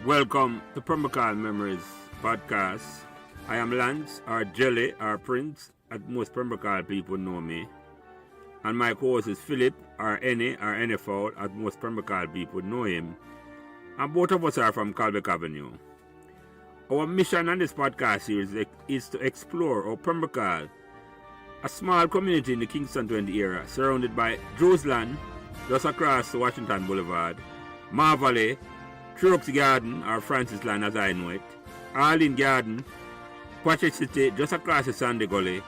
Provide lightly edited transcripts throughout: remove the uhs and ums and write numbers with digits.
Welcome to PHALL Memories podcast. I am Lance, or Jelly, or Prince, as most PHALL people know me. And my co-host is Philip, or Any, or NFL, as most PHALL people know him. And both of us are from Calbeck Avenue. Our mission on this podcast series is to explore how PHALL, a small community in the Kingston 20 area, surrounded by Joesland, just across Washington Boulevard, Marvally, Trucks Garden, or Francis Land as I know it, Arlene Garden, Patrick City, just across the Sandy Gully,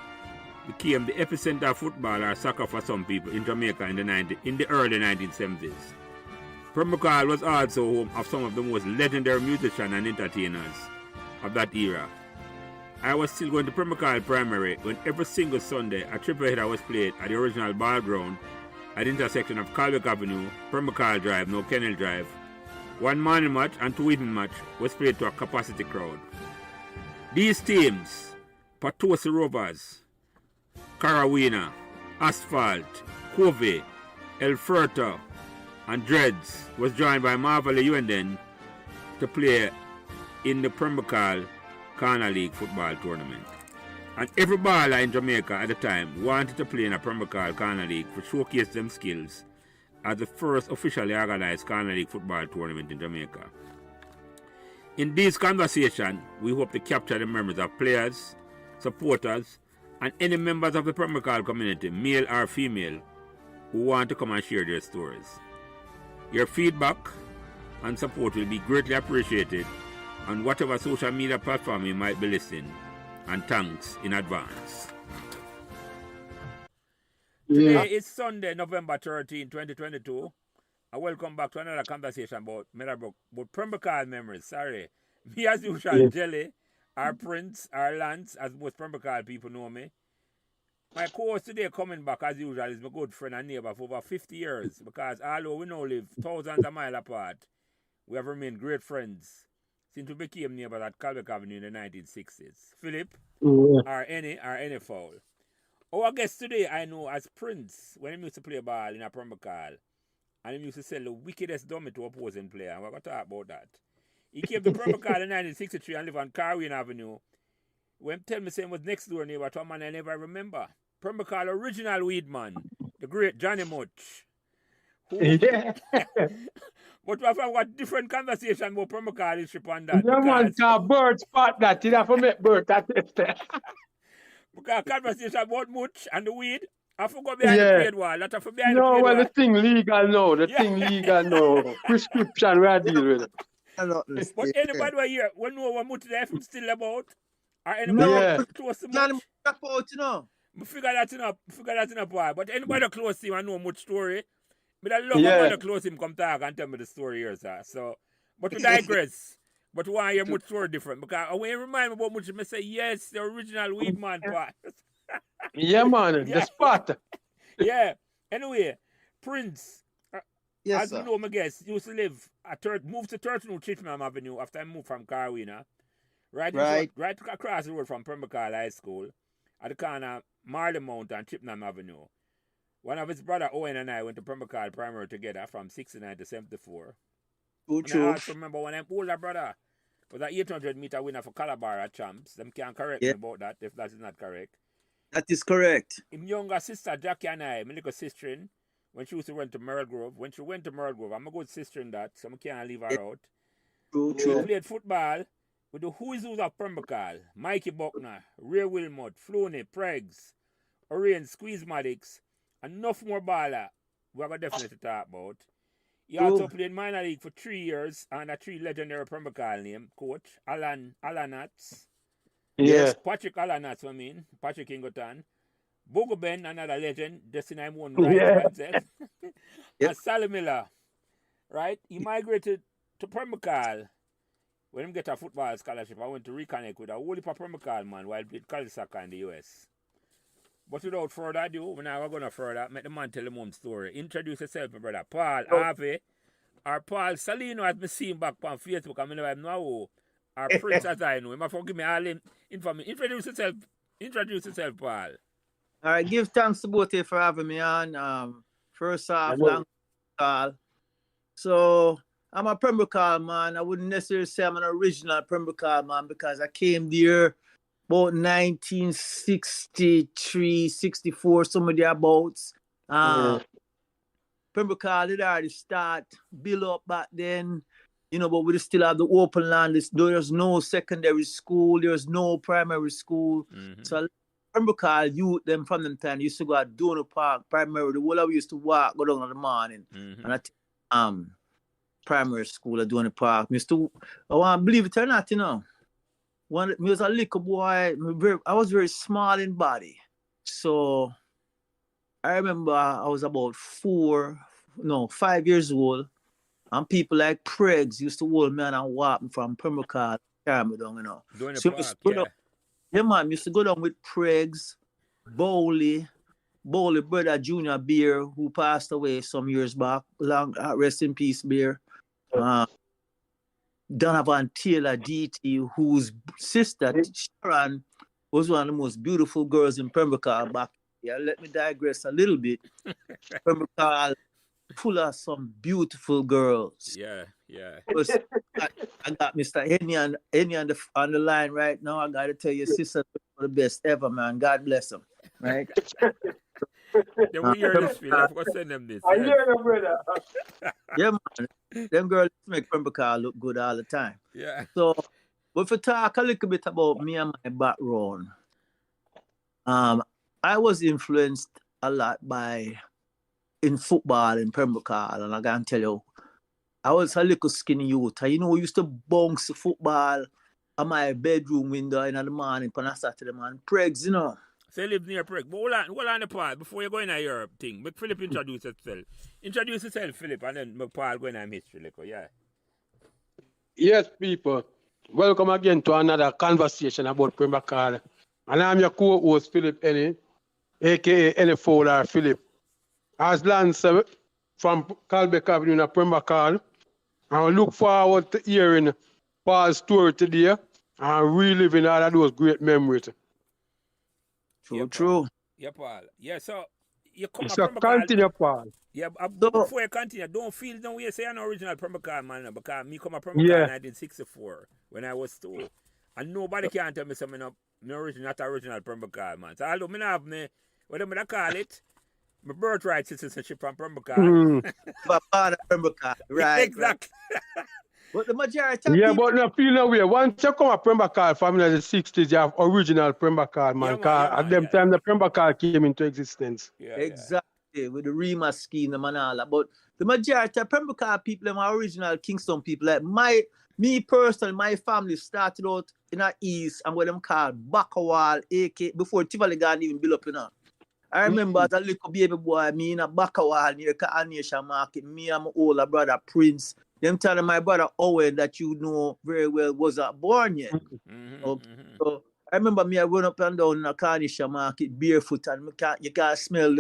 became the epicenter of football or soccer for some people in Jamaica in the early 1970s. PHALL was also home of some of the most legendary musicians and entertainers of that era. I was still going to PHALL Primary when every single Sunday a triple header was played at the original ball ground at the intersection of Calbeck Avenue, PHALL Drive, now Kennel Drive. One morning match and two evening match was played to a capacity crowd. These teams, Patosi Rovers, Carawina, Asphalt, Covey, El Furto, and Dreads was joined by Marvally Uenden to play in the PHALL Corner League football tournament. And every baller in Jamaica at the time wanted to play in a PHALL Corner League to showcase them skills as the first officially organized Corner League football tournament in Jamaica. In this conversation, we hope to capture the memories of players, supporters, and any members of the PHALL community, male or female, who want to come and share their stories. Your feedback and support will be greatly appreciated on whatever social media platform you might be listening, and thanks in advance. Today is Sunday, November 13, 2022. And welcome back to another conversation about PHALL memories. Sorry. Me as usual, Jelly, our Prince, our Lance, as most PHALL people know me. My co-host today coming back as usual is my good friend and neighbor for over 50 years, because although we now live thousands of miles apart, we have remained great friends since we became neighbors at Calbeck Avenue in the 1960s. Philip, our NFL. Our guest today I know as Prince when he used to play ball in a PHALL, and he used to sell the wickedest dummy to opposing player, and we're going to talk about that. He came to PHALL in 1963 and lived on Carawina Avenue. When tell me saying was next door neighbor to a man I never remember. PHALL original weed man, the great Johnny Much. Yeah. But we have got different conversation about PHALL history on that. Yeah, man, bird spot that. You have to make bird that. Because conversation about Much and the weed, I forgot behind the plate wall. That I forgot behind the plate wall. The thing legal now. The thing legal now. Prescription we are deal with it. But anybody who here, we know what Much is still about. Or anybody close to Much. I figure that in a boy. But anybody close to him and know Much story, but I love when close to him come talk and tell me the story here, sir. So, but we digress. But why are Much story different? Because when you remind me about Much, I say, yes, the original weed man part. Yeah, man, the spot. Yeah. Anyway, Prince, yes, as you know, my guest, used to live moved to 13 Chipman Avenue after I moved from Carawina. Right across the road from PHALL High School at the corner of Marley Mount and Chipman Avenue. One of his brother Owen and I went to PHALL Primary together from 69 to 74. True. I also remember when I'm older brother was an 800-meter winner for Calabar champs. Them can correct me about that if that is not correct. That is correct. His younger sister Jackie and I, my little sister, when she used to went to Merle Grove, I'm a good sister in that, so I can't leave her out. True. We played football with the who's of PHALL, Mikey Buckner, Ray Wilmot, Flooney, Preggs, Orion, Squeeze Maddox, and enough more baller we're going to definitely talk about. He also played minor league for 3 years under 3 legendary PHALL name, coach, Alan Nats. Yes. Patrick Alanats, Patrick Ingotan. Bogo Ben, another legend, Destiny one right, and Sally Miller, right? He migrated to PHALL when he get a football scholarship. I went to reconnect with a whole heap of PHALL man while he played college soccer in the US. But without further ado, we're now going to further, make the man tell him own story. Introduce yourself, my brother. Paul Harvey, or Paul Salino, as I see him back on Facebook, I never know. Or Prince as I know him. I forgive me all information. Introduce yourself, Paul. All right, give thanks to both of you for having me on. First off, long call. So I'm a Pembroke man. I wouldn't necessarily say I'm an original Pembroke man because I came there about 1963, 64, some of the abouts. Pembroke did already start, build up back then, you know, but we still have the open land. There's no secondary school, there's no primary school. So Pembroke youth, them from them time, used to go at Donor Park, primary. The whole of we used to walk, go down in the morning. And I primary school at Donor Park. I want to believe it or not, you know. Me was a little boy, I was very small in body. So I remember I was about 5 years old, and people like Pregs used to hold me and walk me from Pembroke to carry me down, you know. Man, used to go down with Pregs, Bowley brother Junior Beer, who passed away some years back. Long rest in peace, Beer. Donovan Taylor DT, whose sister Sharon was one of the most beautiful girls in Pembroke back. Yeah, let me digress a little bit. Pembroke full of some beautiful girls. Yeah. I got Mr. Henny on the line right now. I got to tell you, sister, the best ever, man. God bless them. Right? Then we hear this, Philip. What's send them this? I hear you, brother. Yeah, man. Them girls make Pembroke look good all the time. Yeah. So, but if we talk a little bit about me and my background, I was influenced a lot in football in Pembroke, and I can tell you, I was a little skinny youth. You know, we used to bounce the football at my bedroom window in the morning on a Saturday, man. Pregs, you know. So you live near Preg. But hold on the part before you go in your thing. But Philip introduce himself. Introduce yourself, Philip, and then Paul go in our history. Yeah. Yes, people. Welcome again to another conversation about Pembroke. And I'm your co-host, Philip Ennie, a.k.a. Ennie Fowler Philip. As Lance said, from Calbeck Avenue in Pembroke, and I look forward to hearing Paul's story today and reliving all of those great memories. True. Yeah, Paul. Yeah, so you come So continue, Paul. Yeah, before you continue, don't feel no way say I'm an original Pembroke man, because me come a Pembroke in 1964 when I was 2. And nobody can tell me something not original Pembroke man. So although me have whatever they call it, my birthright citizenship from Pembroke. But part of Pembroke, right? Exactly. But the majority of people... but no feel no way. Once you come a Pembroke family in the 60s, you have original Pembroke man. At them time, the Pembroke came into existence. Yeah, exactly, with the REMA scheme and all that. But the majority of Pembroke people are original Kingston people. Like me personally, my family started out in the east and what them called Bakawal, AK, before Tivoli Garden even built up, you know. I remember as a little baby boy, me in a Bakawal near Carnation Market, me and my older brother Prince. Them telling my brother Owen that you know very well wasn't born yet. So I remember me I run up and down in a Carnation Market barefoot, and you can't smell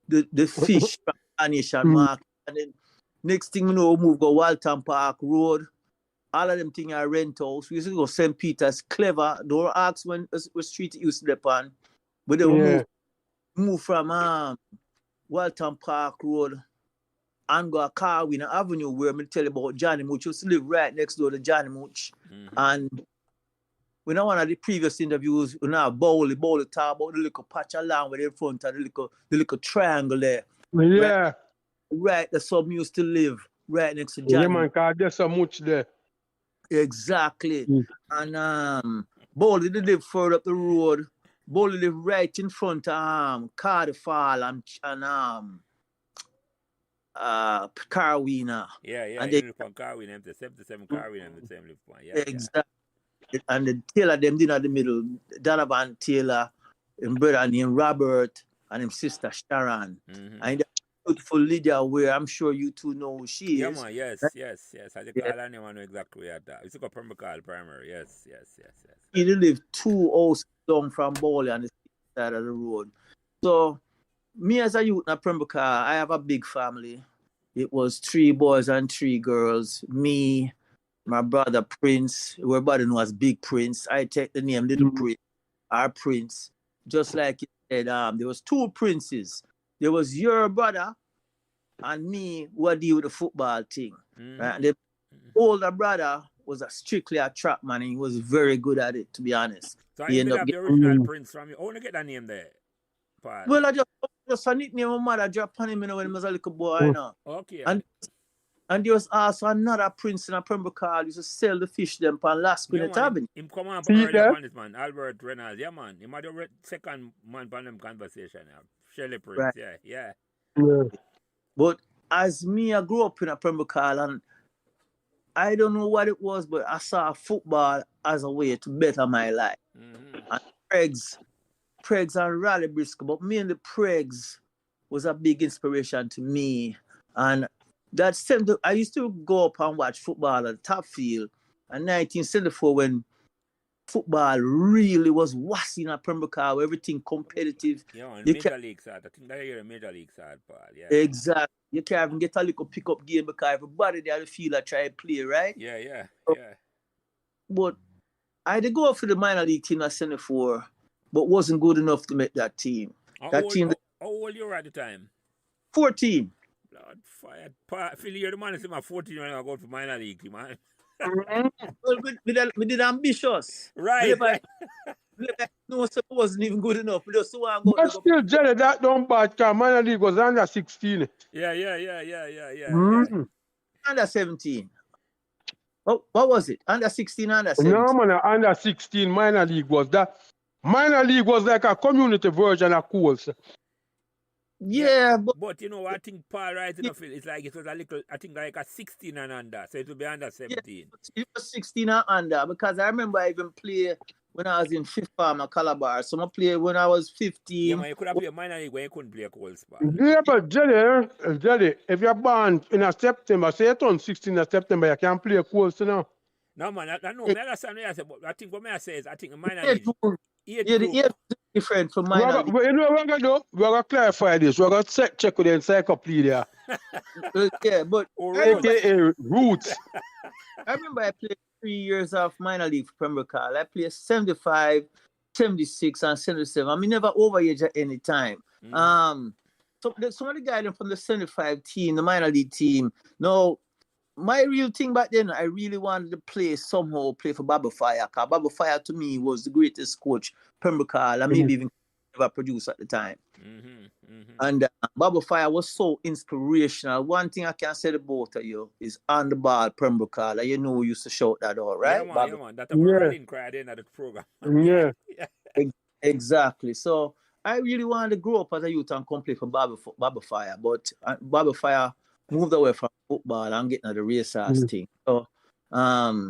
the fish from Carnation Market. And then next thing you know, we move go Walton Park Road. All of them things are rent house. We used to go St. Peter's, Clever. Don't ask what street it used to live on. But then we move from Walton Park Road and go a Carwin Avenue, where I tell you about Johnny Mooch. Used to live right next door to Johnny Mooch. And when one of the previous interviews, we now Bowley talk about the little patch of land with in front of the little triangle there. Yeah. Right, the sub used to live right next to Johnny. Yeah, man, because there's so much there. Exactly. And Bowley did live further up the road. Bowley live right in front of PHALL and Carwina. Yeah, and they live on Carwina, the 77 Carwina, the same live on. Yeah, exactly. Yeah. And the Taylor, them did at the middle. Donovan Taylor, and brother named Robert, and his sister Sharon. And the beautiful Lydia, where I'm sure you two know who she is. Yeah, man, yes. I just call her name, I know exactly where that. It's like a Pembroke primary, yes. He lived 2 houses down from Bowley on the side of the road. So, me as a youth in Pembroke, I have a big family. It was 3 boys and 3 girls. Me, my brother Prince, everybody knows as Big Prince. I take the name Little Prince, our Prince. Just like you said, there was 2 princes. There was your brother and me who deal with the football thing. Right? older brother was strictly a trap man. He was very good at it, to be honest. So He I ended ended up up the getting... original Prince from you. I want to get that name there, Paul. Well, I just a nickname my mother dropped on him, you know, when he was a little boy, you know. Okay. And there was also another prince in a Pembroke Hall used to sell the fish them on Last Quinnet Avenue. Him come on from earlier on this man, Albert Reynolds. Yeah, man. He might have second man on them conversation. Shelley Prince, Right. Yeah. But as me, I grew up in a Pembroke Hall, and I don't know what it was, but I saw football as a way to better my life. And Pregs and Raleigh Briscoe, but mainly Pregs was a big inspiration to me. And that same, I used to go up and watch football at the top field in 1974 when football really was wassing at Pembroke Hall, everything competitive. Yeah, and Major League side. I think that you're a Major League side, Paul. Yeah. Exactly. You can't even get a little pick-up game because everybody there the field that try to play, right? Yeah. But I had to go for the minor league team at 74, but wasn't good enough to make that team. How old you were at the time? 14. Lord, fire. Philly, you're the man that's in my 14 when I go for minor league, man. Well, we did ambitious. Right. No, so it wasn't even good enough. But still, Jelly, that don't bad because minor league was under 16. Yeah. Under 17. Oh, what was it? Under 16, under 17? No, man, under 16 minor league was that. Minor league was like a community version of Coles. Yeah, but you know, I think Paul right enough. It's like it was a little, I think like a 16 and under, so it would be under 17. Yeah, it was 16 and under because I remember I even played when I was in fifth farm at Calabar. So I played when I was 15. Yeah, man, you could have played minor league when you couldn't play Coles. Yeah, but Jelly, if you're born in a September, say you turn 16 in September, you can't play Coles now. No, man, I know. I understand what I say, but I think what I say is, I think the minor league. The age is different from minor league. You know what we're going to do? We're going to clarify this. We're going to check with the encyclopedia. Yeah, but AKA Roots. I remember I played 3 years of minor league for Pembroke Hall. I played 75, 76, and 77. I mean, never overage at any time. So some of the guys from the 75 team, the minor league team, no. My real thing back then, I really wanted to play for Baba Fire. Because Baba Fire to me was the greatest coach Pembroke Hall and maybe even ever produced at the time. And Baba Fire was so inspirational. One thing I can say to both of you is on the ball Pembroke Hall. And you know we used to shout that all, right? Yeah, man. That's a running cry at the end of the program. Yeah. Exactly. So I really wanted to grow up as a youth and come play for Baba Fire. But Baba Fire moved away from football and getting at the racehorse thing. So I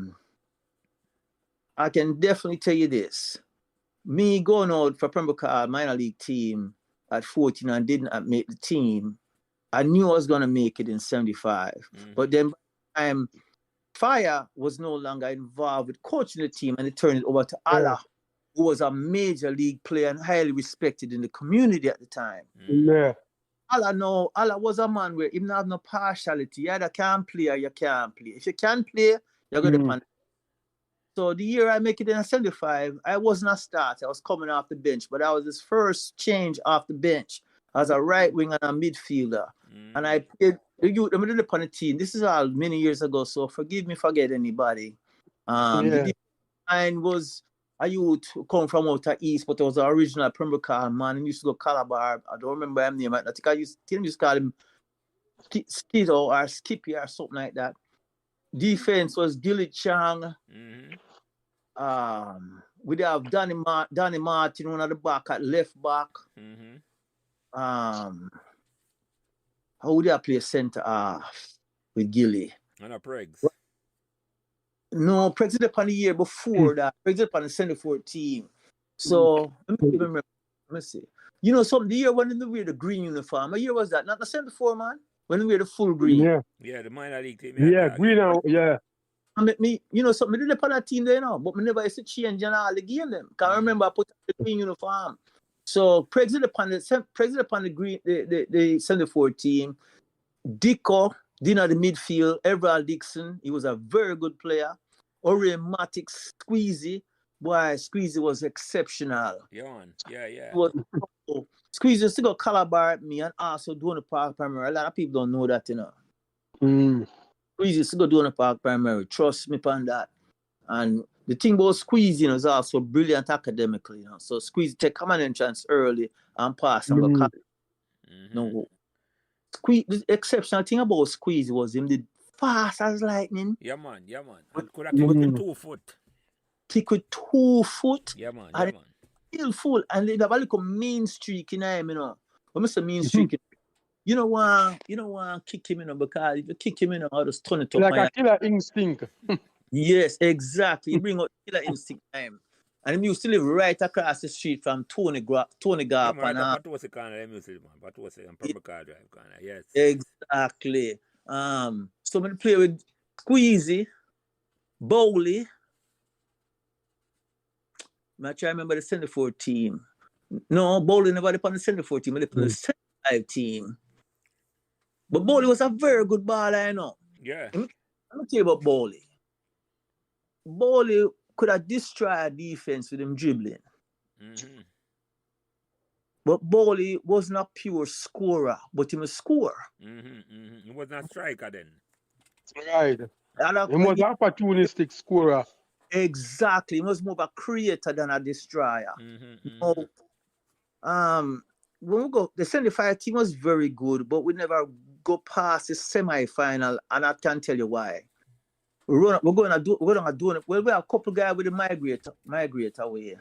can definitely tell you this. Me going out for Pembroke Hall minor league team at 14 and didn't make the team, I knew I was going to make it in 75. But then by the time Fire was no longer involved with coaching the team and they turned it over to Allah, who was a major league player and highly respected in the community at the time. Yeah. Allah was a man where he didn't have no partiality. You either can play or you can't play. If you can play, you're going to pan. So the year I make it in 75, I wasn't a starter. I was coming off the bench, but I was his first change off the bench as a right winger and a midfielder. And I played the youth. I'm going to on the team. This is all many years ago, so forgive me if I forget anybody. The line was a youth who come from out of East, but it was the original Pembroke Hall man. He used to go Calabar. I don't remember his name. I think I used to call him Skiddo or Skippy or something like that. Defense was Gilly Chang. We have Danny Martin, one at the back at left back. How would I play center half with Gilly? And a Pregs. No, Pregs did upon the year before that. Pregs did upon the 74 team. So let me see. You know something? The year when they wear the green uniform. What year was that? Not the 74, man. When they wear the full green. Yeah, the minor league team. Green out. Yeah. You know something? I did upon that team there now, but I never used to change in all the game them. Because I remember I put the green uniform. So Pregs did upon the green, the 74 team. Dicko, Dina the midfield, Everald Dixon, he was a very good player. Ore Matic, Squeezy. Boy, Squeezy was exceptional. Yeah. Squeezy used to go Calabar at me and also doing the park primary. A lot of people don't know that, you know. Squeeze used to go down the park primary. Trust me on that. And the thing about Squeeze, you know, is also brilliant academically, you know. So Squeeze take common entrance early and pass and go college. No. Squeeze, the exceptional thing about Squeeze was him did fast as lightning. Yeah, man. And could have kicked with 2 foot. Kick with 2 foot. Yeah, man. Still full. And they have a little mean streak in him, you know. When I say mean streak, you know why kick him, you know, because if you kick him, you know, I'll just turn it up. Like a killer instinct. Yes, exactly. You bring out killer instinct time. And he used to live right across the street from Tony Garp. Yeah, man, that was the kind of music, man. That was the Pembrokeshire Drive kind of, yes. Exactly. So when I play with Squeezy, Bowley, I try to remember the 74 team. No, Bowley never played on the 74 team. They played on the 75 team. But Bowley was a very good baller, you know. Yeah. Let me tell you about Bowley. Bowley could have destroyed a defense with him dribbling. But Bowley wasn't a pure scorer, but he was a scorer. He was not a striker then. Right. He was an opportunistic scorer. Exactly. He was more of a creator than a destroyer. When we go, the 75 team was very good, but we never go past the semi-final, and I can't tell you why. We're going to do it. Well, we have a couple guys with the migrate away.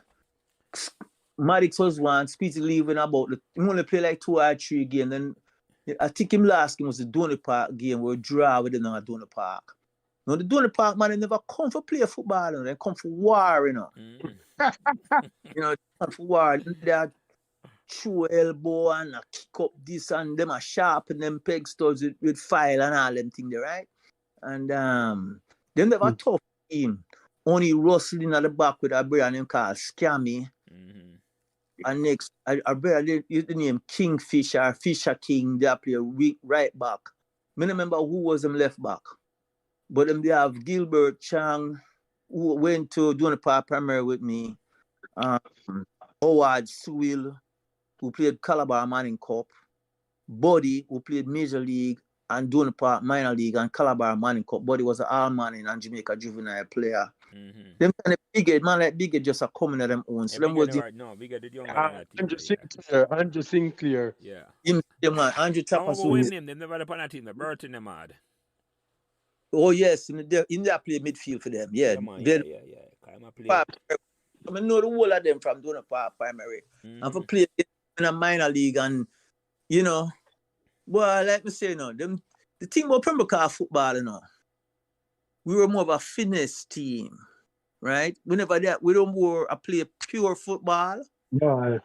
Maddox was one, Squeezy leaving about he only played like 2 or 3 games. Then I think him last game was the Donny Park game where we draw with them at Donny Park. Now the Donny Park man, they never come for play football, you know. They come for war, you know. You know, they come for war. They are true elbow and kick up this and them are sharpen them peg studs with file and all them things there, right? And them never a tough team. Only rustling at the back with a brother named called Scammy. And next, I barely use the name Kingfisher, Fisher King. They play a weak right back. I remember who was them left back. But them they have Gilbert Chang, who went to Donny Park primary with me. Howard Sewell, who played Calabar Manning Cup. Buddy, who played Major League and Donny Park Minor League and Calabar Manning Cup. Buddy was an all-Manning and Jamaica juvenile player. Them kind of big man like Big just a coming at them own. So them was Big did younger Andrew Sinclair. Yeah. Him, man, Andrew Tapper. They never had a team. The Burton them had. Oh yes, in there play midfield for them. Yeah. I know the whole of them from Donny Park primary. And for play in a minor league and you know, well, like me say, you know, the thing about Pembrokeshire football, you know. We were more of a finesse team, right? We never did. We don't more play pure football. Yeah.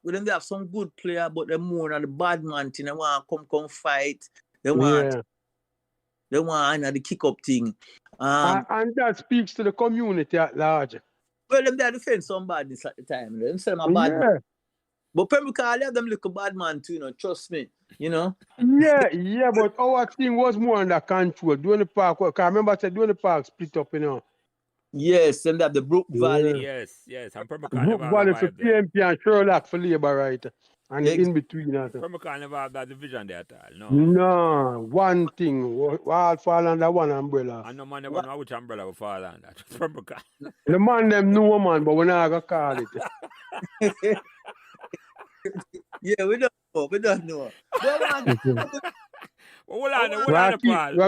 We don't have some good player, but they're more on the bad man thing. They want to come fight. They want the kick up thing. And that speaks to the community at large. Well, them they defend some badness at the time. Them say them a bad man. But Pembrokeshire have them little bad man too, you know, trust me, you know. Yeah, but our thing was more under control. Donny Park, because I remember I said Donny Park split up, you know. Yes, and that the Brook Valley. Yes. And Pembrokeshire Brook Valley for PMP and Sherlock for Labour, right? And in between that. Pembrokeshire never have that division there at all, no. No, one thing, all fall under one umbrella. And no man never know which umbrella will fall under. Pembrokeshire. The man them know, man, but we're not going to call it. Yeah, we don't know. We're going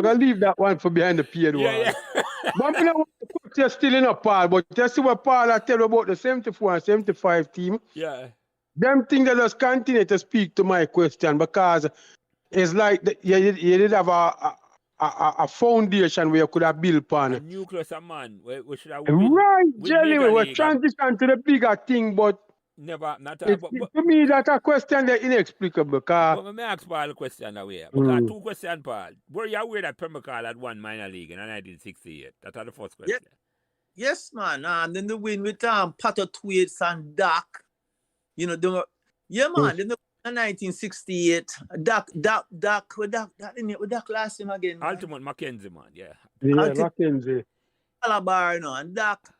to leave that one for behind the pier. Yeah. But I want to put you still in a Paul, but just see what Paul I tell you about the 74 and 75 team. Yeah. Them things that just continue to speak to my question because it's like you did have a foundation where you could have built upon. A nucleus of man. We should have right, Jelly, we're transitioning to the bigger thing, but never, to me, that's a question that's inexplicable. But let me ask Paul a question away. Because 2 questions, Paul. Were you aware that Pembrokeshire had won minor league in 1968? That's the first question. Yes, man. And then the win with Pato Twaits and Doc. You know, man. Then the 1968. Doc last him again. Ultimate Mackenzie, man. Yeah, Mackenzie. Calabar, you know, and Doc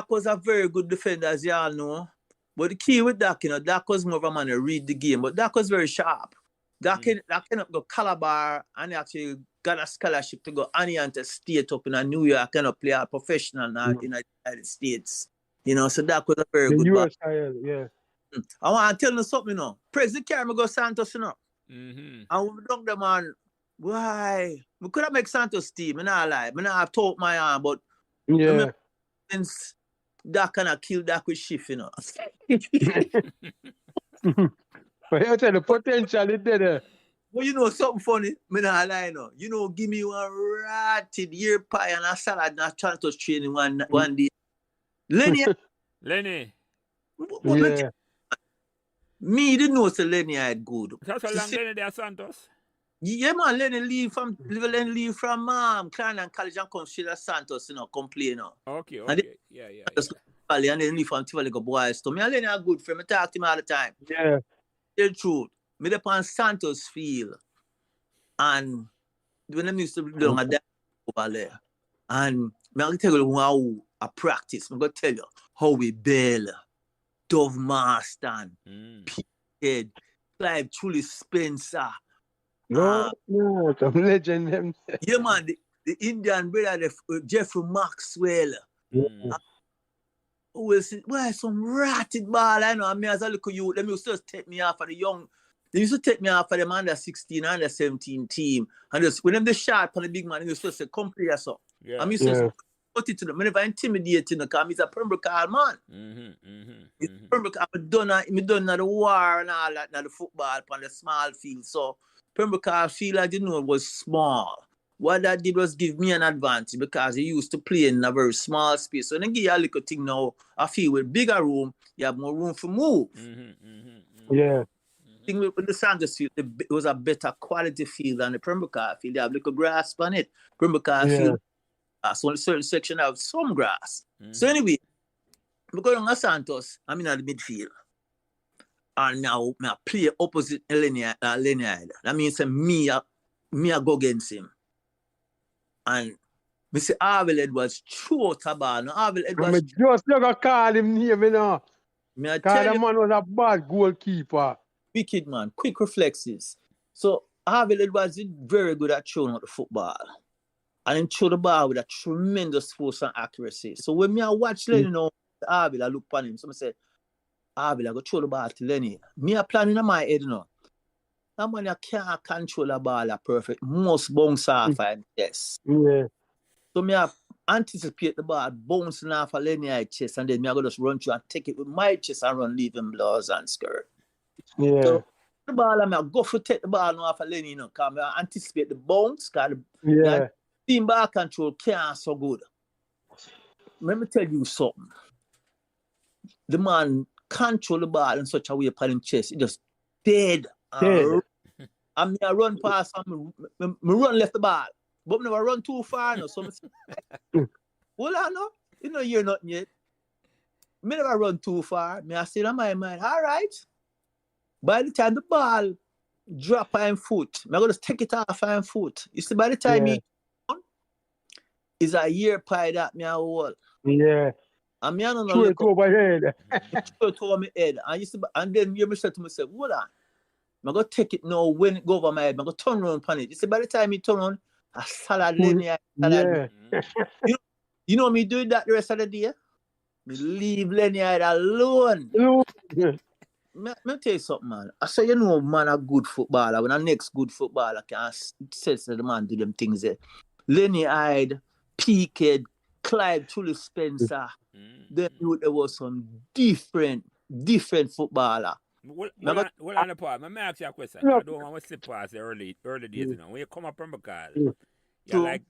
was a very good defender, as y'all know. But the key with Doc, you know, Doc was more of a man to read the game, but Doc was very sharp. Doc cannot go Calabar and actually got a scholarship to go Anianta State up in New York and play a professional now in the United States. You know, so that was a very The good ball. USIL, yeah. I want to tell you something, you know. President carry me go Santos, you know. And when we dunk them on, why? We could have make Santos team, and I lie. I have talked my arm, but Yeah. since that kind of killed that with shift, you know. But you tell the potential is there. Well, you know something funny? Me not lie, no. You know, give me one ratted year pie and a salad and a Santos training one day. Lenny. Yeah. Me didn't know so Lenny had good. That's how long Lenny there, Santos? Yeah, man, Lenny leave from Klein and College and come straight to Santos, you know, come play, you know. Okay. Yeah. And then leave from Tivoli go boys. So me and Lenny are good friend. I talk to him all the time. Yeah. Tell the truth. Me up on Santos field. And when I used to do a over there. And me I tell you how I practice. I'm going to tell you how we bail. Dove Marston, P.Head, Clive Truly Spencer. No, some legend them. Yeah, man, the Indian brother, Jeffrey Maxwell. Who will say, well, some ratted ball, I know. I mean, as I look at you, them used to just take me off of the young. They used to take me off of them under 16, under 17 team. And just when them the shot on the big man, they used to say, come play us up. Yeah. I mean, so put it to them. I never intimidate him because he's a Pembroke man. It's Pembroke, I'm done the war and all that, the football on the small field. So Pembroke field, I didn't know it was small. What that did was give me an advantage because he used to play in a very small space. So then give you a little thing now, I feel with bigger room, you have more room for move. Yeah. Thing with the Santos field, it was a better quality field than the Pembroke field. They have little grass on it. Pembroke field, so a certain section have some grass. So anyway, we go on Santos, I'm in the midfield. And now I play opposite Lenny. That means me I go against him. And Mr. Harvey Edwards threw a ball. Now Harvey Edwards. Just never call him name, you know. Me Because the man was a bad goalkeeper. Wicked man, quick reflexes. So Harvey Edwards is very good at throwing out the football. And he threw the ball with a tremendous force and accuracy. So when I watch Lenny now, Harvey, I look upon him. So I say, Harvey, I go throw the ball to Lenny. Me a planning in my head, you know. That man can't control the ball perfect. Must bounce off and yes. Yeah. So me I anticipate the ball bouncing off of Lenny's chest and then me I go just run through and take it with my chest and run leave him blouse and skirt. Yeah. So the ball I go for take the ball off of Lenny, you know, because I anticipate the bounce, because the team ball control can't so good. Let me tell you something. The man control the ball in such a way upon his chest, it just dead. And I run past him, I run left the ball. But I never run too far now. So I say, hold on now. You know you're nothing yet. I never run too far. I say in my mind, all right. By the time the ball drop on foot, I'm going to take it off on foot. You see, by the time he is a year pie that me a hold. Yeah. And me don't know. Throw it over head. Throw it over my head. And then you say to myself, hold on. I'm going to take it now when it go over my head. I'm going to turn around upon it. You see, by the time he turn on, a salad Lenny. Yeah. You know me doing that the rest of the day? Me leave Lenny alone. Let me tell you something, man. I say, you know, man, a good footballer. When a next good footballer can say to the man do them things there. Lenny Hyde, P.Head, Clive Truly Spencer. Then there was some different footballer. Well, on the part, let me ask you a question. I don't want to slip past the early days, you know. When you come up from Bacall, you're like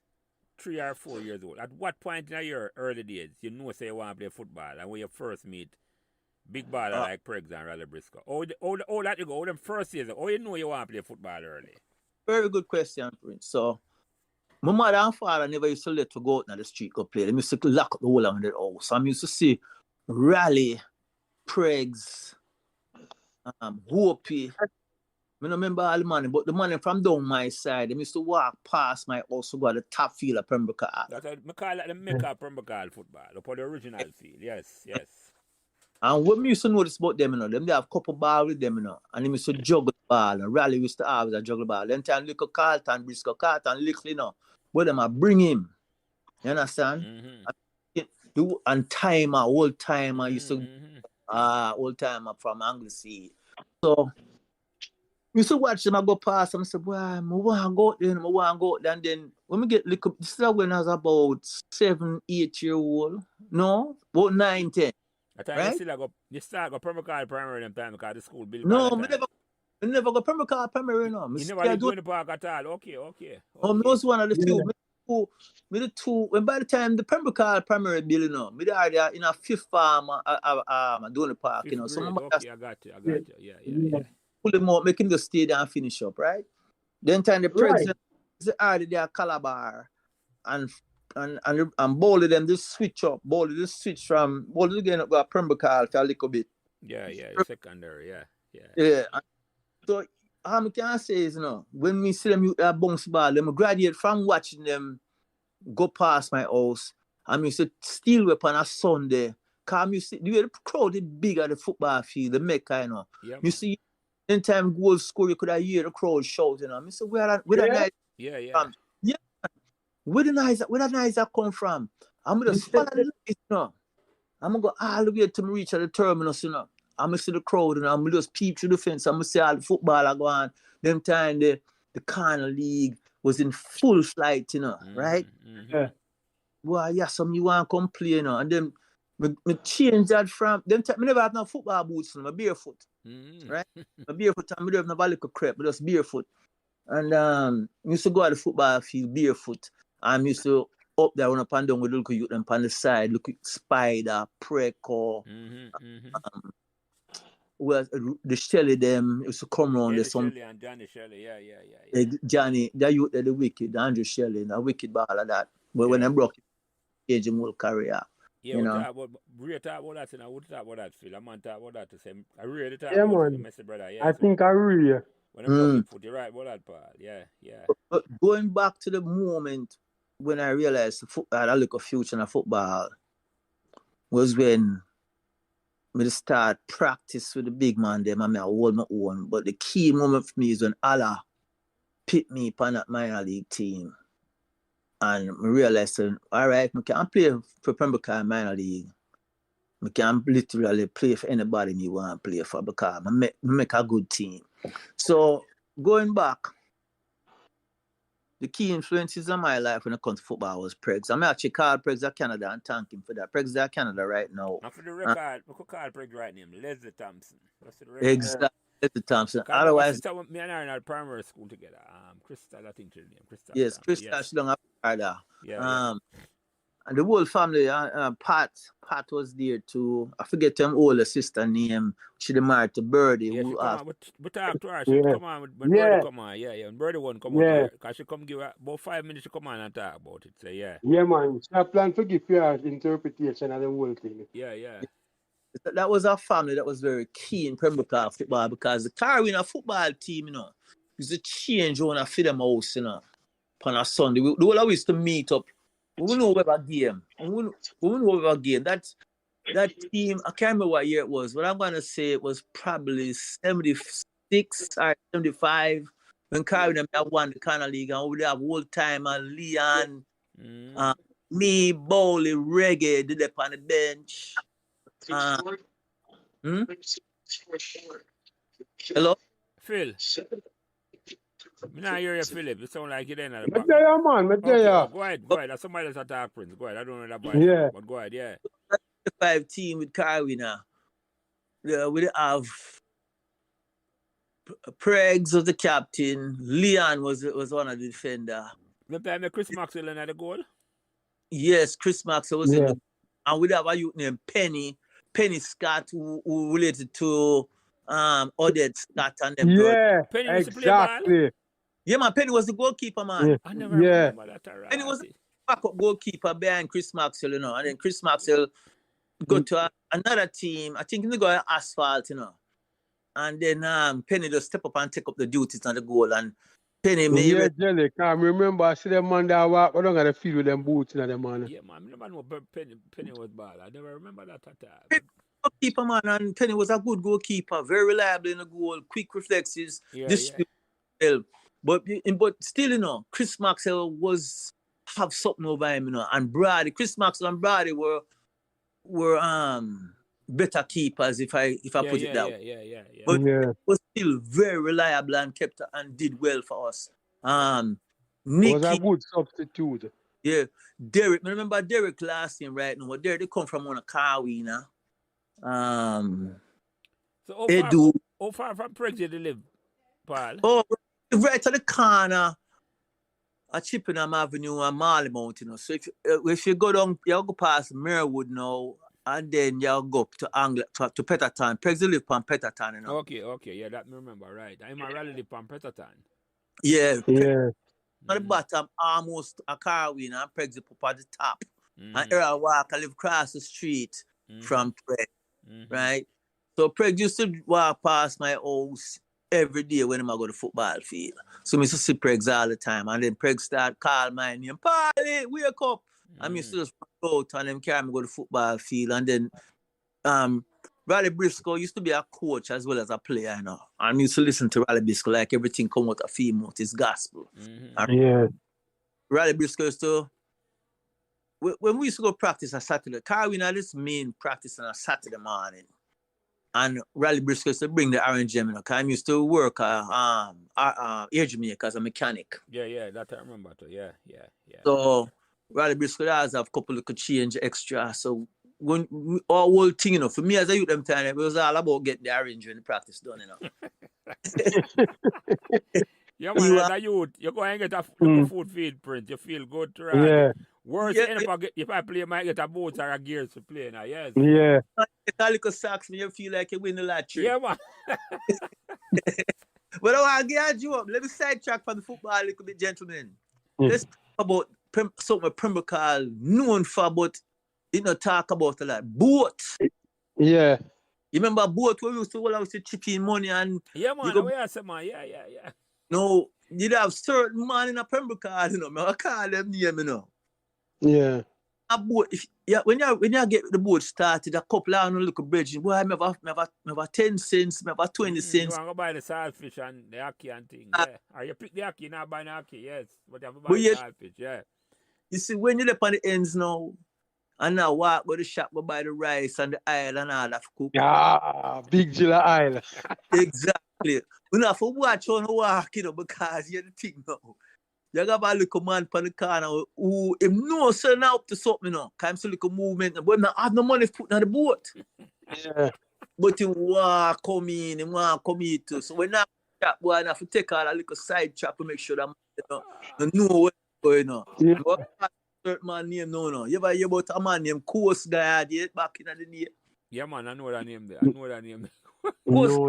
3 or 4 years old. At what point in your early days, you know, say you want to play football, and when you first meet big baller like Pregs and Raleigh Briscoe? All that you go, all them first years, you know you want to play football early? Very good question, Prince. So, my mother and father never used to let to go out on the street go play. They used to lock up the whole of the house. I used to see Raleigh, Pregs, Hoopy. I don't remember all the money, but the money from down my side, they used to walk past my house to go to the top field of Pembroke. That's what I call it the Mecca Pembroke football, upon the original field. Yes. And what me used to notice about them, them they have couple ball with them, and they used to juggle ball, and Raleigh used to have a juggle ball. Then time little Carlton, Briscoe Carlton, little, but them I bring him. You understand? And timer, old timer, used to old timer from Anglesey. So we used to watch them, I go past them, I said, boy, I want to go there. And then when we get little, this is when I was about 7, 8 years old. No, about 9, 10. Right? You start go primary them time because the school built. No, I never go primary, no. You never lived in the park at all. Okay. I was one of the few. Me the two. When by the time the primary building, me there in a fifth farm, doing the park, Fifth So okay, I got you. Yeah. Pull them out, making the stay there and finish up, right? Then time the president already there Calabar and bowling them this switch up, bowling again up got Pembroke for a little bit. Yeah, secondary, yeah. Yeah. So how I can say is when me see them bounce ball, them graduate from watching them go past my house. I used to steal weapon on Sunday. Cause you see the crowd is big at the football field, the Mecca, Yep. You see anytime goal score, you could hear the crowd shouting. I say, where that nice Yeah. Where the nice that come from? I'm gonna follow it, I'm gonna go all the way to reach at the terminus, I'm gonna see the crowd and I'm gonna just peep through the fence. I'm gonna see all the football are going. Them time the Corner League was in full flight, right? Yeah. Boy, some you want to come play, and then me change that from them time. Me never have no football boots, my barefoot, right? My barefoot, I don't have no little crepe, but just barefoot. And used to go at the football field barefoot. I'm used to up there on up and down with look at you them on the side, look at Spider, Preco, well the Shelley them used to come around there. Some Shelley and Johnny Shelley, yeah. Johnny, that youth the wicked, Andrew Shelley, the wicked ball of that. But when I broke age in whole career. Yeah, we talk about that, and I would talk about that, Phil. I'm on talk about that to say I really talk Yeah, about man. Messy brother. Yeah, I think I really. when I'm put you right about that part. Yeah. But going back to the moment when I realized I had a look of future in football was when I start practice with the big man them and I hold my own. But the key moment for me is when Allah picked me upon that minor league team. And I realized, all right, I can't play for Pembroke minor league. I can't literally play for anybody me want to play for because I make a good team. So going back, the key influences in my life when it comes to football was Pregs. I'm actually called Pregs of Canada and thank him for that. Pregs of Canada right now. And for the record, we could call Pregs right name, Leslie Thompson. That's the record. Exactly, Leslie Thompson. Otherwise, me and her in our primary school together. Crystal, I think her name. Crystal. Yes, Crystal. Yes. She don't have her. Yeah. And the whole family, Pat was there too. I forget her older sister name. She married to Birdie. Yeah, who we talk to her. She come on when Birdie come on. Yeah. When Birdie won't come on. Because she come give her about 5 minutes to come on and talk about it. So, yeah. Yeah, man. So I plan to give you an interpretation of the whole thing. Yeah. That was our family that was very key in Pembroke football because the Carolina football team, used to change on a fit them house, on a Sunday. We will always to meet up. We will know about a game. That team, I can't remember what year it was, but I'm going to say it was probably 76 or 75 when Carolina won the Corner League. And we would have old timer Leon, me, Bowley, Reggae, did up on the bench. Hello? Phil. I don't hear you, Philip. You sound like you're there. I'm there, man. Go ahead. That's somebody else attack Prince. Go ahead. I don't know that boy. Yeah. But go ahead, yeah. 5 team with Carolina. We have Pregs was the captain. Leon was one of the defender. The time Chris Maxwell in the goal? Yes, Chris Maxwell was in the. And we'd have a youth named Penny Scott, who related to Odette Scott and them. Yeah, Penny used to play exactly. Yeah, man, Penny was the goalkeeper, man. Yeah. I never remember that. Penny was the backup goalkeeper behind Chris Maxwell, And then Chris Maxwell go to another team. I think they go to Asphalt, And then Penny just step up and take up the duties on the goal. And Penny Yeah, Jelly, can't remember I see them man that walk around the field with them boots in them, man. Yeah, man. I never know Penny was bad. I never remember that at all. goalkeeper, man, and Penny was a good goalkeeper, very reliable in the goal, quick reflexes, distribute well. But still, you know, Chris Maxwell have something over him, you know, and Brady, Chris Maxwell and Brady were better keepers if I put it that way. But was still very reliable and kept and did well for us. Nicky was a good substitute. Yeah, Derek. I remember Derek last year, right now. Derek, they come from on a car, you know. So how far from Preg did you live, Paul? Oh, right at the corner at Chippenham Avenue and Marley Mountain. You know. So if you go down, you go past Marewood now, and then you go up to to Petterton. Preg live on Petterton, you know. Okay, yeah, that me remember, right. I'm a rally live on Petterton. Yeah. At the bottom, almost a car win, and Preg's up at the top. And here I walk, I live across the street from Preg, right? So Preg used to walk past my house every day when I go to the football field. So I used to see Pregs all the time. And then Preg start call my name, Paulie, wake up. I used to just go out and them carry me go to the football field. And then Raleigh Briscoe used to be a coach as well as a player, you know. And I used to listen to Raleigh Briscoe like everything come out of him, out his gospel. Raleigh Briscoe used to, when we used to go practice on Saturday, Carwin had this main practice on a Saturday morning. And Raleigh Briscoe used to bring the orange gem, you know, because I used to work air Jamaica as a mechanic. Yeah, that I remember too. Yeah. So Raleigh Briscoe always have a couple of change extra. So when our whole thing, you know, for me as a youth them time, it was all about getting the orange when the practice done, you know. Yeah, man, as a youth, you go and get a food feed print, you feel good to ride. Yeah. Worse, if I play, I might get a boat or a gears to play now, yes. Yeah. It's a little socks when you feel like you win the lottery. Yeah, man. But I want to get you up. Let me sidetrack from the football a little bit, gentlemen. Let's talk about something Pembroke known for, but you know, talk about a lot. Boat. Yeah. You remember boat where we used to chip in money and... Yeah, man. Yeah. No, you'd have certain man in a Pembroke, you know. I call them name, you know. Yeah. A boat, when you get the boat started, a couple of little bridge, boy, I have 10 cents, I have 20 cents. You want to go buy the saltfish and the ackee and things, yeah. Or you pick the ackee, not buy the ackee, yes. But you have to buy the saltfish, yeah. You see, when you're up on the ends now, and now walk go to the shop, go buy the rice and the oil and all that for cook. Yeah, big Jilla oil. Exactly. You have to watch on the walk, you know, because you're the thing now. You got a little man on the corner who knows so now up to something, you know. Because I'm little movement, but I have no money to put on the boat. Yeah. But he want to come in, he want to come in too. So when I chat, boy, I have to take out a little side trap to make sure that you know what's going on. Yeah. Certain man name no. You ever hear about a man named Coast Guy back in the day? Yeah, man, I know that name there. No,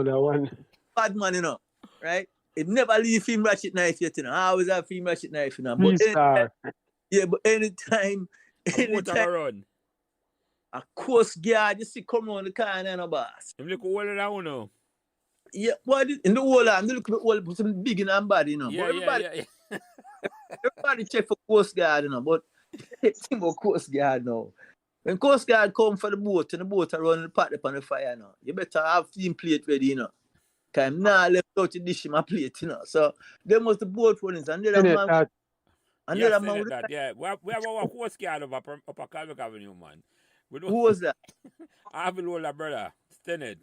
that one. Bad man, you know, right? It never leave him ratchet knife yet, you know. I always have him ratchet knife, you know. But anytime run. A Coast Guard, you see come around the car and a boss. You look older than one now. Yeah, but in the whole I'm looking at all some big and bad, you know. Yeah, but everybody check for Coast Guard, you know, but it's about Coast Guard now. When Coast Guard come for the boat and the boat are running the pot upon the fire now, you better have team plate ready, you know. Because I'm not left out to dish my plate, you know. So them was the boat runnings and the other man. And the other man yeah. We have our Coast Guard up Calvic Avenue, man. Who was that? Harvey older brother, Stennett.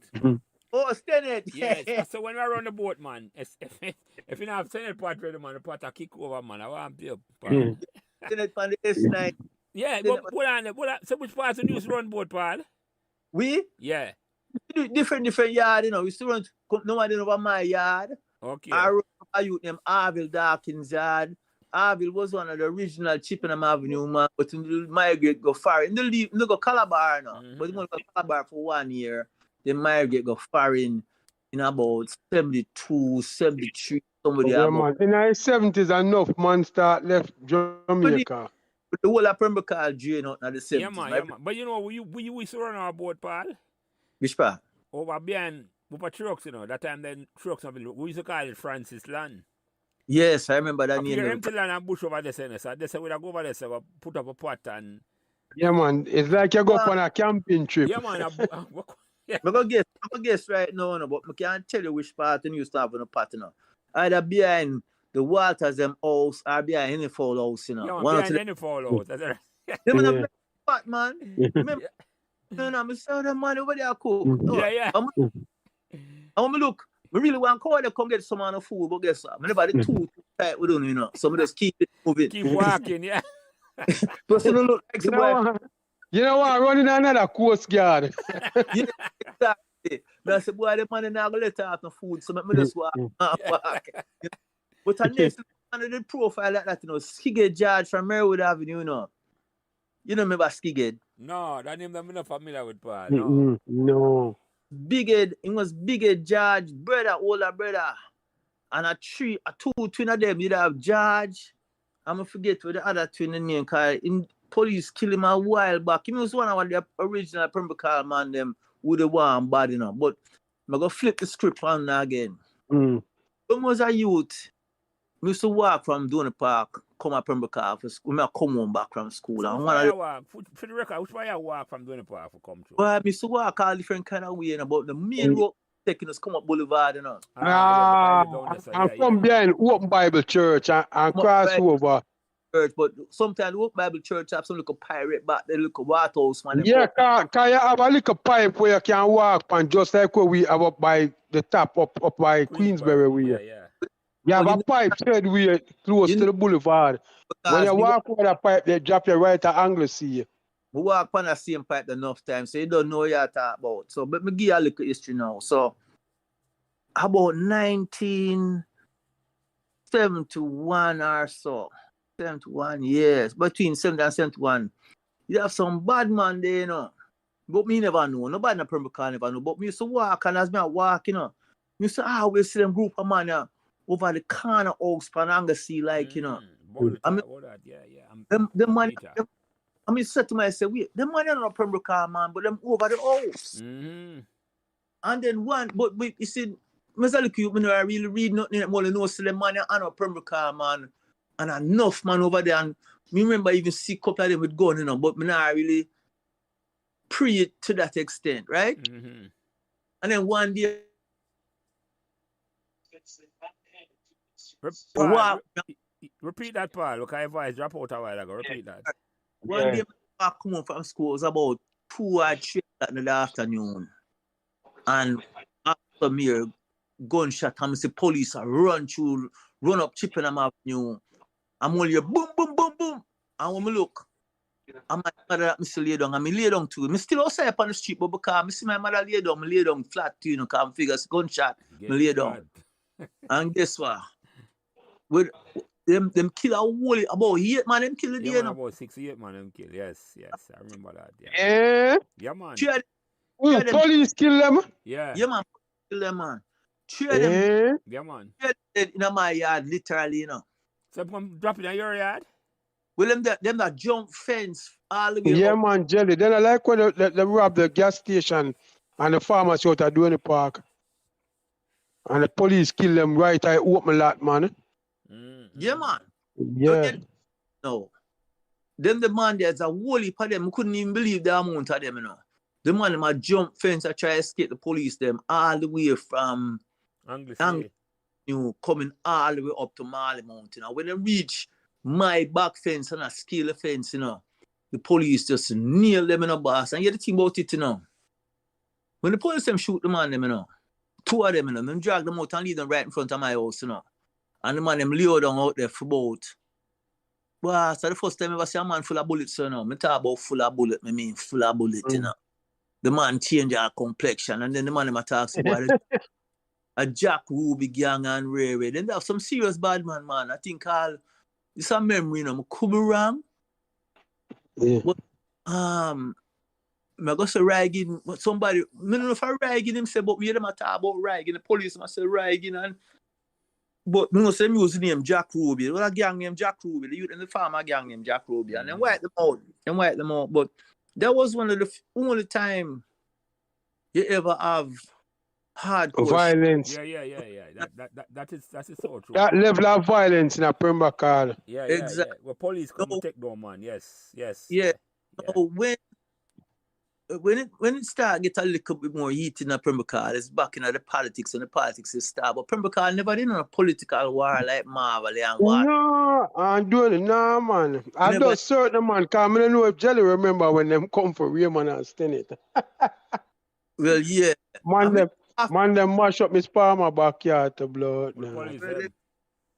Oh, Stennett. Yes. So when we run the boat, man, if you don't have Stennett part ready, man, the pot a kick over, man. I want to Stennett on the S9. Yeah, but so which parts of news run boat, Paul? We? Yeah. Different yard, you know. We still run nobody over my yard. Okay. I run a youth named Harvey Dawkins' yard. Harvey was one of the original Chippenham Avenue, man, but he migrate go far. They go Calabar now. But he went to Calabar for 1 year. They migrate go far in about 72, 73, somebody. Yeah, man. In the 70s, enough man start left Jamaica. But the whole of Pembroke drain out in the 70s. Yeah, man. But you know, we used to run our boat, Paul. Which part? Over behind trucks, you know. That time then trucks, we used to call it Francis Land. Yes, I remember that name. Empty land and bush over there, so they say we'll go over there, so put up a pot and... Yeah, man. It's like you go on a camping trip. Yeah, man. I'm gonna guess right now, no, but I can't tell you which part you used to have in a pattern. Either behind the Walters them house or behind any fall house, you know. Yeah, man, One or behind two. any fall out. That's right. Them in a Yeah. very fat man. Remember, I saw them man over there cook. Yeah, yeah. I'm look. We really want to call them come get some of the food, but guess what? I never the too tight with them, you know. So I just keep it moving. Keep walking, yeah. Plus, you don't look like You somebody. know what? You know what? Running another Coast Guard. Yeah, exactly. But I said, boy, the man not gonna let her have no food, so me just walk. Walk. But the next man the profile like that, you know, Skighead George from Merwood Avenue, you know. You know remember Skighead? No, that name I'm not familiar with, Paul. No. No. Bighead, it was Bighead George, brother, older brother. And two twin of them, you'd have George. I'm gonna forget what the other twin name, cause in police kill him a while back. He was one of the original Pembroke man them with the one bad, you know. But I'm gonna flip the script on again. When I was a youth, I used to walk from Donny Park, come at Pembroke for school. I come home back from school. So And which way you walk? For the record, which way you walk from Donny Park for come through? well, I used to walk all different kind of way, you know, but the main road taking us come up Boulevard, you know. I'm from behind Open Bible Church and cross over. Church, but sometimes the Open Bible Church have some little pirate back there, little water house, man. Yeah, can you have a little pipe where you can walk and just like where we have up by the top, up by Queensbury way. Yeah. You have a pipe said we close to the boulevard. When you walk over the pipe, they drop you right at Anglesey. We walk on the same pipe enough time, so you don't know what you're talking about. So, but me give you a little history now. So, about 1971 or so, 71 years, between 70 and 71, you have some bad man there, you know. But me never know. Nobody in the Pembroke never know. But me used to walk, and as me walk, you know, me used to always see them group of man over the corner house, Panangasea, like, you know. Yeah. The man, I mean, said to myself, wait, the man are not Pembroke man, but them over the house. And then but you see, Mr. Look, you know, I really read nothing more than no, so the man are not Pembroke man, and enough man over there. And me remember even see a couple of them with gun, you know, but me not really pre it to that extent, right? And then one day, repeat that, Paul. Look, I voice drop out a while ago. Repeat that. One day, I come home from school, it was about 2 or 3 in the afternoon. And after me, gunshot, and I see police run up Chippenham Avenue. I'm only boom, boom, boom, boom. And when I look, and my mother, I still lay down, and I lay down too. I still outside up on the street, but because I see my mother lay down, I lay down flat too, you know, because I figure it's gunshot, I lay down. And guess what? With them kill a whole about 8 man, them kill the day. Yeah, man, about 6 8 man, them kill. Yes, I remember that. Yeah, yeah man. Police kill them? Yeah, man, kill them, man. Them. Yeah, man. In my yard, literally, you know. So come drop it in your yard? Well, them that jump fence all the way. Yeah, up. man, Jelly. Then I like when they rob the gas station and the pharmacy out at Donny Park. And the police kill them right I open lot, man. Yeah, man. Yeah. No. Them the man there's a whole heap of them. I couldn't even believe the amount of them, you know. The man them a jump fence, I try to escape the police them all the way from Anglesey. Coming all the way up to Marley Mountain. And when they reach my back fence and I scale the fence, you know, the police just nail them in a boss. And you the thing about it, you know. When the police them shoot the man them, you know, 2 of them, you know, them drag them out and leave them right in front of my house, you know. And the man them lay down out there for about. Well, so the first time I ever see a man full of bullets, you know. I talk about full of bullet, I mean full of bullet, you know. The man change our complexion, and then the man them talks about a Jack Ruby gang and Ray. Then they have some serious bad man. I think it's a memory, you know. I could be wrong. Yeah. But I go say ragging, but somebody, I don't know if I ragging him say, but me them talk about ragging. The police must say ragging, and but I say use the name Jack Ruby. Well, a gang named Jack Ruby. The youth in the farmer gang named Jack Ruby, and then wipe them out. But that was one of the only time you ever have hardcore violence. Yeah. That is so true. That level of violence in a Pembroke. Yeah. Exactly. Well, police come take no man. Yes. Yeah. No, when when it start get a little bit more heat in the Pembroke, it's back in the politics and the politics is start. But Pembroke never did a political war like Marvel and what. No, I'm doing it now, man. I Never- don't certain man, because I don't know if Jelly remember when them come for Raymond and Stinnett. Well, yeah. Man, I them, them mash up Miss Palmer backyard to blood. With Nah. police,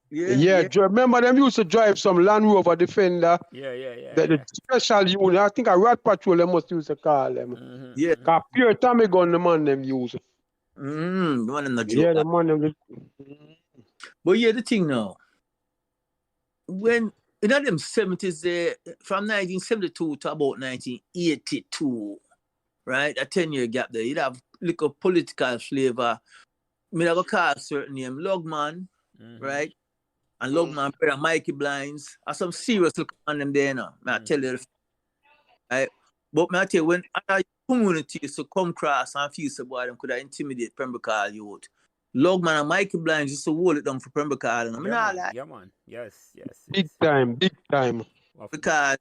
Yeah, remember them used to drive some Land Rover Defender. yeah. The special unit, I think a Rat Patrol they must use to call them. Mhm, Yeah. mhm. Because pure Tommy gun the man them use. The one in the joke. Yeah, the man them. But yeah, the thing now, when in them 70s, from 1972 to about 1982, right, a 10-year gap there, you'd have little political flavor. I have a call certain name, Logman, right? And Logman, brother Mikey Blinds, are some serious look on them there now. I tell you, right? But I tell you, when other communities to come across and feel so boy, them could intimidate Pembroke youth. Logman and Mikey Blinds used to hold it down for Pembroke. I mean, Yeah, man. Yes. Big time. because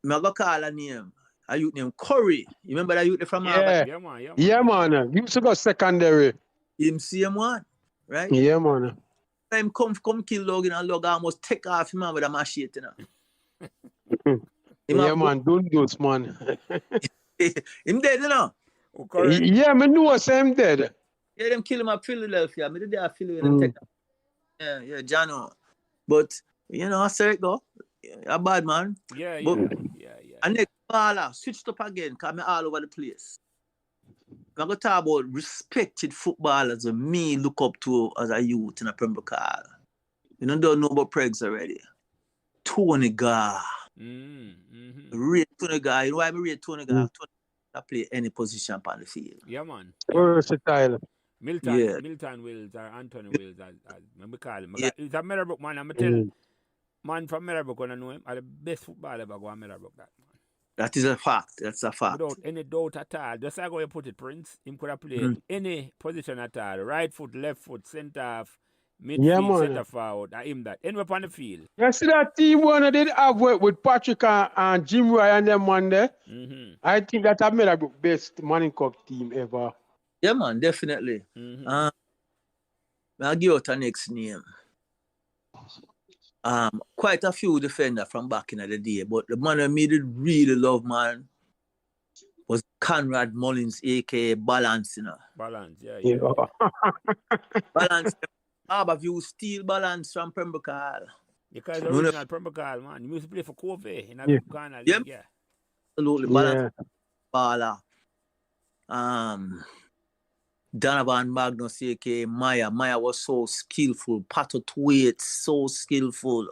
I go call a name. A youth named Curry. You remember that youth from Harvey? Yeah, man. Used to go secondary. Him same one, right? Yeah, man. Time come kill Logan and Logan almost take off him with a machete, you know. Yeah, man. Don't do it, man. Him dead, you know. Yeah, me know same dead. Yeah, them kill him at Philadelphia. Me did that Philly when them take off. Yeah, Jano. But you know, I say it go. A bad man. Yeah. And next baller switched up again, because I'm all over the place. I'm going to talk about respected footballers that me look up to as a youth in a Pembroke. You don't know about Pregs already. Tony Gar. Rate Tony Gar. You know why I rate Tony Gar? Tony Gar play any position on the field. Yeah, man. Versatile. Milton Wills or Anthony Wills, as we call him. He's a Meadowbrook man. I'm tell man from Meadowbrook when I know him are the best footballer ever go on Meadowbrook. That man. That is a fact. That's a fact. Without any doubt at all. Just like how you put it, Prince, him could have played any position at all. Right foot, left foot, centre half, midfield, centre forward, him that. Anywhere on the field. You see that team one did have work with Patrick and Jim Ryan and them one there? I think that have made a best Manning Cup team ever. Yeah, man, definitely. I'll give out a next name. Quite a few defenders from back in the day, but the man I made it really love, man, was Conrad Mullins, aka Balance, you know. Balance, yeah. Balance. Harborview Steel Balance from Pembroke. Because the original Pembroke, man. You used to play for Covey in a Ghana league, yeah. Absolutely. Balance. Baller. Donovan Magnus, aka Maya. Maya was so skillful. Pato Tweet, so skillful.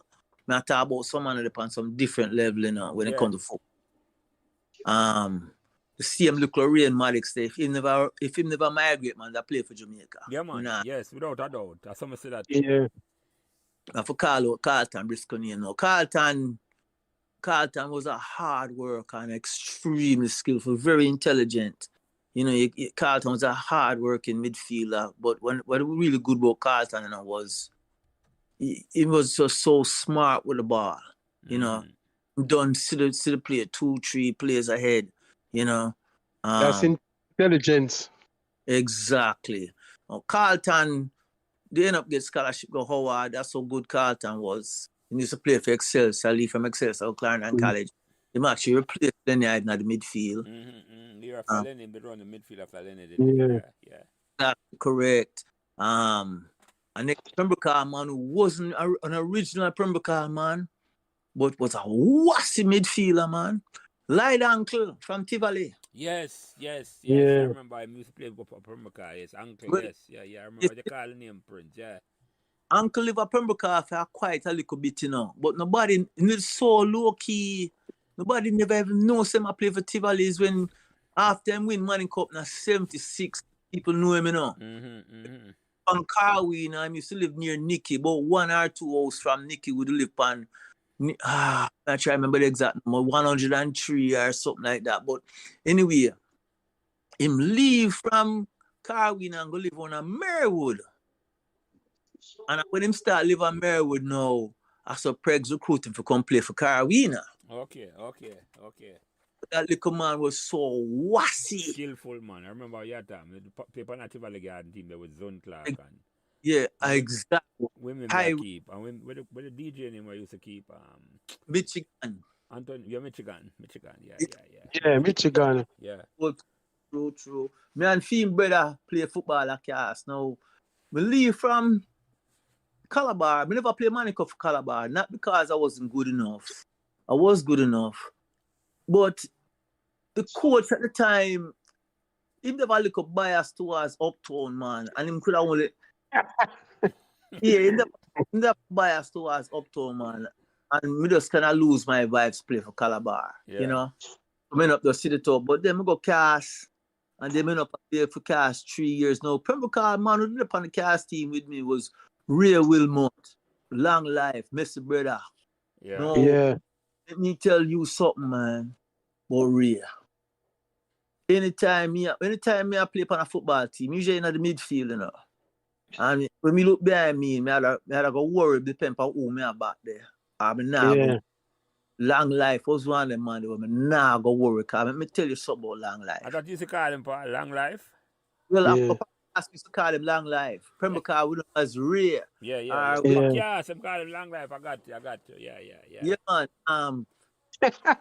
I talk about someone on some different level, you know, when it comes to football. The same look Lorraine Maddox there. If he never migrate, man, that play for Jamaica. Yeah, man. Yes, without a doubt. As someone say that. Yeah. I for Carlton Briscoe, you know. Carlton was a hard worker and extremely skillful, very intelligent. You know, Carlton was a hard-working midfielder, but what really good about Carlton, you know, was he was just so smart with the ball. You know, done see the player 2-3 players ahead. You know, that's intelligence. Exactly. Carlton, they end up get scholarship go Howard. That's how good Carlton was. He used to play for Excelsior, leave from Excelsior, Clarendon College. He actually replaced Lenny in the midfield. After Lenny, but run the midfield after Lenny. Yeah. That's correct. And next Pembroke man who wasn't an original Pembroke man, but was a wassy midfielder, man. Light Uncle from Tivoli. Yes. I remember I used to play for Pembroke. Yes, Uncle. But, I remember they call the name Prince. Yeah. Uncle live at Pembroke for quite a little bit, you know. But nobody, it's so low key. Nobody never even knows him. I play for Tivoli is when after him win Manning Cup in 76, people know him, you know. On Carway, you know, I used to live near Nicky, about 1 or 2 hours from Nicky would live on. I try to remember the exact number, 103 or something like that. But anyway, him leave from Carway and go live on a Marywood. And when him start live on Marywood now, I saw Pregs recruiting for come play for Carway now. Okay. That little man was so wassy. Skillful man. I remember your time. The paper native Valley Garden team there with Zone Clark and Yeah, exactly. women High that keep. And when the DJ name I used to keep Michigan. Anton, you're Michigan. Yeah. Yeah, Michigan. Yeah. But true. Me and Finn brother play football at cast. Now, me leave from Calabar. I never play Monaco for Calabar. Not because I wasn't good enough. I was good enough. But the coach at the time, he never look up bias towards Uptown, man. And him could have only... yeah, he never bias towards Uptown, man. And me just kind of lose my vibes play for Calabar, you know. I went up the city top, but then I go cast, and then I went up there for cast 3 years now. Pembroke, man, who did up on the cast team with me was Ray Wilmot, Long Life, Mr. Brother. Yeah. No, Yeah. let me tell you something, man, about Ray. Anytime me I play on a football team, usually in the midfield, you know. And when me look behind me, I had to go worry depending on who me are back there. I mean, now Long Life was one of them, man. They nah go worry. Cause let me tell you something about Long Life. I thought you used to call him for Long Life. Well, I used to call him Long Life. Pembroke we know as rare. Yeah. Yes, I'm calling him Long Life. I got you. Yeah. Yeah, man.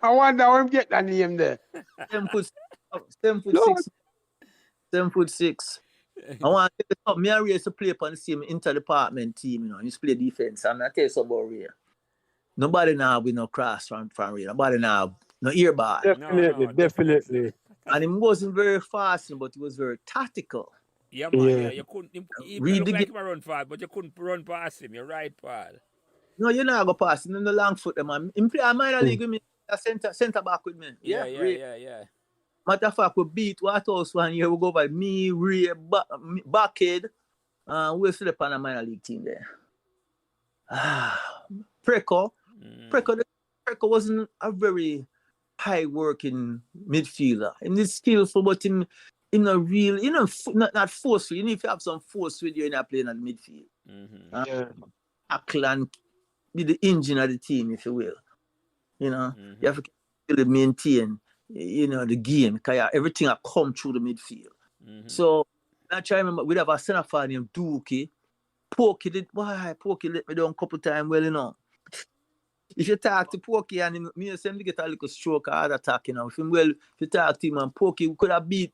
I wonder how I'm get that name there. 7'6". I want to tell you something. Me and Ray used to play upon the same inter-department team, you know. He used to play defense. I'm going to tell you something about Ray. Nobody now with no cross from Ray. Nobody now, no earball. Definitely. And he wasn't very fast, but he was very tactical. Yeah, man. Yeah. You couldn't. He looked like him run fast, but you couldn't run past him. You're right, Paul. No, you're not go past him in the long foot, man. He play a minor league with me, a center back with me. Yeah. Matter of fact, we beat Whitehouse 1 year. We go by me, Ray, Backhead, we'll sleep on a minor league team there. Preco wasn't a very high working midfielder. He's skillful, but him not real, not forceful. You need to have some force with you in a playing at midfield. Tackle and be the engine of the team, if you will. You know, you have to maintain, the game, because everything will come through the midfield. So I try to remember, we'd have a center forward named Dookie. Pokey let me down a couple times, well, you know. If you talk to Pokey and me and him get a little stroke or heart attack, you know. If you talk to him and Pokey, we could have beat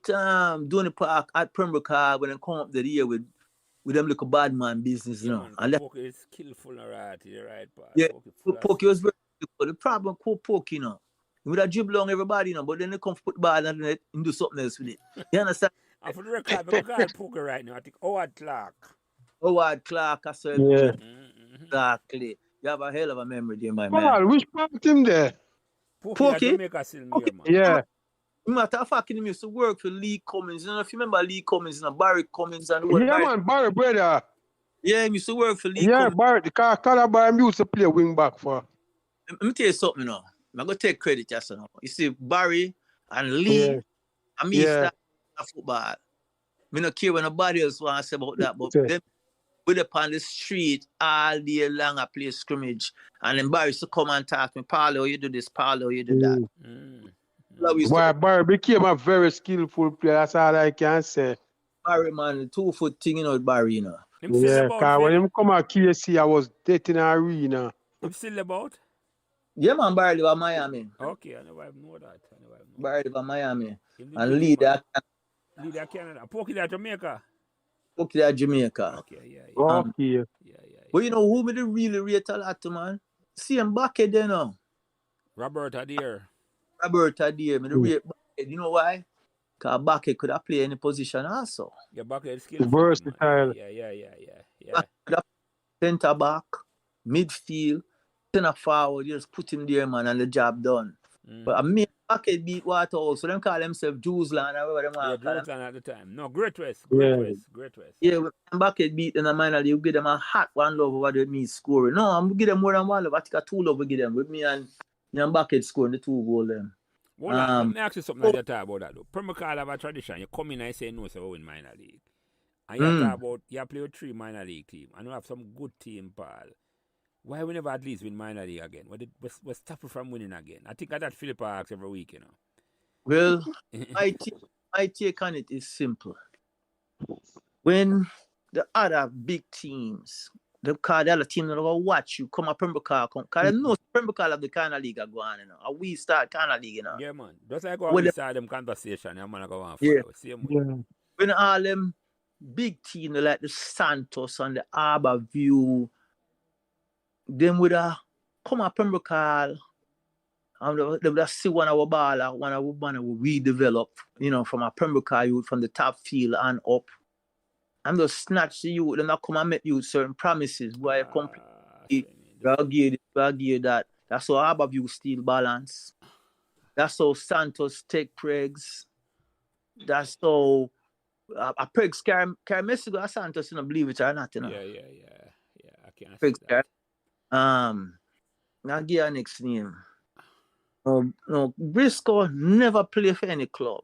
Donny Park at Pembroke when they come up the year with them little bad man business, you know. And Pokey is skillful, alright. You're right, Paul. Yeah, Pokey was very skillful. The problem with Pokey, you know, he would have dribbled on everybody, you know, but then they come put the ball and do something else with it. You understand? And for the record, I got Pokey right now. I think Howard Clark, I said. Yeah. Exactly. You have a hell of a memory there, my man. Paul, which part team there? Pokey? Jamaica still here, man. Yeah. Matter of fact, he used to work for Lee Cummins. You know, if you remember Lee Cummins and Barry Cummins and Barry brother. Yeah, he used to work for Lee Yeah, Cummins. Barry, the Calabar used to play wing back for. Let me tell you something, you know. I'm going to take credit, just now. You see, Barry and Lee, and me started football. I don't care what nobody else wants to say about that, but them with up on the street all day long, I play scrimmage. And then Barry used to come and talk to me, Paulo, you do this, Paulo, you do that. Why Barry became a very skillful player, that's all I can say. Barry, man, 2 foot thing, you know, Barry, you know. Yeah, because when him come at KC, I was dating an arena. Him still about? Yeah, man, Barry live in Miami. Okay, I never know that. Barry live in Miami. And leader Canada. Pokey there Jamaica. Pokey there Jamaica. Okay, yeah. Okay. But you know who me really rate a lot, man? See him back there now. Robert Adair. Me the rate back. You know why? Because Bakke could have played any position also. Yeah, Bakke is skillful. Versatile. Yeah. Center back, midfield, center forward, you just put him there, man, and the job done. But I mean, Bakke beat Waterhouse, so them call themselves Jewsland or whatever them Jewsland at the time. No, Great West. Yeah, when Bakke beat in the minor league, you give them a hot 1 love over the me scoring. No, I'm give them more than 1 love. I think a 2 love we give them with me and Bakke scoring the 2 goals them. Well, let me ask you something like that about that though. Pembroke have a tradition. You come in and say no, so win minor league. And you talk about you play with 3 minor league teams. And you have some good team, Paul. Why we never at least win minor league again? What stop from winning again? I think that Philip asks every week, you know. Well, my take on it is simple. When the other big teams, the other team that will watch you come up Pembroke, because they know Pembroke have the kind of league go on, you know. And we start kind of league, you know. Yeah, man. Just like when we start them conversation, I'm gonna go on for same way. Yeah. When all them big teams like the Santos and the Harbour View, them would come up Pembroke and they would see one of our baller, one of our we develop, you know, from a Pembroke youth from the top field and up. And just snatch the youth and not come and make you certain promises where you complete, we'll give that. That's how Harbour View steal balance. That's how Santos take Pregs. That's how a Pregs carry Messi go to Santos, you know, believe it or not, you know. Yeah. I can't Pregs see that. Now give your next name. No, Briscoe never play for any club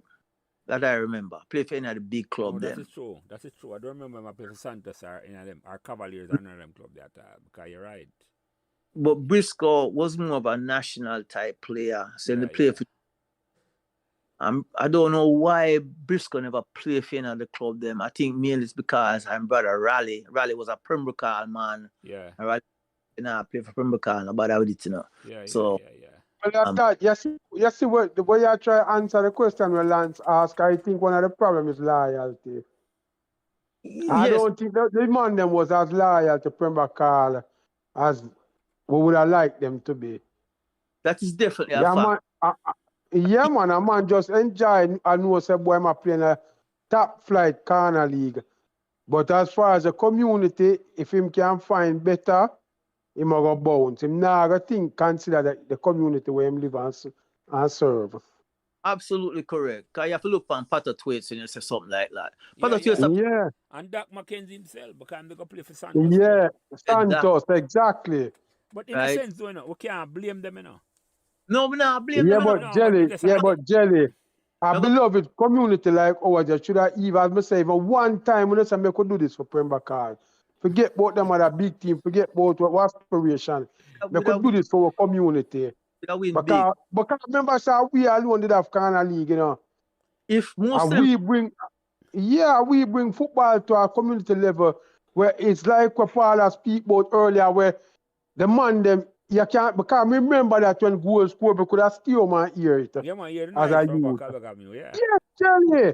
that I remember. Play for any of the big club That them. is true. I don't remember my play for Santos or any of them, or Cavaliers or none of them club that time, because you're right. But Briscoe was more of a national type player. So they play for. I don't know why Briscoe never played for any of the club them. I think mainly it's because I'm brother Raleigh. Raleigh was a Pembroke man. Yeah. Raleigh play for Pembroke, but I would it, you know. Yeah. Well, I thought, you see what, the way I try to answer the question when Lance asked, I think one of the problems is loyalty. I don't think the man them was as loyal to Pembroke as we would have liked them to be. That is definitely a fact. Man, a man just enjoy and know say boy I'm playing a top flight corner league. But as far as the community, if him can find better, he might go bounce. Him now I think consider the community where him live and serve. Absolutely correct. Because you have to look on Pato Twaits and you say something like that. Yeah. And Doc McKenzie himself, because I'm going to play for Santos. Yeah, Santos, exactly. But in a sense, though, we can't blame them, you know. No, we not blame them. But Jelly, a beloved community like ours, you should have even, as I say, even one time when I say I could do this for Pembroke. Forget about them other big team, forget about what aspiration. We could do this for our community. Because remember, sir, we alone did have corner league, you know. If most we bring football to our community level where it's like what Paul has speak about earlier, where the man them you can't, because I remember that when goals scored, we could have still man hear it. Yeah, man, hear as I use. Yeah, Jelly.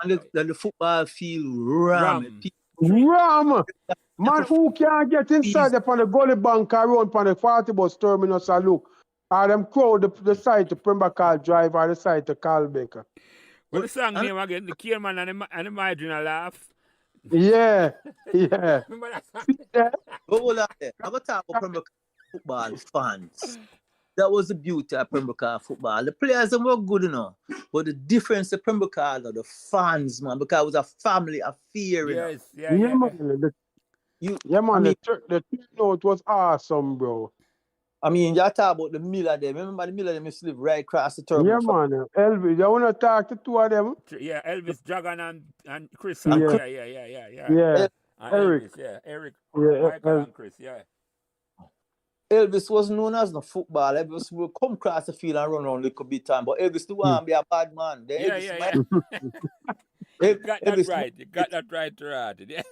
And the football field ram. Man, who can't get inside upon the goalie bank around upon the 40 bus terminus and look? Or them crowd the side to Pembroke Drive or the side to Calbecker. Well, the song name again, the Kierman and the marginal laugh. Yeah. Remember that song? I'm going to talk about Pembroke football fans. That was the beauty of Pembroke football. The players were good enough, but the difference of Pembroke are the fans, man, because it was a family affair. Yes, man. The turnout was awesome, bro. I mean, you talk about the Miller them. Remember the Miller them used to live right across the terminal. Yeah, man. Elvis, you want to talk to two of them? Yeah, Elvis, Dragon, and Chris. Yeah. Eric. Eric, Michael, and Chris, Elvis was known as the football. Elvis will come across the field and run around a little bit time, but Elvis still want to be a bad man. You got that right. You got that right, Gerard. Yeah.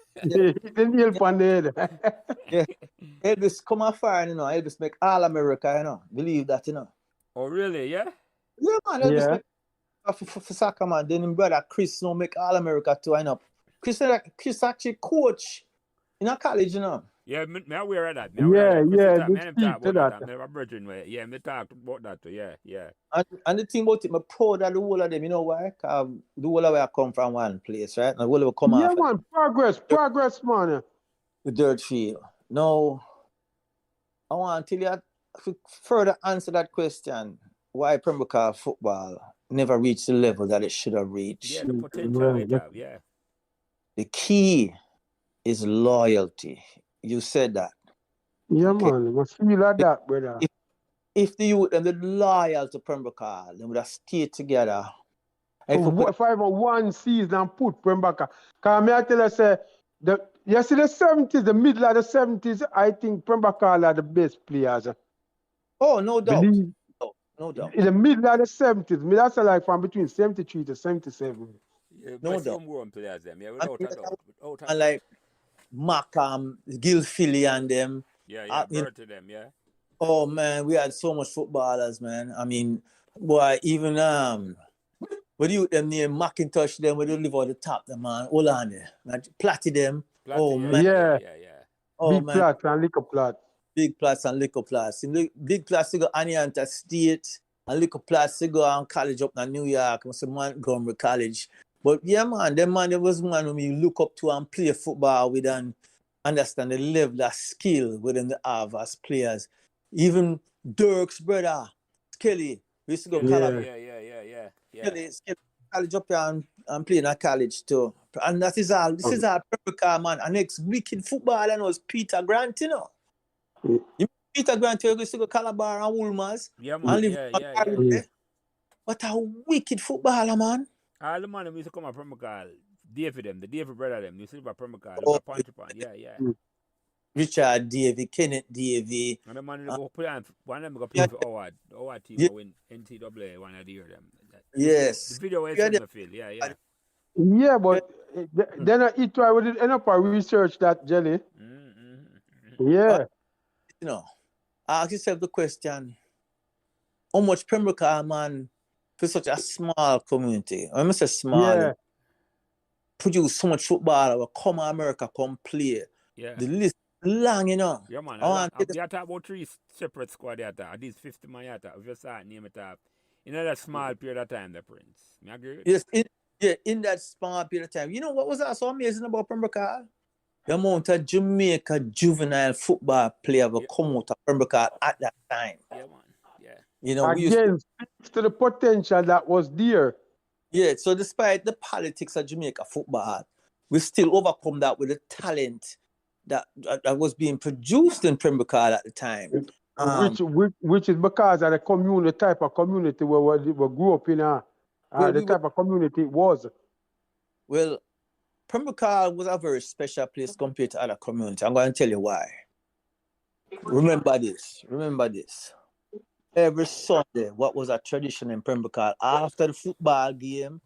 Elvis come afar, you know. Elvis make all America, you know. Believe that, you know. Oh, really? Yeah? Yeah, man. Elvis make for soccer, man. Then his brother Chris, you know, make all America too, you know. Chris actually coach in a college, you know. Yeah, I'm aware of that. Yeah. Me talk about that too. Yeah. And the thing about it, I'm proud of the whole of them, you know why? The whole of where I come from one place, right? And the whole of come after. Man, progress, man. The dirt field. Now, I want to tell you, further answer that question, why Pembroke football never reached the level that it should have reached. Yeah, the potential it have, yeah. The key is loyalty. You said that. Yeah, okay. Man. Must feel like that, brother. If the youth and the loyal to Pembroke, they would have stayed together. If I one season and put Pembroke. Because I tell you, say, You see the 70s, the middle of the 70s, I think Pembroke are the best players. Oh, no doubt. Believe No doubt. in the middle of the 70s, that's like from between 73 to 77. Yeah, No best doubt. homegrown players them, yeah, without a doubt. Without a And doubt. like Markham, Gil Philly and them. Yeah, Bert to them, yeah. Oh man, we had so much footballers, man. I mean, boy, even what do you them name Macintosh them where they live on the top, them man. Hold on there. Man, Platty them. Platty, Oh yeah, man. Yeah. Oh Big man. Plats and Liquor Plats. Big Plats and Liquor Plats. Big Plats to go Anianta State and Liquor Plats to go on college up in New York. I say Montgomery College. But yeah, man, them man, there was man when you look up to and play football with and understand the level of skill within the have as players. Even Dirk's brother, Skelly, we used to go college. Yeah. Skelly, college up here and playing at college too. And that is all. This is our Pembroke, man. Our next wicked footballer was Peter Grant, you know. Peter Grant, you used to go Calabar and Woolmers. Yeah, man. Yeah. What a wicked footballer, man. All the man used to come up from David them, the David brother them, you see about Pembroke, yeah. Richard Davey, Kenneth Davey. And the man go play on one of them go play for Howard team win NCAA one of the year them. Yes. The video is in the field, yeah. Yeah, but then he tried with it end up a research that jelly. Yeah. You know, ask yourself the question, how much Pembroke man for such a small community? When I say small, produce so much football will come to America, come play. Yeah. The list long, you know. Yeah, man. You have about 3 separate squad there. At least 50 man here. If you start name it up. In that small period of time, the Prince. Me agree? Yes, in that small period of time. You know what was that so amazing about Pembroke? The amount of Jamaica juvenile football player will come out of Pembroke at that time. Yeah, man. Yeah. You know, again, speaks to the potential that was there. Yeah, so despite the politics of Jamaica football, we still overcome that with the talent that was being produced in Pembroke at the time. Which is because of the community, type of community where we grew up in, the type of community it was. Well, Pembroke was a very special place compared to other communities. I'm going to tell you why. Remember this. Every Sunday, what was a tradition in Pembroke, after the football game,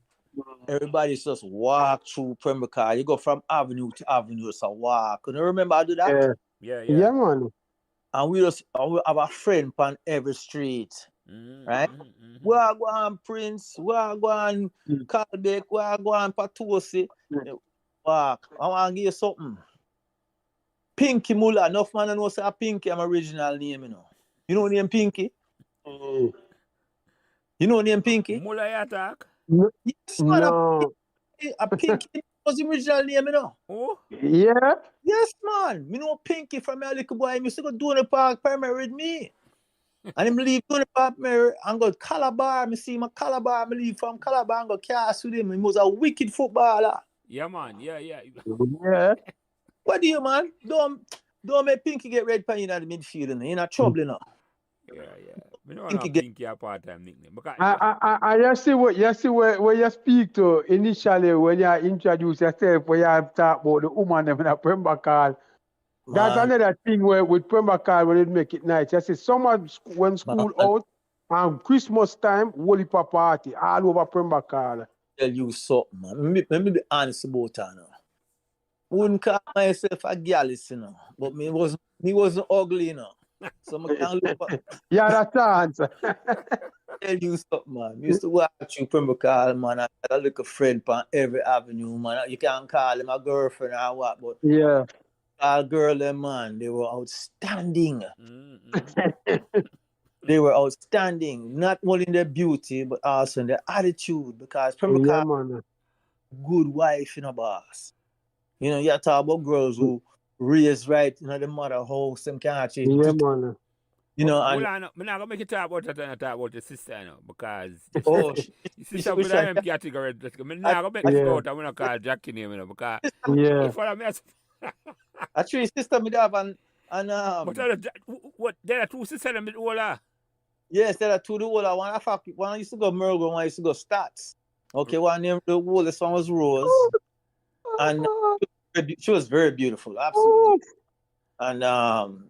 everybody just walk through Pembroke. You go from avenue to avenue, just a walk. Can you remember how to do that? Yeah, man. And we have a friend on every street, right? We are going Prince, we are going Calbeck, we are going Patosi. Walk. I want to give you something. Pinky Muller. Enough man know say Pinky I'm original name, you know. You know name Pinky? You know name Pinky? Muller attack? Yes, man. No. A Pinky was the original name, you know. Oh? Yeah? Yes, man. Me know Pinky from my little boy. He used to go to the park primary with me. And him leave to the park primary and go to Calabar. I see my Calabar. I leave from Calabar and go cast with him. He was a wicked footballer. Yeah, man. Yeah. What do you, man? Don't make Pinky get red pan in the midfield. You're in trouble, you know. Yeah. We don't have Pinky a part-time nickname. You see where you speak to initially when you introduce yourself, when you talk about the woman in the Pembroke. That's another thing where with Pembroke when it make it nice. You see summer when school out and Christmas time, Holy party all over Pembroke. Tell you something, man. Let me be honest about that now. Wouldn't call myself a gallus, you know. But me wasn't ugly, you know. So I can't look for... Yeah, that's the answer. Tell you something, man. We used to walk through Pembroke, man. I had a little friend on every avenue, man. You can't call him a girlfriend or what, but yeah. All girl them, man, they were outstanding. They were outstanding, not only in their beauty, but also in their attitude. Because Pembroke, good wife, you know, boss. You know, you talk about girls who raised right, you know, the mother house, them can't change. Yeah, man. You know, and I'm not gonna make you talk about that and talk about your sister, you know, because your sister with them category. I'm not gonna make you go out and I'm not call Jackie name, you know, because if I mess. Actually, sister me have and what there are two sisters in the older. Yes, there are two the older. One used to go Mergo, one used to go Stats. Okay, one named the oldest one was Rose. And She was very beautiful, absolutely. And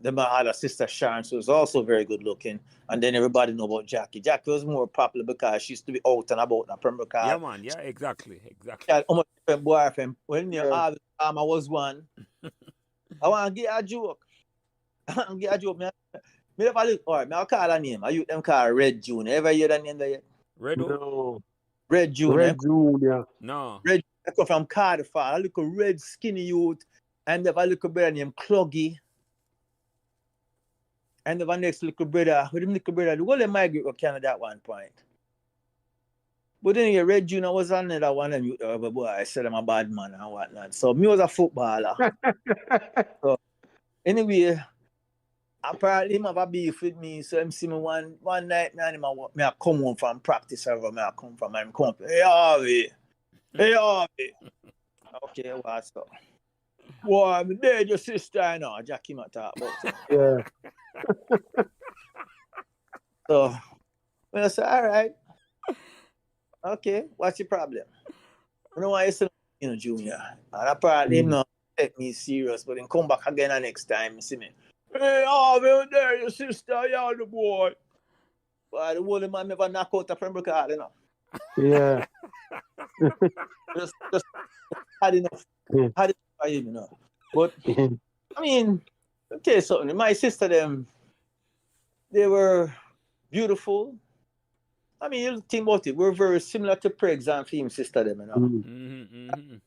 then my other sister Sharon, she was also very good looking. And then everybody know about Jackie. Jackie was more popular because she used to be out and about in Pembroke. Yeah, man. Yeah, exactly. She had almost different boyfriend. When you have I was one. I want to get a joke. I want to get a joke. Me never look. All right, I'll call her name. I use them call Red June. Ever hear that name there yet? Red who? No. Red June. Red June, yeah. No. Red. I come from Cardiff. I look a red skinny youth. And if I look a brother named Cloggy. And the next little brother, with him little brother, the whole of migrate to Canada at one point. But then you Red June, I was another one, and boy, I said I'm a bad man and whatnot. So me was a footballer. So anyway, apparently him have a beef with me. So him see me one night, man, me I come home from practice wherever me I come from, and him come up, hey Harvey. Okay, what's up? Boy, I'm dead, your sister, I know. Jackie might talk about it. Yeah. So I said, all right. Okay, what's your problem? I know why you say, Junior. And apparently him not take me serious, but then come back again the next time, you see me. Hey, I'm there, your sister, you're the boy. But the whole man never knock out a Pembroke card, Yeah. just had enough. Had it for him, But I mean, I'll tell you something. My sister, them, they were beautiful. I mean, you think about it. We're very similar to Preg's and Fim sister, them,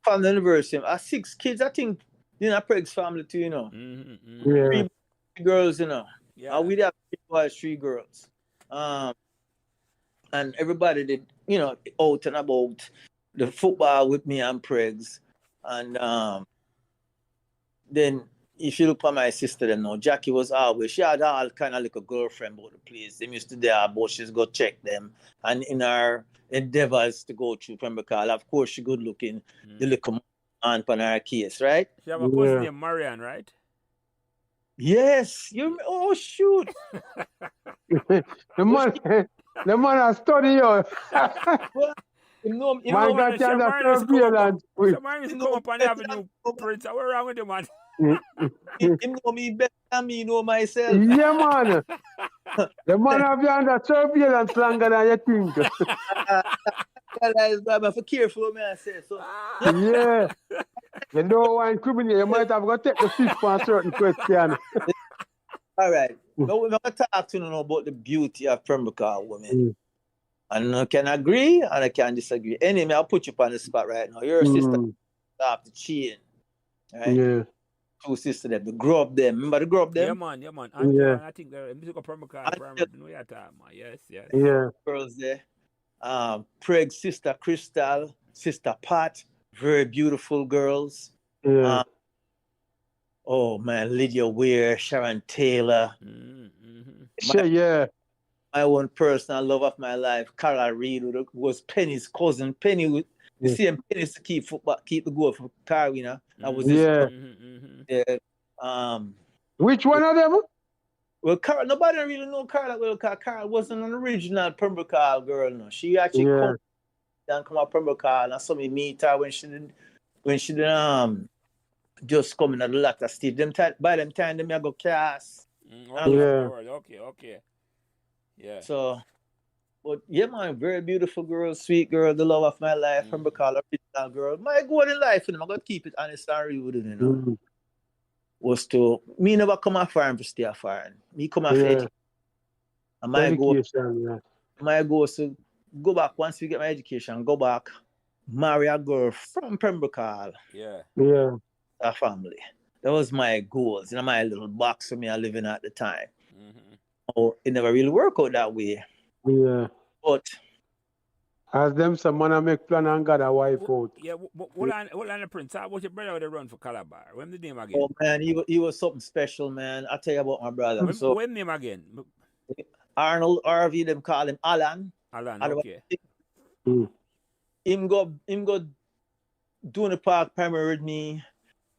From the university, 6 kids, I think, Preg's family too, Yeah. 3 girls, Yeah. We have 3 boys, 3 girls. And everybody did, out and about the football with me and Preg's. And then if you look at my sister, them now, Jackie was always, she had all kind of like a girlfriend about the place. They used to do her bushes, go check them. And in her endeavors to go through Pembroke, of course, she good looking, the little aunt on her case, right? She have a cousin named Marianne, right? Yes. Oh, shoot. The man has studied you. Man got you under surveillance. Somebody just come up on the avenue, Prince. What's wrong with you, man? Him know me better than me know myself. Yeah, man. The man have you under surveillance longer than you think. I'm for careful, man. I say so. Yeah. You don't want criminal, you might have got to take the fifth for a certain question. All right. Now we're going to talk to you about the beauty of Pembroke women. And I can agree and I can disagree. Anyway, I'll put you on the spot right now. Your sister off the chain. Right? Yeah. 2 sisters, them, the grub them. Remember the grub them? Yeah, man. I think they're Pembroke. Yes. Yeah. Girls there. Preg's sister Crystal, sister Pat, very beautiful girls. Yeah. Oh man, Lydia Weir, Sharon Taylor. Yeah. My own personal love of my life, Carol Reed, was Penny's cousin. Penny with the same Penny's to keep the goal for Carolina. That was Which one of them? Well, Carol, nobody really know Carol well, because Carol wasn't an original Pembroke girl. No, she actually come up Pembroke, and I saw me meet her when she did just coming at the latter stage. By them time, them I go class. Okay. Yeah. So, but yeah, man, very beautiful girl, sweet girl, the love of my life, Pembroke original girl. My goal in life, I'm gonna keep it honest and real with it, was to me never come a foreign to stay a foreign. Me come a education. And my goal is to go back once we get my education, go back, marry a girl from Pembroke. Yeah. A family. That was my goals in my little box for me I living at the time. Oh, it never really worked out that way. Yeah. But as them someone make plan and got a wife out. Yeah, what on the Prince? How about your brother with the run for Calabar? When's the name again? Oh man, he was something special, man. I'll tell you about my brother. When's name again? Arnold Harvey, them call him Alan. Okay. Him go doing the park primary with me.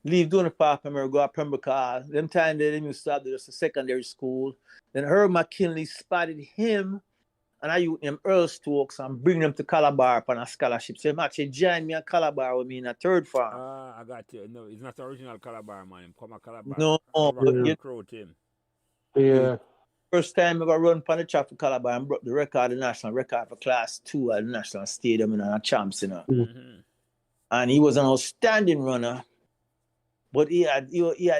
Leave doing the park primary, go to Pembroke. Them time they used to have just a secondary school. Then Herb McKinley spotted him and I use them Earl Stokes and bring them to Calabar on a scholarship. So he actually joined me at Calabar with me in a third farm. I got you. No, it's not the original Calabar, man. Him come a Calabar. No, but you recruit him. Yeah. first time I ever run on the track for Calabar and broke the record, the national record for class 2 at the national stadium in a champs, you know. Mm-hmm. And he was an outstanding runner, but he had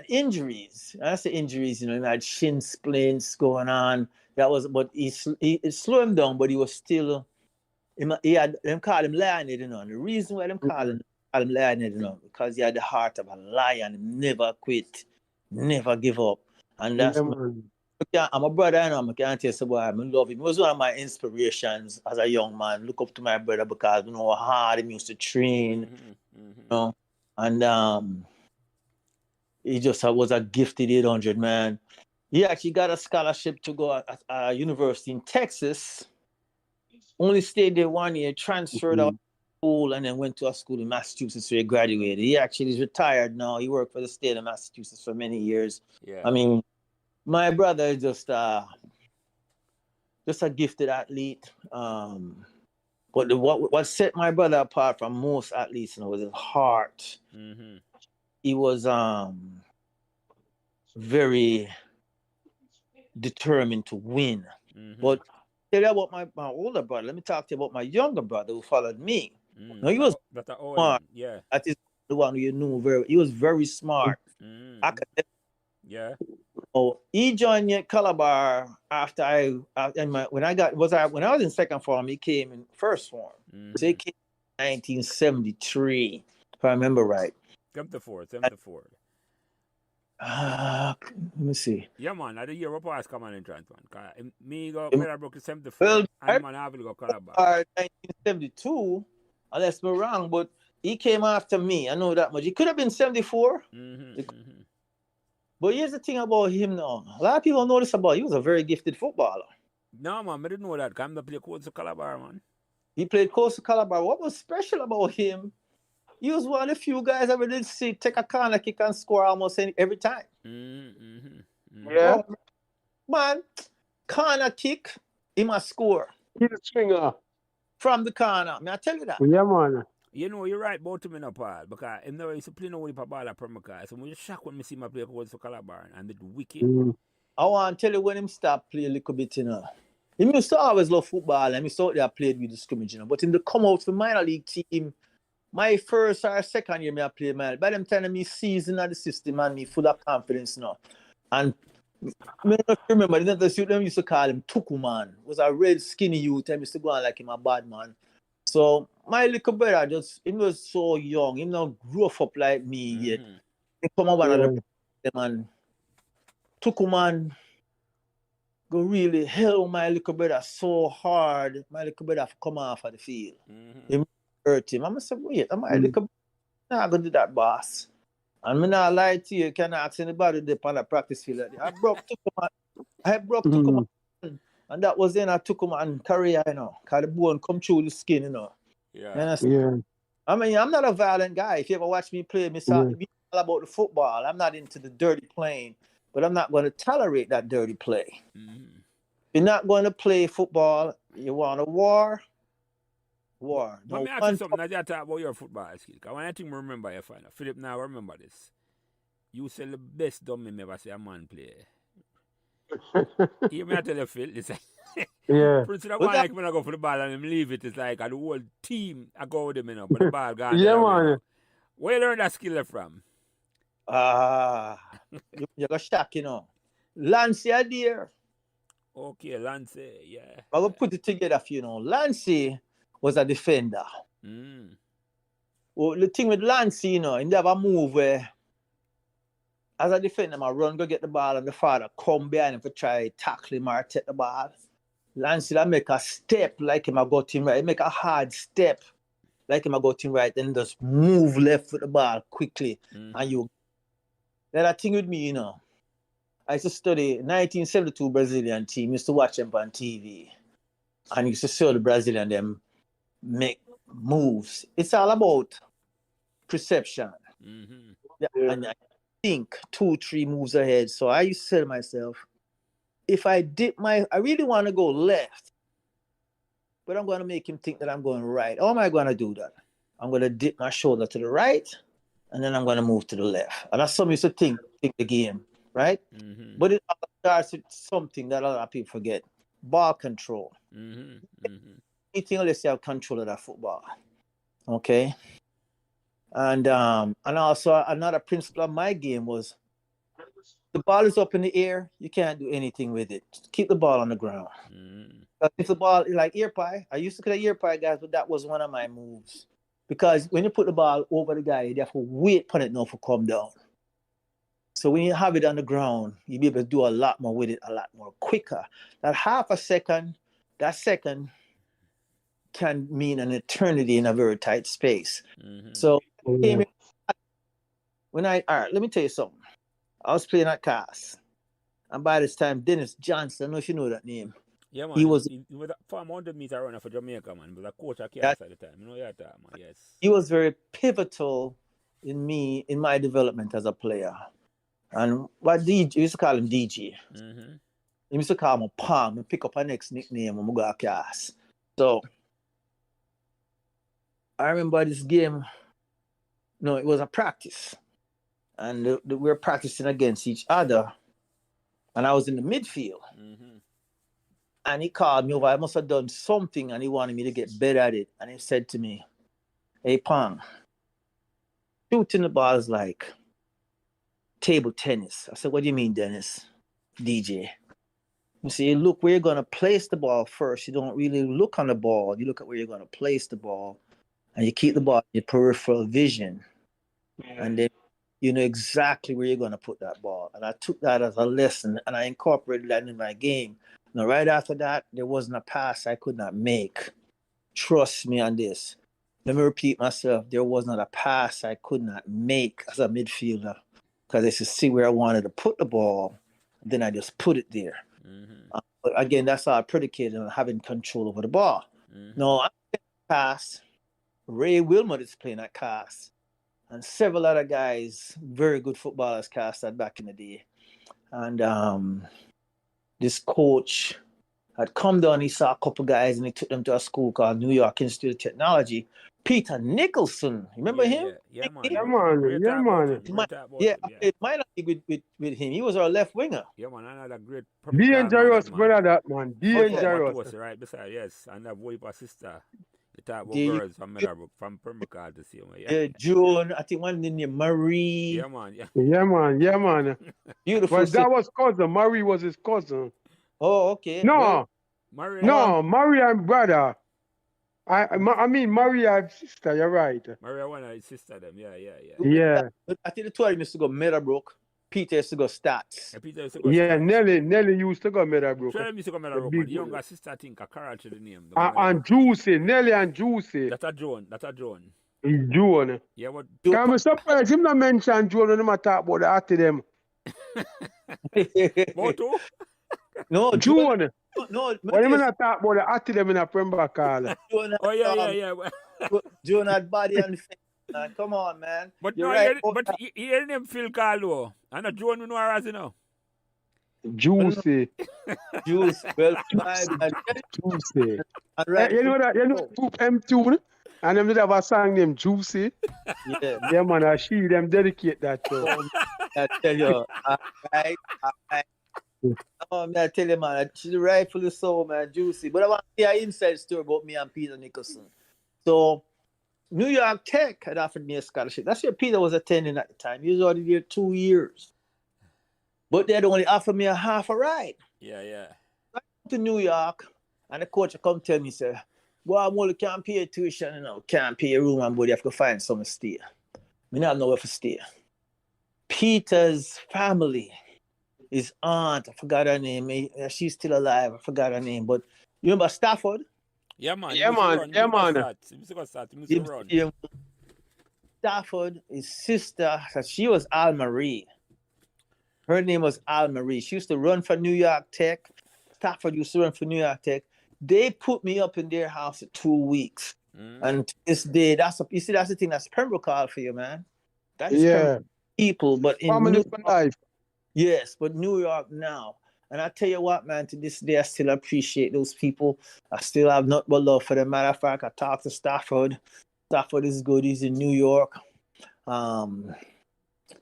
injuries. I say injuries, you know, he had shin splints going on. That was, but it slowed him down, but he was still. He had them call him Lionhead, you know. The reason why them call him Lionhead, you know, because he had the heart of a lion, never quit, never give up, and that's. I'm a brother, you know. I can't tell you why I love him. He was one of my inspirations as a young man. Look up to my brother because you know how hard he used to train, you know, and he just was a gifted 800 man. He actually got a scholarship to go at a university in Texas. Only stayed there 1 year, transferred out of school, and then went to a school in Massachusetts where he graduated. He actually is retired now. He worked for the state of Massachusetts for many years. Yeah. I mean, my brother is just a gifted athlete. But what set my brother apart from most athletes, you know, was his heart. Mm-hmm. He was very determined to win. Mm-hmm. But tell you about my older brother. Let me talk to you about my younger brother who followed me. Mm-hmm. Now he was smart. Yeah. That is the one who you knew very. He was very smart. Mm-hmm. Academic. Yeah. Oh, he joined me at Calabar after when I was in second form. He came in first form. Mm-hmm. So he came in 1973, if I remember right. 74. Let me see. Yeah, man. I the year up pass common entrance, man. Me go Meadowbrook is 74. Well, and man have to go Calabar. 1972, unless I'm wrong, but he came after me. I know that much. He could have been 74. Mm-hmm. But here's the thing about him now. A lot of people know this about him. He was a very gifted footballer. No, man, I didn't know that. I'm not play coach to Calabar, man. He played close to Calabar. What was special about him? He was one of the few guys I did see take a corner kick and score almost every time. Mm-hmm. Yeah. Oh, man, corner kick, he must score. He's a swinger. From the corner. May I tell you that? Yeah, man. You know, you're right about him in a Paul, because I never used to play no with a ball at Permacar. So I'm just shocked when I see my play coach for Calabar and it's wicked. I want to tell you when him start play a little bit, you know. He used to always love football and he thought they played with the scrimmage, you know. But in the come out for minor league team, my first or second year, I played minor. By them time, me season of the system and me full of confidence now. And I don't remember, them used to call him Tukuman. Was a red skinny youth. I used to go on like him a bad man. So my little brother he was so young. He not grew up like me yet. He come up another man. Tukuman go really hell my little brother so hard. My little brother come off of the field. He hurt him. I'm say, wait, my little brother not gonna do that, boss. And me not lie to you, can ask anybody they on the practice field. I broke Tukuman. And that was then I took him and career, you know, because the bone come through the skin, you know. Yeah. I mean, I'm not a violent guy. If you ever watch me play, me all about the football. I'm not into the dirty playing, but I'm not going to tolerate that dirty play. You're not going to play football. You want a war? War. Let me ask you something. Now you talk about your football skill. Because when I think I remember your final, Philip, now remember this. You say the best dummy ever see a man play. You may tell you, Phil, it's like, Prince of the one, like when I go for the ball and him leave it, it's like the whole team, I go with him, you know, but the ball gone. Yeah, man. Where you learn that skill from? You got shock, you know. Lancey are there. Okay, Lancey, yeah. I will put it together for you know. Lancey was a defender. Well, the thing with Lancey, you know, he never move where as a defender, I run, go get the ball, and the father come behind him to try tackle him or take the ball. Lancey make a step like him I got him right. He make a hard step like him I got him right, then just move left with the ball quickly. And you that thing with me, you know. I used to study 1972 Brazilian team, used to watch them on TV. And used to see the Brazilian them make moves. It's all about perception. And I think 2-3 moves ahead. So I used to say to myself, if I really want to go left, but I'm going to make him think that I'm going right. How am I going to do that? I'm going to dip my shoulder to the right, and then I'm going to move to the left. And that's something used to think the game, right? Mm-hmm. But it all starts with something that a lot of people forget. Ball control. Mm-hmm. Mm-hmm. Anything unless you have control of that football. Okay? And also another principle of my game was the ball is up in the air, you can't do anything with it. Just keep the ball on the ground. Mm-hmm. If the ball like ear pie, I used to play ear pie guys, but that was one of my moves. Because when you put the ball over the guy, you have to wait for it now to come down. So when you have it on the ground, you'll be able to do a lot more with it, a lot more quicker. That half a second, that second can mean an eternity in a very tight space. Mm-hmm. So all right, let me tell you something. I was playing at Cass, and by this time, Dennis Johnson, I don't know if you know that name. Yeah, man. He was a 400-meter runner for Jamaica, man. He was a coach at Cass at the time. You know that, man. Yes. He was very pivotal in my development as a player. And what DJ, we used to call him DJ. Mm-hmm. He used to call him Palm and pick up a next nickname when we go to Cass. So I remember this game. No, it was a practice. And we were practicing against each other. And I was in the midfield. Mm-hmm. And he called me over. I must have done something and he wanted me to get better at it. And he said to me, "Hey, Pong, shooting the ball is like table tennis." I said, "What do you mean, Dennis?" DJ. You see, look where you're going to place the ball first. You don't really look on the ball. You look at where you're going to place the ball. And you keep the ball in your peripheral vision. And then you know exactly where you're going to put that ball. And I took that as a lesson and I incorporated that in my game. Now, right after that, there wasn't a pass I could not make. Trust me on this. Let me repeat myself. There was not a pass I could not make as a midfielder because I used to see where I wanted to put the ball. And then I just put it there. Mm-hmm. But again, that's all predicated on having control over the ball. Mm-hmm. No, I'm Cass. Ray Wilmot is playing at Cass. And several other guys, very good footballers, cast that back in the day. And this coach had come down, he saw a couple guys and he took them to a school called New York Institute of Technology. Peter Nicholson, remember him? Yeah, man. Yeah, man. Yeah, man. It might not be with him. He was our left winger. Yeah, man. Another great. Dangerous, brother, that man. Dangerous. Right beside, yes. And that boy, sister. The type of girls from Meadowbrook, from Pembroke, the same way. Yeah, June, I think one named Marie. Yeah, man. Yeah, man. Yeah, man. Beautiful. Well, that was cousin. Marie was his cousin. Oh, okay. No. Marie. No, Marie and brother. I mean, Marie and sister, you're right. Maria one of his sister, them. Yeah. Yeah. I think the two of them used to go Meadowbrook. Peter used to go Stats. Yeah, Nelly used to go Meadowbrook. Tell them used to go Meadowbrook. The younger sister, I think, a character the name. And Juicy, Nelly and Juicy. That's a Joan. Joan. Yeah, what? I'm surprised him not mention Joan when I talk about the art of them. Moto? No, Joan. No, when I talk about the art of them in a Pembroke Hall. Oh, yeah. Joan had body and face. Come on, man. But no, right. But he hear him Phil Carlo. And a Joan we know her as you know. Juicy. Juicy. Well, Juicy. Right. You know that group M2, and them did have a song named Juicy. Yeah. Yeah, man, she them dedicate that to. I tell you, all right. Oh, man, I tell you, man, she's rightfully so, man, Juicy. But I want to hear an inside story about me and Peter Nicholson. So, New York Tech had offered me a scholarship. That's where Peter was attending at the time. He was already there 2 years. But they had only offered me a half a ride. Yeah. I went to New York, and the coach come tell me, say, "Well, I'm only can't pay tuition, can't pay a room, and you have to find somewhere to stay." I don't know where to stay. Peter's family, his aunt, I forgot her name. She's still alive. I forgot her name. But you remember Stafford? Yeah, man. Stafford, his sister, she was Al Marie. Her name was Al Marie. She used to run for New York Tech. Stafford used to run for New York Tech. They put me up in their house for 2 weeks. And to this day, that's the thing that's Pembroke Hall for you, man. That's people, but in New York, yes, but New York now. And I tell you what, man, to this day, I still appreciate those people. I still have nothing but love for them. Matter of fact, I talked to Stafford. Stafford is good. He's in New York.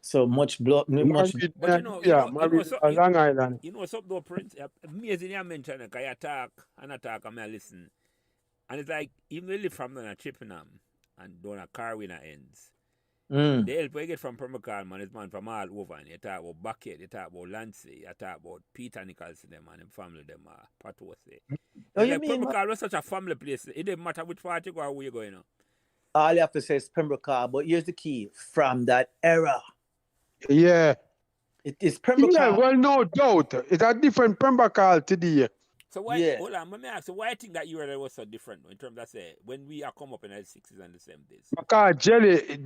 So much blood, much. But on Long Island. You know something though, Prince? Amazing you mention it, because you talk and I listen. And it's like, even though you live from a Chippenham and down a car winner ends, the help you get from Permacal, man, is man from all over. And you talk about Bucket, you talk about Lancey, you talk about Peter Nicholson, them and them family, them Patwose. Oh, you like mean Permacal was such a family place. It didn't matter which part you go or where you going. All you have to say is Pembroke, but here's the key. From that era. Yeah. It is Pembroke. Yeah, well, no doubt. It's a different Pembroke today. So why, hold on, let me ask you, why I think that era was so different in terms of, say, when we are come up in the 60s and the 70s? Because Jelly,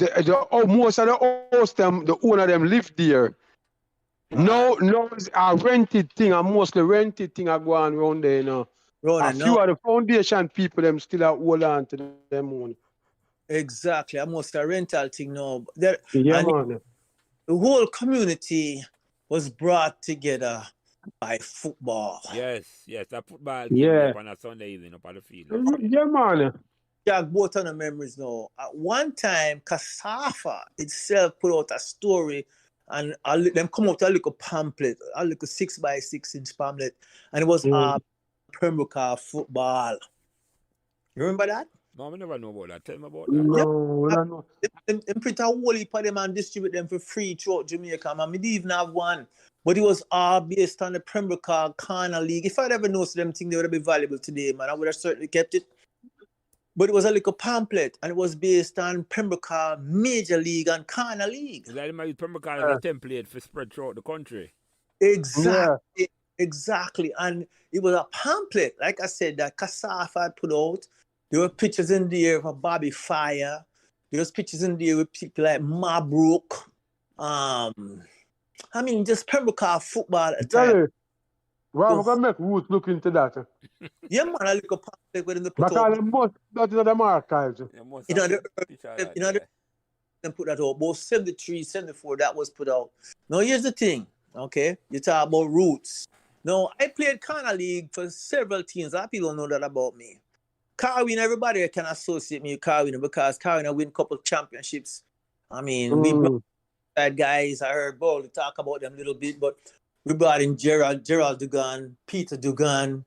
most of the host, the owner of them live there. No, it's a rented thing, a mostly rented thing are going around there, you know. A few of the foundation people, them still are hold on to them own. Exactly, almost a rental thing now. Man. The whole community was brought together by football. Yes, a football game up on a Sunday evening up on the field. Yeah, man. Yeah, both of the memories now. At one time, Casafa itself put out a story and them come out with a little pamphlet, a little 6x6 pamphlet, and it was Pembroke football. You remember that? No, I never know about that. Tell me about that. No, I don't know. They print a whole heap of them and distribute them for free throughout Jamaica. Man, we didn't even have one. But it was all based on the Pembroke Corner League. If I'd ever known them things, they would have been valuable today, man. I would have certainly kept it. But it was a little pamphlet, and it was based on Pembroke Major League and Corner League. Is that my Pembroke as a template for spread throughout the country? Exactly. Exactly. And it was a pamphlet, like I said, that Casafa had put out. There were pictures in there of Bobby Fire. There was pictures in there with people like Mabrook. I mean, just Pembroke football at the time. Well, we're going to make Ruth look into that. Yeah, man, I look a pamphlet with them put out. That is the archives. Them put that out. Both 73, 74, that was put out. Now, here's the thing, okay? You talk about roots. Now, I played Corner League for several teams. A lot of people don't know that about me. Carwin, everybody can associate me with Carwin because Carwin win a couple championships. I mean, we brought that guys. I heard Ball talk about them a little bit, but we brought in Gerald Dugan, Peter Dugan.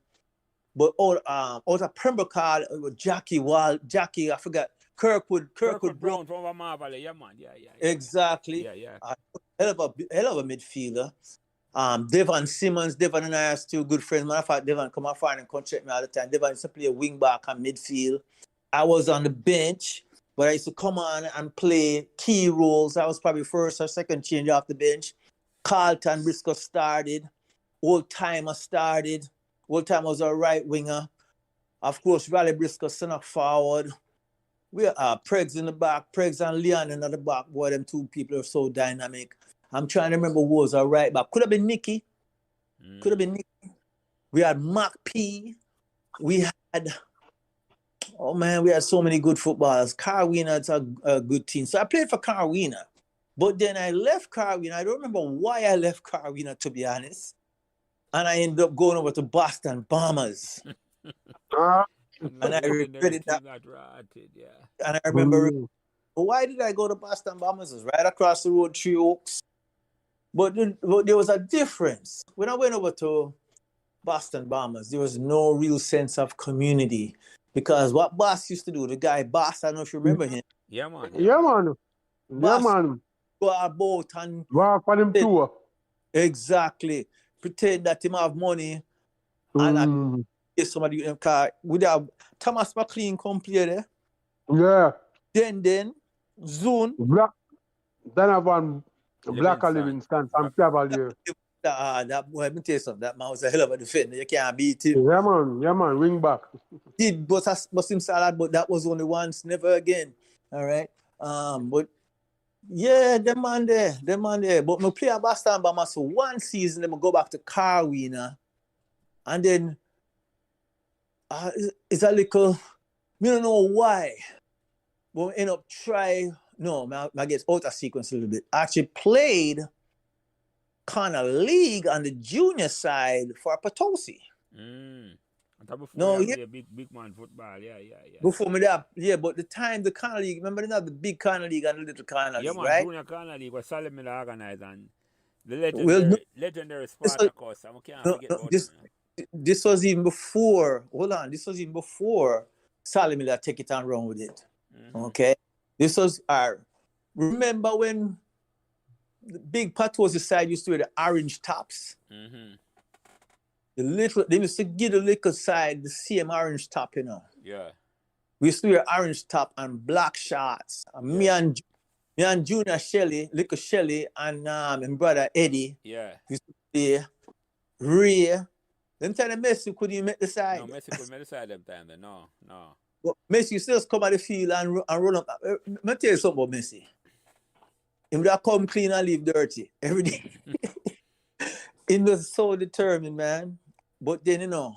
But out of Pembroke, Jackie, I forgot, Kirkwood Brown from Marvel, yeah, man. Yeah. Exactly. Yeah. Hell of a midfielder. Devon Simmons, Devon and I are still good friends. Matter of fact, Devon come out and come check me all the time. Devon used to play a wing back and midfield. I was on the bench, but I used to come on and play key roles. I was probably first or second change off the bench. Carlton Briscoe started. Old Timer started. Old Timer was a right winger. Of course, Raleigh Briscoe center forward. We Pregs in the back. Pregs and Leon in the back. Boy, them two people are so dynamic. I'm trying to remember who was our right back. Could have been Nicky. We had Mark P. We had so many good footballers. Carwina is a good team. So I played for Carwina. But then I left Carwina. I don't remember why I left Carwina, to be honest. And I ended up going over to Boston Bombers. And I regretted that. And I remember, why did I go to Boston Bombers? It was right across the road, Three Oaks. But there was a difference. When I went over to Boston Bombers, there was no real sense of community. Because what Boss used to do, the guy Boss, I don't know if you remember him. Yeah, man. Boss, go about and walk for them tour. Exactly. Pretend that him have money and get somebody in the car. Would have Thomas McLean come play there? Yeah. Then Zone. Then have one Black Livingston from Cavalier. That boy, let me tell you something. That man was a hell of a defender. You can't beat him. Yeah, man, wing back. Did bust him salad, but that was only once, never again. All right. But yeah, them man there. But me play at Boston Bombers for one season, then I go back to Carwina. And then it's a little, I don't know why. But we end up I get out of sequence a little bit. I actually played corner league on the junior side for Potosi. Before No, yeah, big man football, yeah. Before me that, yeah, but the time the corner league, remember not the big corner league and the little corner Yeah, league, man, right? junior corner league was Salim Miller organized and the Well, legendary this Spartacus. I can't forget about them. this was even before. Hold on, this was even before Salim Miller take it and run with it. Okay, this was our. Remember when the big Potosi side used to wear the orange tops? They used to give the little side the same orange top, you know. Yeah. We used to wear orange top and black shorts. Me and Junior Shelley, little Shelley, and my brother Eddie. Yeah. We used to play Ray. Them time Messi couldn't even make the side. No, Messi couldn't make the side them time then. No. But Messi used to just come at the field and run up. Let me tell you something about Messi. He would have come clean and leave dirty every day. He was so determined, man. But then, you know,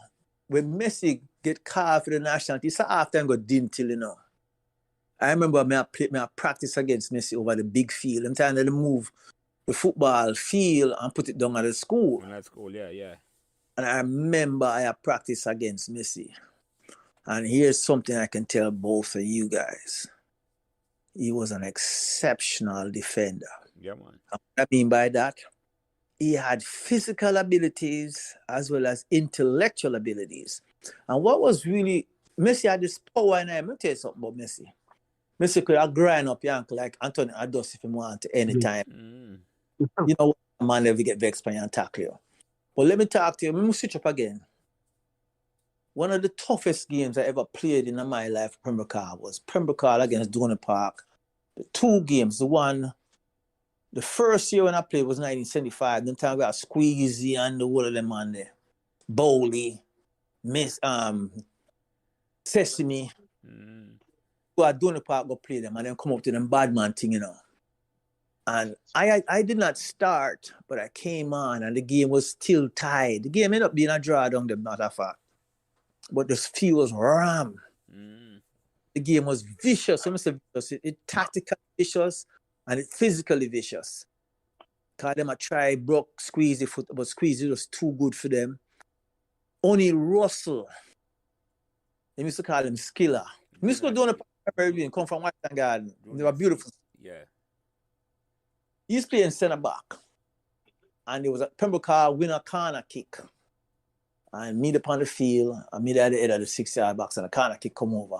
when Messi get called for the national team, so after I got dintil, you know. I remember me I practice against Messi over the big field. I'm trying to move the football field and put it down at the school. At school, yeah. And I remember I practiced against Messi. And here's something I can tell both of you guys. He was an exceptional defender. Yeah, man. What I mean by that, he had physical abilities as well as intellectual abilities. And what was really, Messi had this power in him. Let me tell you something about Messi. Messi could have grind up your ankle like Anthony Ados if he wanted anytime. You know, man never get vexed by you and tackle you. But let me talk to you. Let me switch up again. One of the toughest games I ever played in my life, Pembroke was Pembroke against Donny Park. The 2 games, the first year when I played was 1975. Then time we got Squeezy and the whole of them on there. Bowley, Sesame. Go at Donny Park go play them and then come up to them bad man thing, you know. And I did not start, but I came on and the game was still tied. The game ended up being a draw down the matter of fact. But the field was ram. The game was vicious. It tactically vicious and it physically vicious. Because them I try broke Squeezy foot, but Squeezy was too good for them. Only Russell. They used to call him Skiller. They used to go down the Caribbean, come from Western Garden. They were beautiful. Yeah. He's playing centre back. And there was a Pembroke win a corner kick. And meet upon the field, I meet at the head of the 6-yard box and a corner kick come over.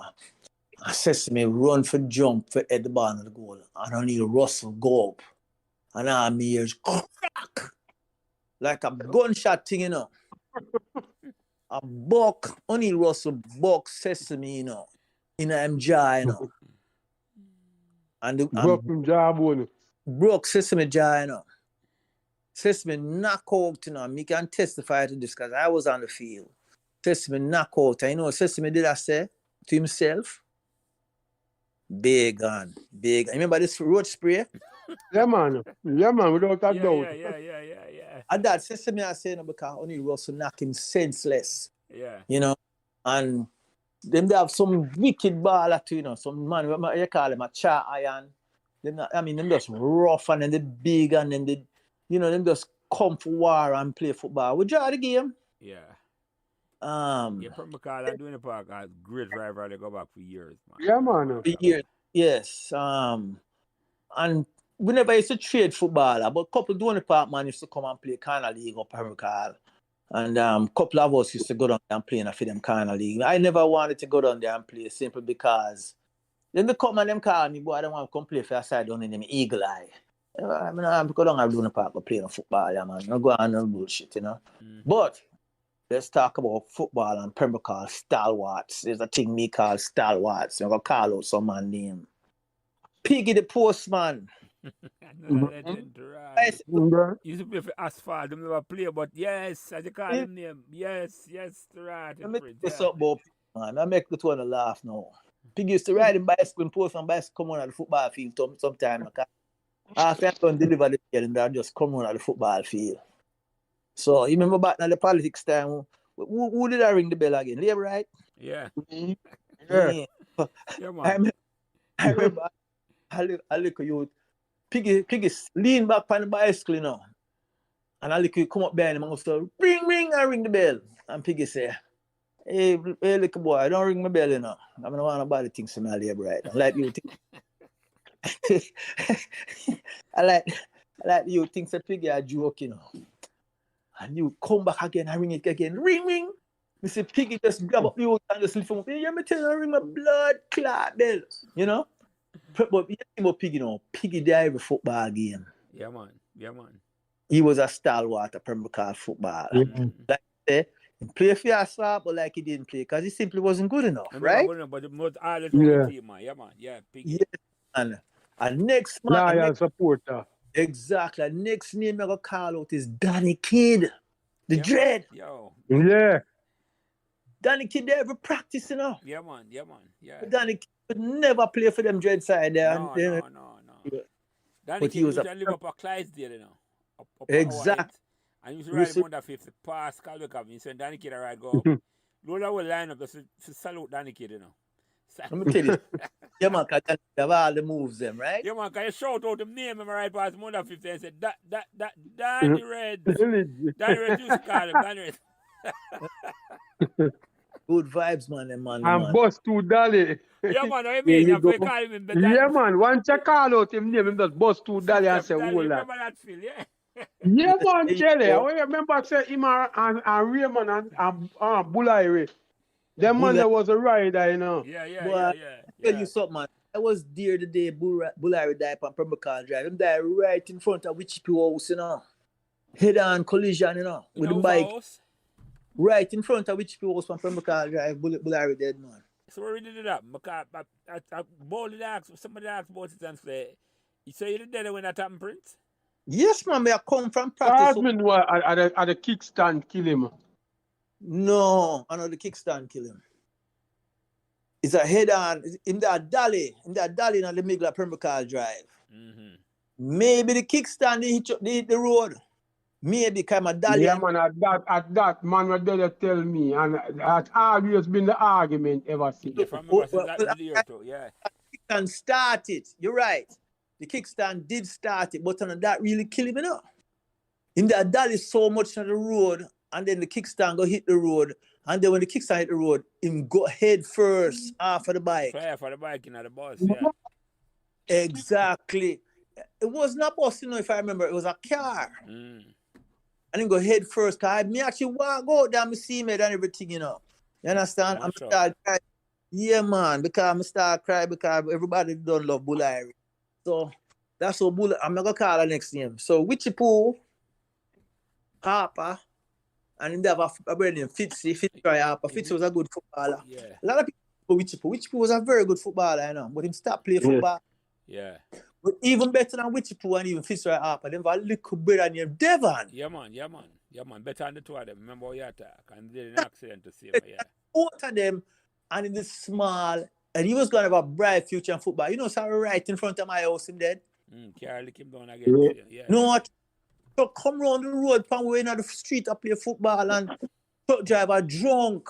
I says to me, run for jump for head the ball of the goal. And only Russell go up. And I'm here, crack! Like a gunshot thing, you know. A buck, only Russell buck Sesame, you know. In a jaw, you know. And broke Sesame jaw, you know. Sesame knock out, you know. Me can testify to this because I was on the field. Sesame knock out. And you know what Sesame did I say to himself? Big gun. Remember this road spray? Yeah, man, without a doubt. Yeah. And that Sesame I say, no, because only Russell knock him senseless. Yeah. You know, and them they have some wicked baller too, you know, some man, you call them a char iron. Them just rough and then they big and then they, you know, them just come for war and play football. We draw the game. Yeah. Pembroke and Donny Park had great rivalry. They go back for years, man. Yeah, man. For years, yes. And we never used to trade footballer, but a couple Donny Park man used to come and play Corner League up Pembroke. And a couple of us used to go down there and play in for them Corner League. I never wanted to go down there and play simply because then they come and them call me, boy, I don't want to come play for a side down in them Eagle Eye. I mean, I'm go down and Donny Park go play on football, yeah, man. I go on no bullshit, you know. But let's talk about football and Pembroke stalwarts. There's a thing me call stalwarts. I'm going to call out some man name. Piggy the Postman. Right. Used to play for Asphalt. They never play, but yes, as you call him name. Yes, right. I make this up, Bob. Man, I make the one laugh now. Piggy used to ride in bicycle and Postman bicycle come on at the football field sometime. After I don't deliver the field, and I just come on at the football field. So, you remember back in the politics time, who did I ring the bell again? Liam, right? Yeah. Yeah, man. I remember I look at you. Piggy lean back on the bicycle, you know. And I look come up behind him and go, so, ring, I ring the bell. And Piggy say, hey, little boy, don't ring my bell, you know. I don't want nobody thinks I'm a right. I like you think. I like you think that Piggy a joke, you know. And you come back again and ring it again. Ring. Mr. Piggy just grab up the old and just lift him up. Yeah, me tell you, ring my blood clot bell. You know? But you think about Piggy now. Piggy died every football game. Yeah, man. He was a stalwart of Pembroke football. Yeah. Like he play for your swap, but like he didn't play because he simply wasn't good enough, right? Good enough, but the most hardest on the team, man. Yeah, man. Yeah, Piggy. Yeah, and next man. Loyal supporter. Exactly. Next name I gonna call out is Danny Kidd. The Dread. Yo. Yeah. Danny Kidd, they ever practice, you know? Yeah, man. Yeah. But Danny Kidd would never play for them Dread side there. No. Danny Kidd used to live up at Clydesdale, you know. Up exactly. And he used to ride him under 50 past Calvicab. He said, Danny Kidd, all right, go. Lola will line up to salute Danny Kidd, you know. Let me tell you. Yeah, man, because Danny have all the moves, them, right? Yeah, man, because you shout out him name him right past him under 50 and said, Danny Red. Danny Red used to call him, Danny Red. Good vibes, man, man. And boss to Dali. Yeah, man, I mean, if we call him better. Yeah, man, once you call out him name, him just boss to Dali and say, you remember that, Phil, yeah? Yeah, man, Jelly. I remember say him and Raymond and Bulairi. Them man that was a rider, you know. Yeah. Tell you something, man. I was there the day Bulairi died on Pembroke Drive. Him died right in front of Witchy house, you know. Head-on collision, you know, with the bike. House? Right in front of Witchy house on Pembroke Drive. Bulairi dead, man. So we did that. I boldly asked, somebody asked about it and say, you say you did that when that happened, Prince? Yes, man, I come from practice. At the kickstand kill him. No, I know the kickstand kill him. It's a head-on, in that dolly in the middle of Pembroke Drive. Mm-hmm. Maybe the kickstand they hit the road. Maybe kind of dolly. Yeah, man, at that man was there to tell me, and that's always been the argument ever since. Yeah. Kickstand started. You're right. The kickstand did start it, but that really kill him enough. In that dolly so much on the road, and then the kickstand go hit the road, and then when the kickstand hit the road, him go head first off of the bike. Fly for the bike in the bus, yeah. Exactly. It was not a bus, you know, if I remember, it was a car. Mm. And then go head first, because me actually walk out there, I see me and everything, you know. You understand? I'm start crying. Yeah, man, because I start crying because everybody don't love Bulairi. So that's what I'm not going to call her next name. So Witchy Poo, Harper, and they have a brand named Fitzy Harper. Fitzy was a good footballer. Yeah. A lot of people know Witchy Poo. Witchy Poo was a very good footballer, you know, but him stopped playing football. Yeah. But even better than Witchy Poo and even Fitzy Harper, they have a little brother named Devon. Yeah, man. Better than the two of them. Remember how you attack and they did an accident to save her, yeah. Both of them, and in the small, and he was going to have a bright future in football. You know, so right in front of my house, him dead. Carry him down again. Yeah. No, what? So come round the road, from way in the street, I play football, and truck driver drunk,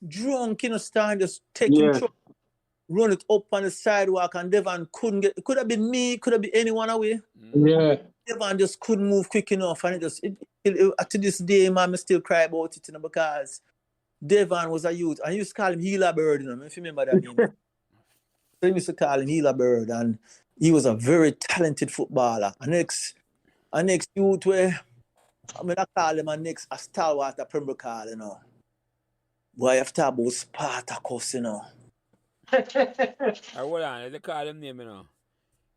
you know, stand just taking truck, run it up on the sidewalk, and Devon couldn't get. It could have been me, could have been anyone away. Yeah. Devon just couldn't move quick enough, and to this day, man, I still cry about it, you know, because Devon was a youth, and I used to call him Healer Bird, you know, if you remember that name. So I used to call him Healer Bird, and he was a very talented footballer. And next youth where, I call him a stalwart of Pembroke, you know. Boy, I have to talk about Spartacus, you know. Hold on, they call him name, you know.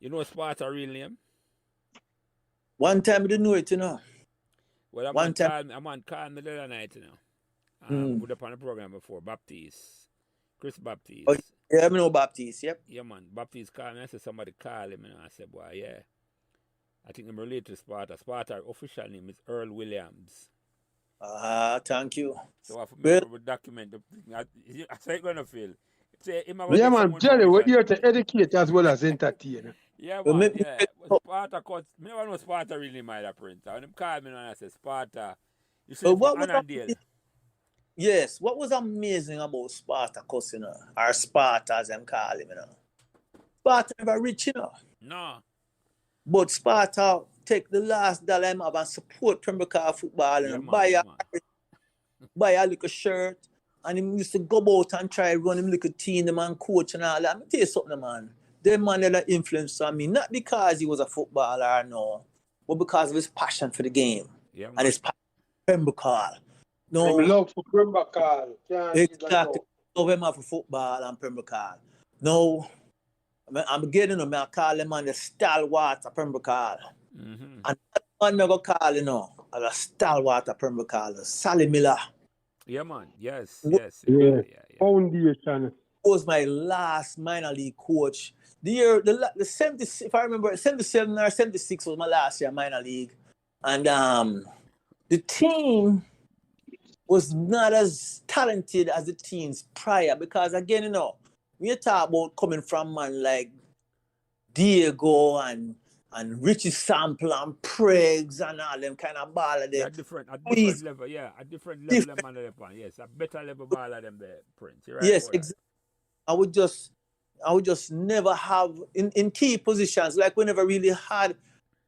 You know Sparta real name? One time I didn't know it, you know. Well, I'm on call me the other night, you know. Put up on the program before, Baptiste. Chris Baptiste. Oh, yeah, I know Baptiste, yep. Yeah, man. Baptiste called me. I said somebody call him, and I said, boy, yeah. I think I'm related to Sparta. Sparta official name is Earl Williams. Thank you. So I have to document the thing. I say it's gonna feel. Yeah, man, Jerry, we're here to educate as well as entertain. Yeah, man, yeah. Sparta, cause me never know Sparta really my printer. When them call me and I say Sparta, you say Annandale. Yes, what was amazing about Spartacus, you know, or Sparta as them call him, you know. Sparta never rich, you know. No. But Sparta take the last dollar I have and support Pembroke football and Yeah, buy a little shirt. And him used to go out and try run him little team, the man coach and all that. Let me tell you something, man. Them man had an influence on me, not because he was a footballer, no, but because of his passion for the game. Yeah, and his passion for Pembroke. No, Him love for Pembroke. exactly. Love him for football and Pembroke. No, I'm getting him, I call him man the stalwart of Pembroke. Mm-hmm. And that man I go call, a stalwart of Pembroke, Sally Miller. Yeah, man. Yes. Foundation. Was my last minor league coach. The year, the 70, if I remember, 77 or 76 was my last year minor league. And the team was not as talented as the teams prior because, again, when you talk about coming from man like Diego and Richie Sample and Pregs and all them kind of baller there. At different level, yeah. At different level, them man upon. Yes, a better level baller than the Prince. Right, yes, exactly. I would just never have in key positions, like we never really had.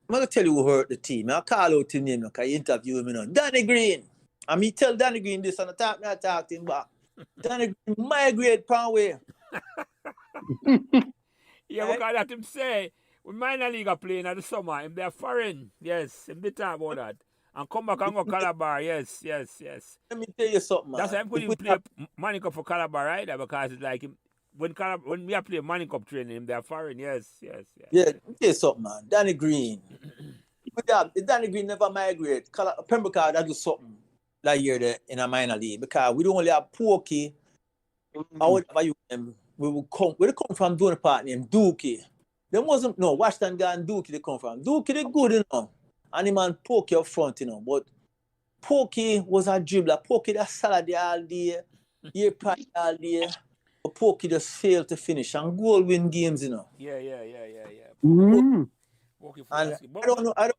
I'm gonna tell you who hurt the team. I'll call out his name, because you interview him, Danny Green. And me tell Danny Green this and I talk to him back. Danny Green migrate pan way. Yeah, right? because that him say when minor league are playing at the summer, him they're foreign. Yes, him they talk about that. And come back and go Calabar. Yes. Let me tell you something, man. That's why I'm putting play Money Cup for Calabar, right? Because it's like him, when we are playing Money Cup training, him they're foreign. Yes. Yeah, let me tell you something, man. Danny Green. Danny Green never migrate. Pembroke that do something that year there in a minor league because we don't only have Porky or whatever you we will come. Where they come from doing a part named Dookie. There wasn't Washington guy and Dookie they come from. Dookie they good, And the man Porky up front, But Porky was a dribbler. Porky that salad all day, year price all day. But Porky just failed to finish and goal win games, Yeah. Mm. And I don't know. I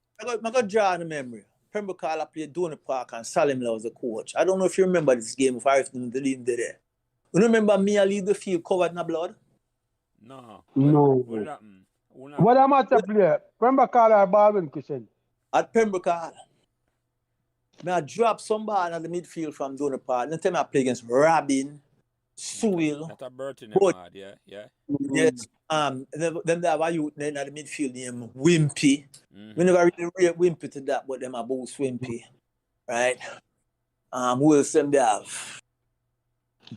got draw in the memory. Pembroke played Donny Park and Salim was the coach. I don't know if you remember this game. If I remember the lead there. You remember me? I leave the field covered in blood. No. What am I to play? Pembroke or Baldwin Christian? At Pembroke, I drop some ball in the midfield from Donny Park. Then time I play against Robin, Sewell. That's a Burton, yeah. Yes. Then they have a youth in the midfield named Wimpy. We never really rate Wimpy to that, but them are both Wimpy. Right? Who else them they have?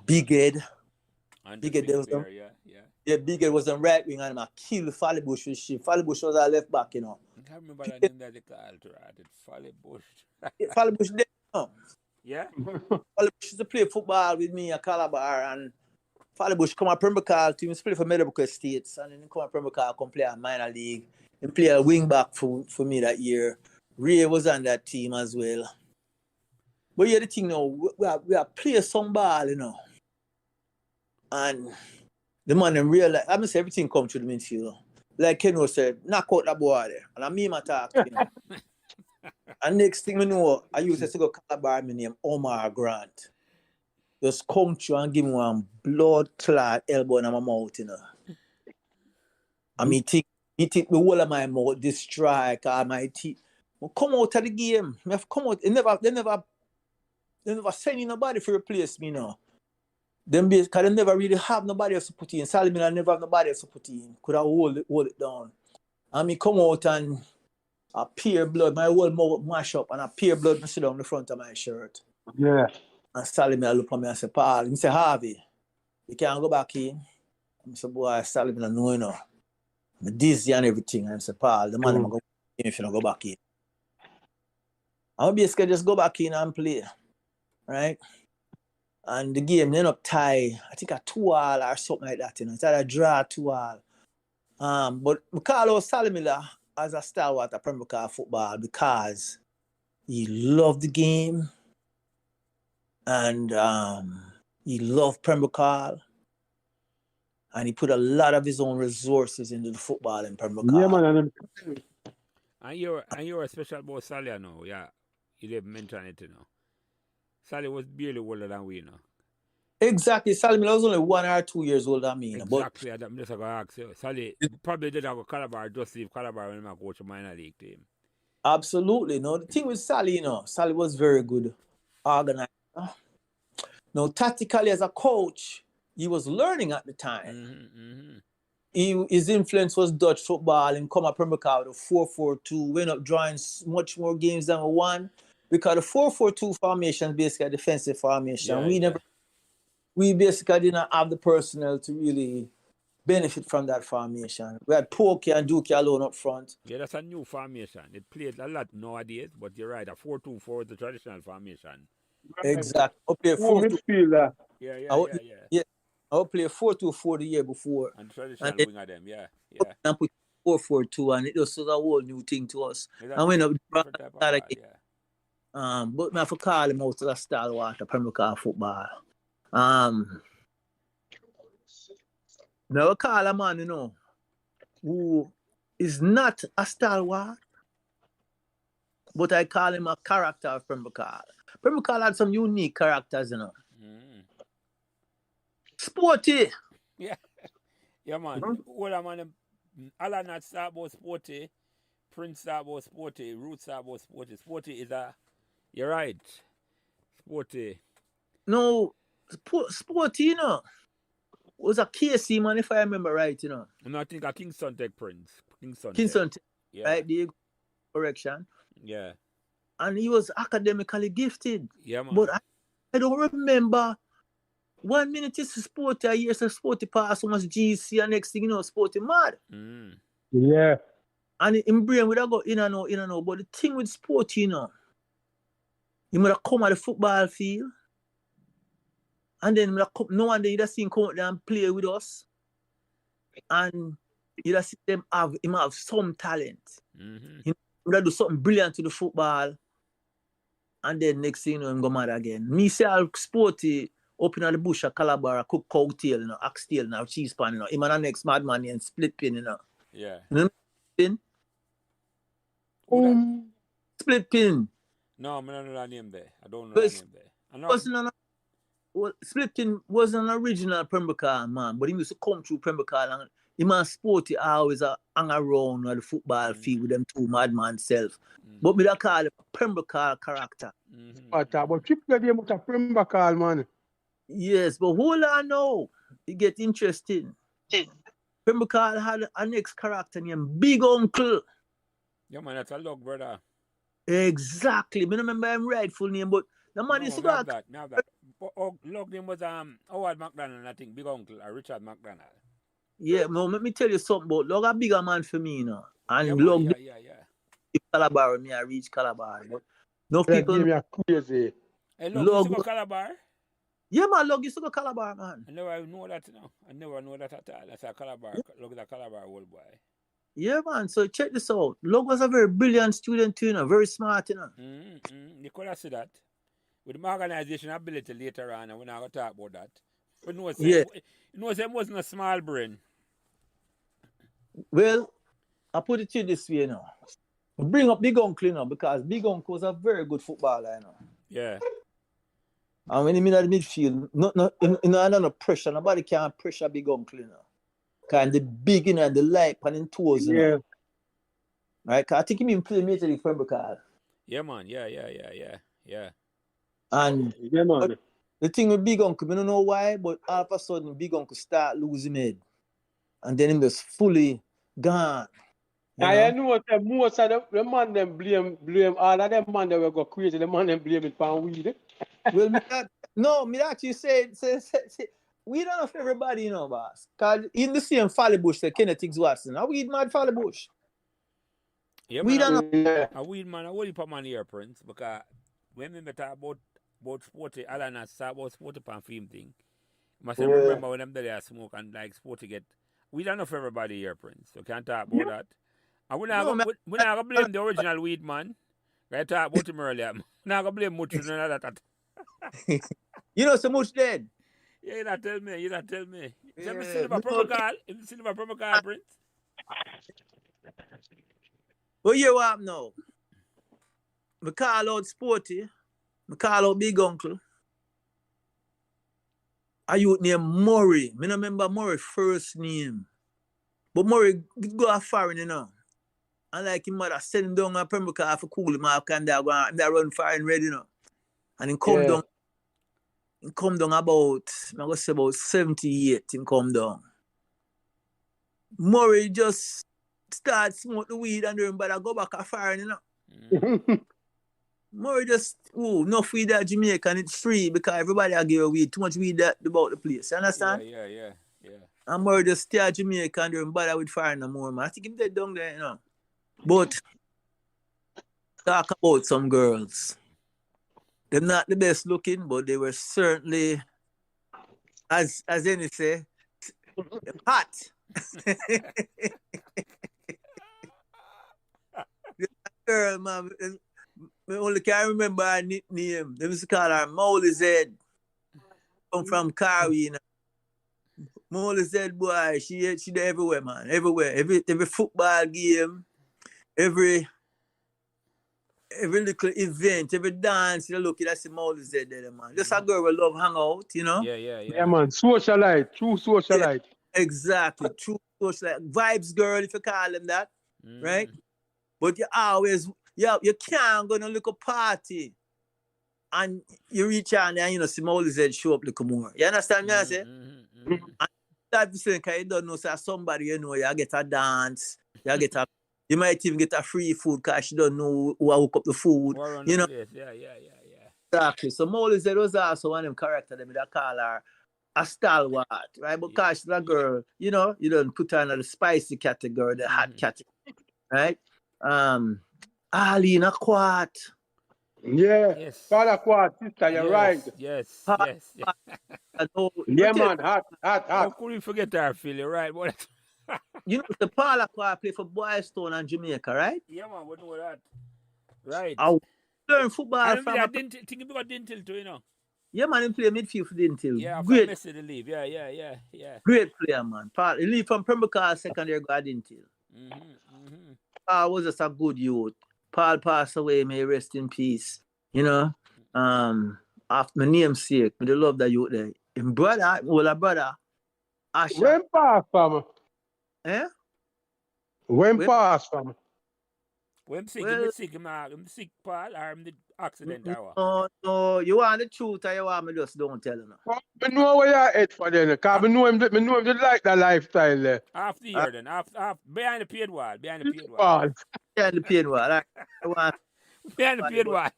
Big Ed. Big Ed was yeah, Big Ed was on right wing and I killed Fallybush with shit. Fallybush was our left back, I can't remember that name that they called it. Fallybush. Fallybush there. Yeah? Fallybush used to play football with me at Calabar and Fallybush come at Pembroke team, he play for Meadowbrook Estates, and then he come at Pembroke come play a minor league. He play a wing back for me that year. Ray was on that team as well. But yeah, the thing now, we are play some ball, And the man them realize, I say everything come through the midfield. Like Ken said, knock out that boy there. And I mean my talk, And next thing we know, I used to go Calabar, my name Omar Grant. Just come through and give me one blood clot elbow in my mouth, I mean, he take the whole of my mouth, this strike, or my teeth. Well, come out of the game. I have come out. They never send nobody to replace me now. Because they never really have nobody else to put in. Salimina never have nobody else to put in. Could I hold it down. And me come out and I peer blood, my whole mouth mash up, and I peer blood and sit down the front of my shirt. Yeah. And Salimina look at me and say, Paul, he say, Harvey, you can't go back in. I say, boy, Salimina know, I'm dizzy and everything. And I say, Paul, the man I'm going to go in if you don't go back in. I'm basically just go back in and play. Right? And the game ended up tie, I think a 2-2 or something like that, It's either a draw 2-2. But we call out Salimila as a stalwart of Pembroke football because he loved the game and he loved Pembroke and he put a lot of his own resources into the football in Pembroke. Yeah, man. And you're a special about Sally now, yeah. You didn't mention it, Sally was barely older than we, Exactly. Sally was only 1 or 2 years older than me. Exactly. I'm just going to ask you. Sally probably did have a Calabar, just leave Calabar when I coach a minor league team. Absolutely. No, the thing with Sally, Sally was very good organizer. No, tactically as a coach, he was learning at the time. His influence was Dutch football and come up Premier with a 4-4-2. We ended up drawing much more games than we won because the 4-4-2 formation is basically a defensive formation. We basically didn't have the personnel to really benefit from that formation. We had Pokey and Dookie alone up front. Yeah, that's a new formation. It plays a lot nowadays, but you're right. A 4-2-4 is the traditional formation. Exactly. I play midfielder. Yeah. I would play 4-2-4 the year before. And traditional wing of them, yeah. And put 4-4-2, and it was a whole new thing to us. And we ended up that again. But I have to call him out to the stalwart of Premier League football. Now I call a man, who is not a stalwart, but I call him a character of Premier League. Premier League had some unique characters, Sporty. Yeah. Yeah, man. All man, Alan not start about Sporty. Prince start about Sporty. Root start about Sporty. Sporty is you're right. Sporty. No, Sporty, was a KC man, if I remember right, And I think a Kingston Tech Prince. Kingston Tech, right? The correction. Yeah. And he was academically gifted. Yeah, man. But I don't remember 1 minute is Sporty, a year Sporty pass, so much GC, and next thing Sporty mad. Yeah. And in brain would have go in and out. But the thing with Sporty, he might have come at the football field. And then no one day you'd have seen him come out there and play with us. And you'd have seen him have some talent. He would have do something brilliant to the football. And then next thing him go mad again. Me say I'll Sporty up in the bush of Calabar, cook cocktail, oxtail, cheese pan, him and the next madman and split pin, Yeah. Pin? Split pin. No, I don't know that name there. I don't know that name there. Split pin wasn't an original Premier League man, but he used to come through Premier League and him and Sporty always hang around at the football field with them two madman self. But me that call him a Premier League character. But triple game with a Premier League, man. Yes, but hold on now. It get interesting. Premier League had a next character named Big Uncle. Yeah, man, that's a look, brother. Exactly. I don't remember his rightful name, but the man is back. Now that. Log name was Howard McDonald, I think, Big Uncle, or Richard McDonald. Yeah, no, let me tell you something about Log a bigger man for me, And yeah, Log Calabar, me I reach Calabar. But no people crazy. Hey, Log used to go Calabar? Yeah, man, Log used to go Calabar, man. I never know that, I never know that at all. That's a Calabar. Log is a Calabar old boy. Yeah, man. So check this out. Log was a very brilliant student too, very smart, You could have said that. With my organization ability later on, and we're not going to talk about that. But it wasn't a small brain. Well, I put it to you this way, Bring up Big Uncle, because Big Uncle was a very good footballer, Yeah. And when he in the midfield, no pressure. Nobody can pressure Big Uncle, Because the big, and the light on his toes, Yeah. Right? Because I think he even played Major League Premier League. Yeah, man. Yeah. And yeah, man. The thing with Big Uncle, I don't know why, but all of a sudden Big Uncle start losing head. And then him just fully gone. I know that most of the man them blame all of them man that will go crazy. The man them blame it for weed. Well, me actually say we don't know if everybody, boss. Because in the same Folly Bush, the Kenneth Higgs Watson, a weed mad Folly Bush. Yeah, we man, don't know. A weed man, I will put my ear, Prince, because when we talk about Sporty, Alan has talked about Sporty pan film thing. Must remember when them there smoke and like Sporty get. We don't know for everybody here, Prince. So can't talk about that. And we're not going to blame the original weed man. I talked about him earlier. We're not going to blame much of that. So much dead. Yeah, you not tell me. You Yeah, silver promo call, Prince. Well, you what now? We call out Sporty. We call out Big Uncle. A youth named Murray. I don't remember Murray's first name. But Murray go a foreign, And like him mother send him down a Pembroke for cool him off and they run fire and ready, you know. And he come down. He come down about, I'm gonna say about 78, he come down. Murray just start smoke the weed and then but I go back a fire, you know. Murray just enough weed at Jamaica and it's free because everybody I give weed, too much weed about the place. You understand? Yeah. And Murray just stay at Jamaica and then bother with fire no more, man. I think him dead down there, you know. But talk about some girls. They're not the best looking, but they were certainly, as any say, hot. Girl, man, I only can remember her nickname. They used to call her Molly Z. Come from Carwi, you know. Molly Z, boy, she there everywhere, man. Everywhere. Every football game, every little event, every dance, you look, that's the Molly Z there, man. Just a girl will love hang out, you know? Yeah, man. Socialite. True socialite. Yeah, exactly. True socialite. Vibes girl, if you call them that. Right? But you always, you can't go to a little party and you reach out and you know, see Molly Z show up a little more. You understand me, I say? And that's the because you don't know, so somebody, you know, you get a dance, you might even get a free food because you don't know who hook up the food. You know? Yeah. Exactly. So Molly Z was also one of them characters that call her a stalwart, right? Because she's a girl, you know, you don't put her in the spicy category, the hot category, right? Alina Quat. Yeah. Yes. Father Quat, sister, you're right. Yes. Yeah, man, hot. How could we forget her, Phil? You're right, boy. You know, the Paula Quat play for Boystone and Jamaica, right? Yeah, man, we know that. Right. I learned football from... I didn't think about Dintil too, you know. Yeah, man, he play midfield for Dintil. Yeah, great. Messi to leave. Yeah. Great player, man. He leave from Pembroke second year, got Dintil. Paul was just a good youth. Paul passed away, may rest in peace. You know, after my namesake, with the love that youth there. And brother, Asha. When pass, fam? Eh? When pass, fam? When sick, I'm sick, Paul, or I'm the accident hour. No, you want the truth or you want me just don't tell you. I know where you're at for then, because I know him just like that lifestyle there. Half the year then, behind the paid wall. Behind the paid wall. Behind the paid wall.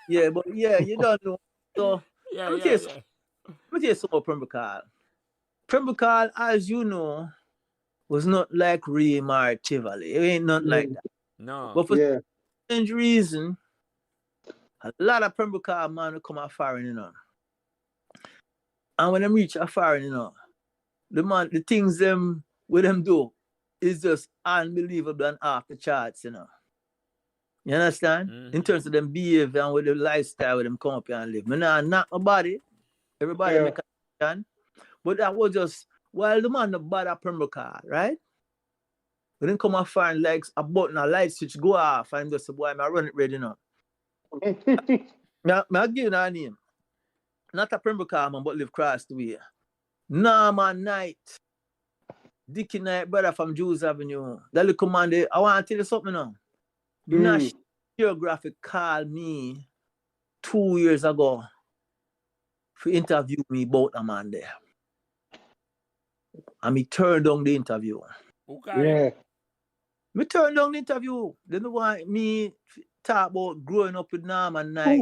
Yeah, but you don't know. So, let me tell you something about Pembroke. Pembroke, as you know, was not like Ream or Tivoli. It ain't not like that. No. But for strange reason, a lot of Pembroke man will come out foreign, you know. And when them reach a foreign, you know, the things them with them do is just unbelievable and off the charts, you know. You understand? In terms of them behavior and with the lifestyle with them come up here and live. Not nobody. Everybody make a decision. But that was just while the man not bad at Pembroke, right? We didn't come and find legs, a button, a light switch go off, and just say, boy, I run it ready now. I give you a name. Not a Pembroke man, but live across the way. Norman Knight. Dickie Knight, brother from Jews Avenue. That little man there, I want to tell you something now. National Geographic called me 2 years ago to interview me about a man there. And me turned down the interview. Okay. Me turned down the interview. They don't want me talk about growing up with Norman Knight.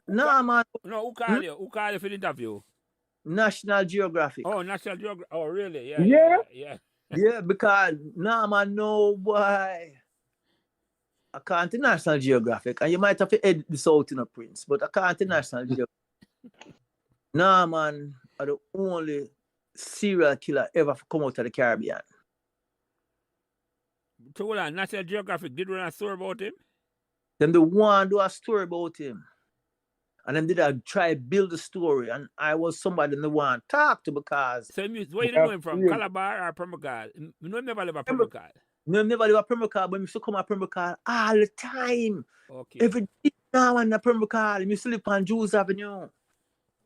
Norman. No, who called you? Who called you for the interview? National Geographic. Oh, National Geographic. Oh, really? Yeah. Yeah, because Norman know why. I can't National Geographic. And you might have to edit this out in a Prince, but I can't National Geographic. Norman are the only serial killer ever come out of the Caribbean. So hold on, National Geographic did run a story about him? Then the one do a story about him. And then did I try to build a story. And I was somebody in the one talk to because... So where you know him from? Calabar or Pembroke? No, I never live at Pembroke. No, I never live at Pembroke, but I used to come at Pembroke all the time. Okay. Every day now I'm at Pembroke. I used to live on Jews Avenue.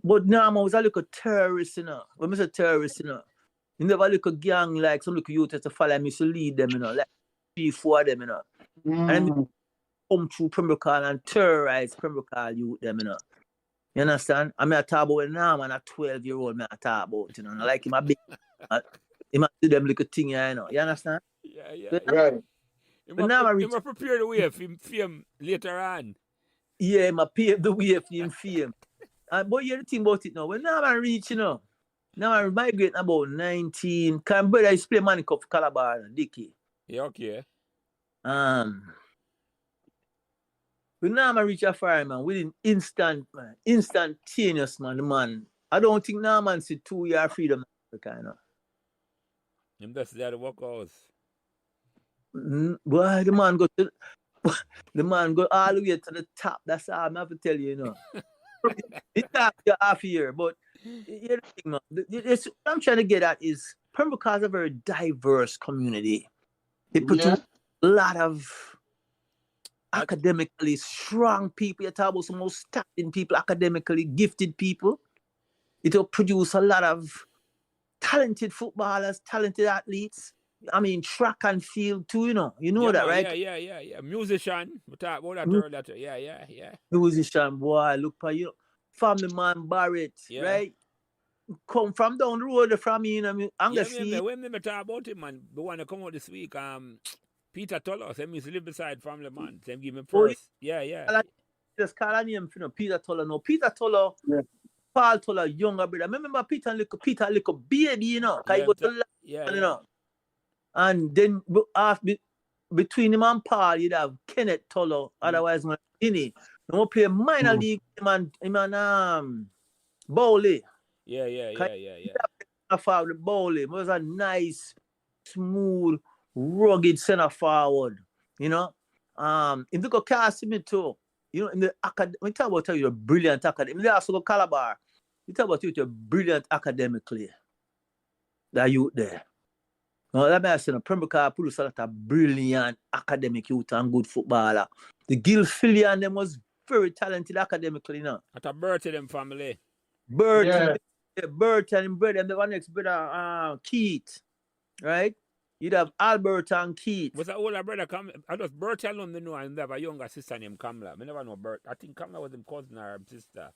But now I was a little terrorist, you know. When I say terrorist, you know, You never look a gang like some little youth to follow me to lead them, like 3-4 of them, And then come through Pembroke and terrorize Pembroke youth them, You understand? I mean, I talk about now, man, a 12-year-old man I talk about, I like him a big, he might do them little thing, You understand? Yeah. Right. You must prepare the way for him later on. Yeah, I pave the way for him fame. But you the thing about it now. When now I reach, now I migrate about 19. Can brother I play Money Cup for Calabar, Dicky. Yeah, okay. But now I reach a fire, man, within instantaneous, man, the man. I don't think now man see 2 year freedom, kind of. Him that's there to work house. Boy, the man go all the way to the top. That's all I have to tell you, It's not half a year, but the thing, man. What I'm trying to get at is Pembroke is a very diverse community. It produces a lot of academically strong people. You talk about some outstanding people, academically gifted people. It will produce a lot of talented footballers, talented athletes. I mean, track and field too, You know that, right? Yeah. Musician. We talk about that earlier. Yeah. Musician, boy, look for you. Family man Barrett, right? Come from down the road from me, I'm gonna see. When me talk about him, man, the one that come out this week, Peter Toller, he used to live beside family man. Them give me first. Yeah. Just call a name, Peter Toller. No, Peter Toller, PHALL Toller, younger brother. Remember Peter little baby, And then between him and Paul, you'd have Kenneth Toller, otherwise man Guinea. No play minor league, him and Bowley. Yeah. The Bowley. It was a nice, smooth, rugged center forward. If you go Casimiro, in the academy, we talk about you're brilliant academic. They also go Calabar. You talk about you're brilliant academically. That youth there. Now, let me say, Pembroke produced a lot of brilliant academic youth and good footballer. The Gilfillian them was very talented academically, At a Bert them family. Bert and brother, and the one next brother, Keith, right? You'd have Albert and Keith. Was that older brother come? I just Bert alone know, and they have a younger sister named Kamla. I never know Bert. I think Kamla was his cousin or sister.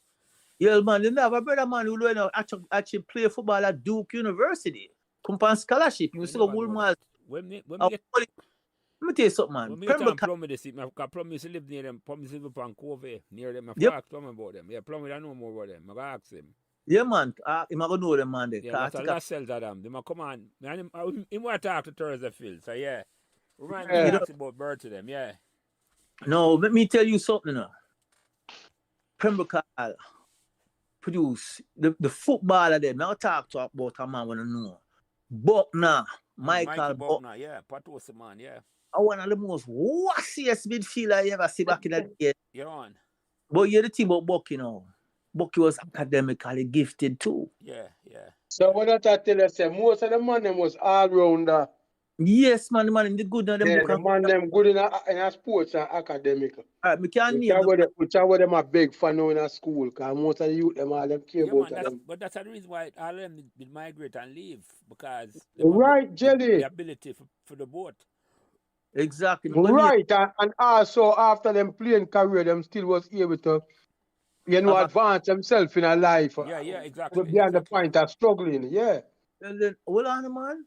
Yeah, man, they have a brother man who actually play football at Duke University. Come on scholarship. You see, Woolmart. Let me tell you something, man. When me promise to live near them, promise to live on Cove, near them. I ask him about them. Yeah, promise I know more about them. I ask him. Yeah, man. I'm going to know them, man. Yeah, that's a lot cells of them. They might come on. He want to talk to Thursday Phil. So, yeah. Remind me about Bird to them, yeah. No, let me tell you something, Pembroke produce the footballer there. Now talk about a man when I know. Buckner, Michael Buckner, yeah. Patosa man, yeah. One of the most wassiest midfielder I ever see back in that game. You're on. But you're the thing about Bucky now. Bucky was academically gifted too. Yeah. So what I tell you, say most of the man them was all rounder. Yes, man, the good now. The man them good in a sports and academic. Alright, we can't name them. Which are what them a big fan now in a school, because most of the youth them all them care about them. But that's the reason why all of them did migrate and leave, because Jelly. The ability for the boat. Exactly. Right, and also after them playing career, them still was able to advance themselves in a life. Yeah, exactly. Beyond the point of struggling, yeah. And then, hold on, man.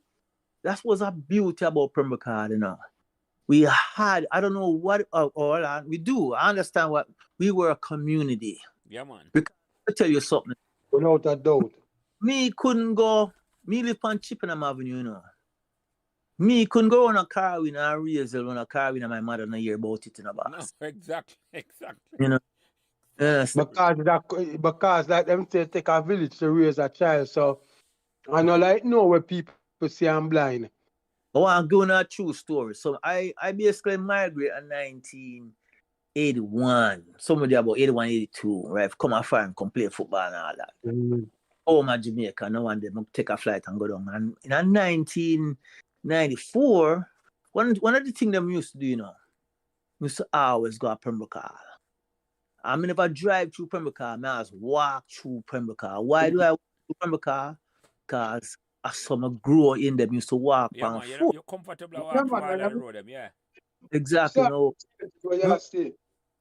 That was a beauty about Pembroke, We had, I don't know what, we do. I understand what, we were a community. Yeah, man. Because I'll tell you something. Without a doubt. Me live on Chippenham Avenue, Me couldn't go on a car with a Razel on a car with my mother and hear about it in a box. No, exactly. Yes. Because like them say take a village to raise a child, so I know where people say I'm blind. I want to go on a true story. So I basically migrated in 1981, somewhere about 81, 82, right? Come afar and come play football and all that. Oh, my Jamaica, no one did take a flight and go down. And in 1994, one of the things them used to do, we used to always go to Pembroke. I mean, if I drive through Pembroke, I just walk through Pembroke. Why do I walk through Pembroke? Because I saw me grow in them. Used to walk Yeah, on man, foot. you're comfortable Yeah, walk through man, all that road, them, yeah. Exactly. Sir, No, where you stay?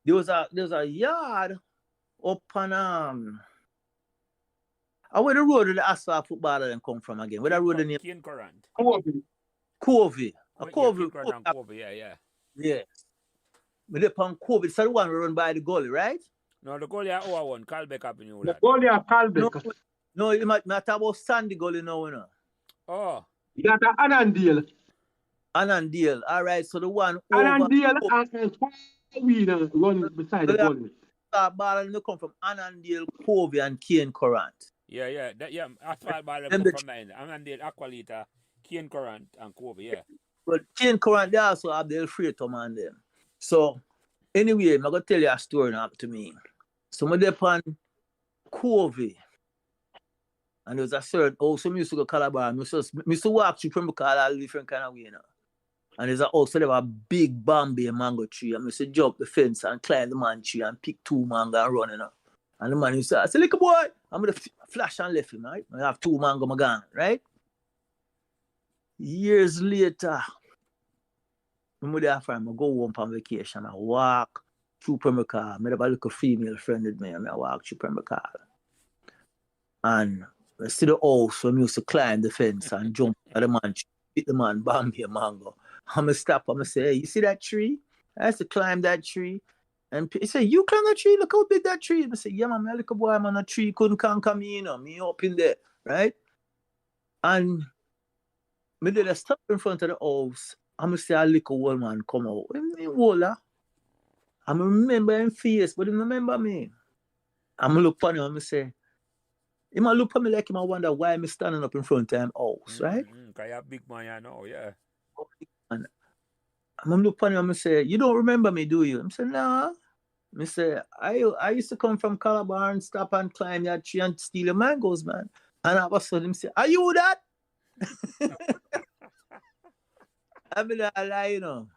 there was a yard up on where the road of the asphalt footballer then come from again. Where that road the name Kane Current. Kobe. Covey. A Yeah, Covey. Kane Current and Kobe, yeah. Yes. But upon Covey, it's the one we run by the gully, right? No, the goal here, our one, Calbeck Avenue, The lad. goalie of No, Calbeck. no, you might talk about Sandy gully now, you know. Oh, You got the Annandale. Annandale. All right, so the one Annandale and we run beside the over goalie. ball and they come from Annandale, Covey, and Kane Current. yeah. Asphalt ball Them come the- from the end. Amandale, Aqualita, Kane Current, and Kobe, yeah. But Kane Current, they also have the Elfredo man them. So anyway, I'm gonna tell you a story now to me. So I'm upon Covey. And there was a certain also used to go Calabar. I used to walk through Pembroke all different kind of way, you know. And there's also there was a big Bombay mango tree. I used to jump the fence and climb the man tree and pick 2 mango and run, you know. And the man used to say, I said, little boy, I'm gonna flash and left him, right? I have 2 mango my gun, right? Years later, I'm with the friend, I go home on vacation. I walk through Pembroke. I have a little female friend with me, and I walk through Pembroke. And I see the house when I used to climb the fence and jump at the man, hit the man, Bambi mango. I'm going to stop him and say, hey, you see that tree? I used to climb that tree. And he said, you climb that tree? Look how big that tree is. I said, yeah, man, little boy, man, a tree couldn't conquer me, you know, me up in there, right? And me did a stop in front of the house. I'm going to see a little old man come out. I remember him face, but he remember me. I'm going to look for him and say, he might look at me like he might wonder why I'm standing up in front of him house, right? Because you're a big man, you know, yeah. And I'm look at him and say, you don't remember me, do you? I say, nah. I say, I used to come from Calabar and stop and climb that tree and steal the mangoes, man. And all of a sudden, him say, are you that? I be like, lie, you know.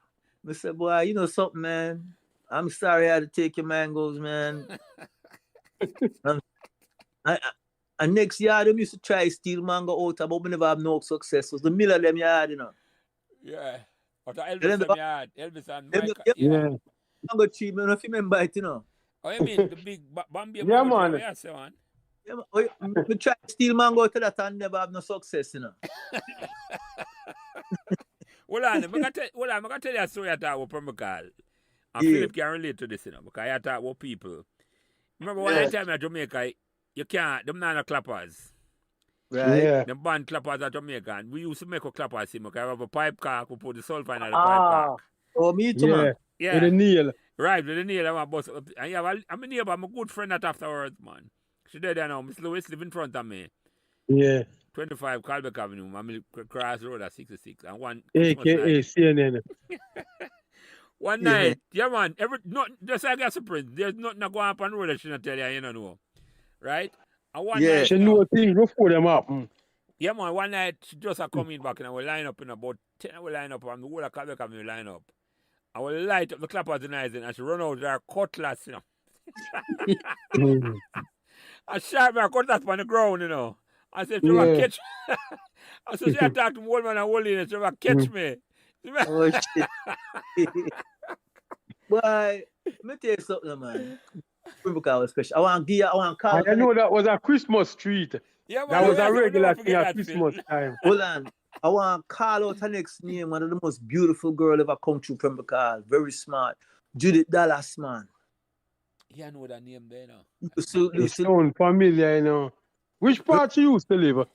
I say, boy, you know something, man. I'm sorry I had to take your mangoes, man. And next year, them used to try steal mango out, but we never have no success. It was the middle of them yard, you know. Yeah. Or the Elvis them yard. Elvis and Mike. Yeah. Mango tree, man, if you remember it, you know. Oh, you mean the big Bambi Yeah, mango man. tree? Yeah, say, man. Yeah, we try to steal mango out of that and never have no success, you know. Hold on, I'm going to tell you a story about Pembroke. And Philip can relate to this, you know, because I talk about people. Remember one time in Jamaica, you can't, them not clappers. Right? Yeah. Them band clappers at Jamaica. And we used to make a clappers, you know, because I have a pipe cock, we put the sulfur in the pipe cock. Oh, me too, man. Yeah. With a nail. Right, with the nail, I'm a bus. And yeah, I'm a neighbor, I'm a good friend that afterwards, man. She dead there now, Miss Lewis live in front of me. Yeah. 25 Calbeck Avenue, I'm cross road at 66. And one AKA CNN. one night, yeah man, just like I surprised, there's nothing going on the road that she not tell you, you know. Right? And one night, She know things before them up. yeah man, one night she just coming back and I will line up in about 10 I will line up and the whole of Calbeck Avenue line up. I will light up the clappers and she run out with her cutlass, you know. I shot my cutlass on the ground, you know. I said, she will catch I said, she attacked the old man and old lady, she will catch me. Oh, shit. Boy, let me tell you something, man. Pembroke was special. I want to call. I know that was a Christmas treat. Yeah, man, That was a regular forget thing at that, Christmas Phil. time. Hold on. I want to call out her next name. One of the most beautiful girl ever come through Pembroke. Very smart. Judith Dallas, man. Yeah, I know that name there now. It sounds familiar, you know. Which part you used to live?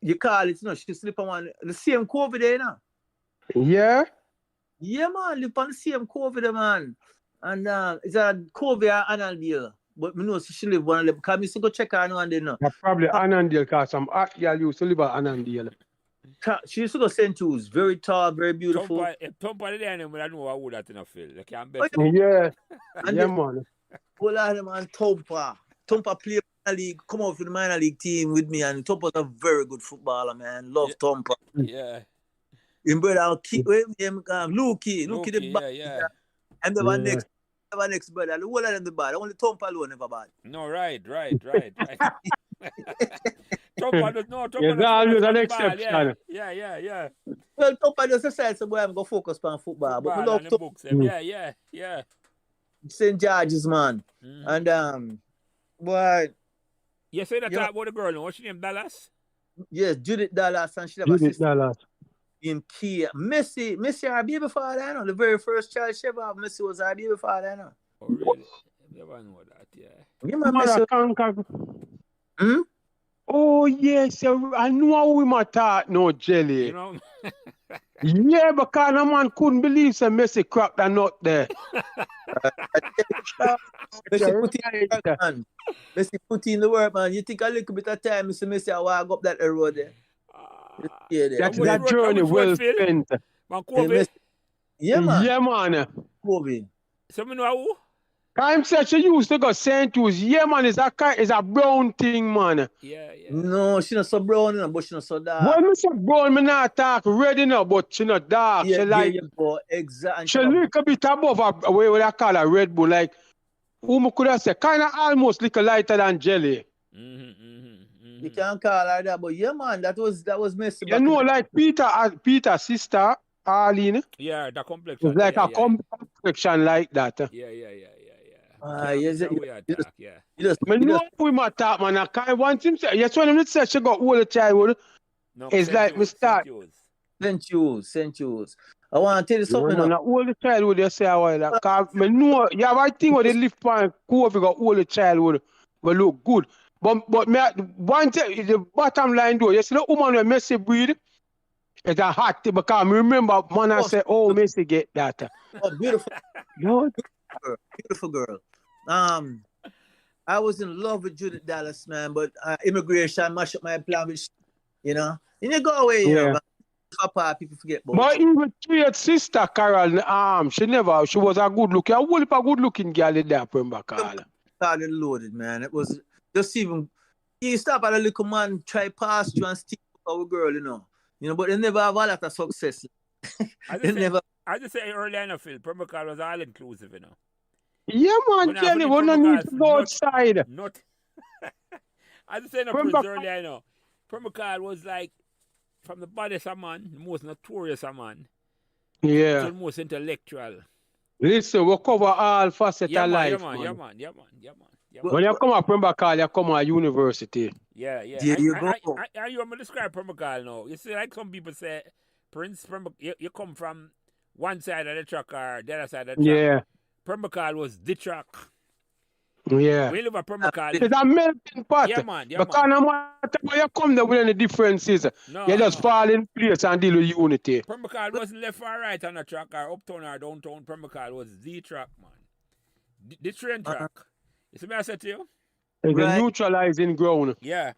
You call it, you know, she sleep on the same COVID there, you know. Yeah? Yeah, man, live on the same COVID, man. And it's a COVID and Annandale. But I know she live one of them. Because I used to go check her now and then. No. Probably Annandale, because some hot girl used to live at Annandale. She used to go St. Jude's. Very tall, very beautiful. Thumper there, but I know I would have to feel. I can't bet. Yeah. And Yeah, man. Hold on, man, Thumper. Thumper played minor league, come out for the minor league team with me, and Thumper's a very good footballer, man. Love Thumper. Yeah. Him brother, Lukey the back. Yeah. And the one next Never next brother. The whole of them the bad. Only Thump alone never bad. No, right. Thumper does no, Thumper There's does always focus an on the ball, yeah. exception. Yeah. Well, Thump just decides so boy I'm gonna focus on football. But we Football love and the Thump. books, yeah. St. George's man. Mm-hmm. And boy, You say that you know, talk about the girl, no? What's your name, Dallas? yes, Judith Dallas and she have a Judith sister Dallas. named Kia. Messi our baby father, I know. The very first child she ever have, Messi was our baby father, I know. Oh, really? I never know that, yeah. You man Messi. Hmm? Oh, yes. I know how we might talk no jelly. You know? Yeah, because no man couldn't believe some Messi cracked that nut there. Messi put in the work, man. Messi put in the work, man. You think a little bit of time, Messi I walk up that road there. That journey well spent. Man, Kobe. Yeah, man. Yeah, man. Kobe. So me know who? I'm such a used to go St. Louis. Yeah, man, it's a brown thing, man. Yeah. No, she not so brown, but she not so dark. Well, me say brown, me not talk red enough, but she not dark. Yeah, she like, exactly. she look a bit above a way what I call a Red Bull, like, who me could have said, kind of almost little lighter than jelly. You can't call her that, but yeah, man, that was Messi. You know, like Peter's sister, Arlene. Yeah, the complexion. It's like a complexion like that. Yeah. Yes, I know we might talk, man. I can't want him to say, yes, when him say she got all the childhood, no, it's like me start. St. Jules. I want to tell you something. Man, all the childhood you say a while. Because I know, you have a thing where they lift point, Kobe got all the childhood will look good. But me, one thing, the bottom line though, you see the woman with Messi breed, it's a hot thing because I remember man I say, oh, Messi get that. Oh, beautiful. Lord. Beautiful girl. I was in love with Judith Dallas, man, but immigration mashed up my plan with, you know. And you go away, you know, Papa, people forget about but even your sister, Carol, she was a good looking, a good looking girl in there, Pemba Carl. Started loaded, man. It was just even, you stop at a little man, try past you and steal our girl, you know. But they never have a lot of success. I just say earlier in the field, Pemba Carl was all inclusive, you know. Yeah, man, Jenny, we don't need to go outside. Not. I just say in the Prince earlier, you know. Pemba Carl was like, from the baddest of man, the most notorious of man, yeah, to the most intellectual. Listen, we cover all facets of life, Yeah, man. When you come at Pemba Carl, you come at university. Yeah. There you go. You want me to describe Pemba Carl now? You see, like some people say, Prince, you come from one side of the track or the other side of the track. Yeah. Pemba Carl was the track. Yeah. We live at Pemba Carl. It's a melting pot. Yeah, man. Because no matter where you come there with any differences, you just fall in place and deal with unity. Pemba Carl wasn't left or right on the track or uptown or downtown. Pemba Carl was the track, man. The train track. You see what I said to you? It's a neutralizing ground. Yeah.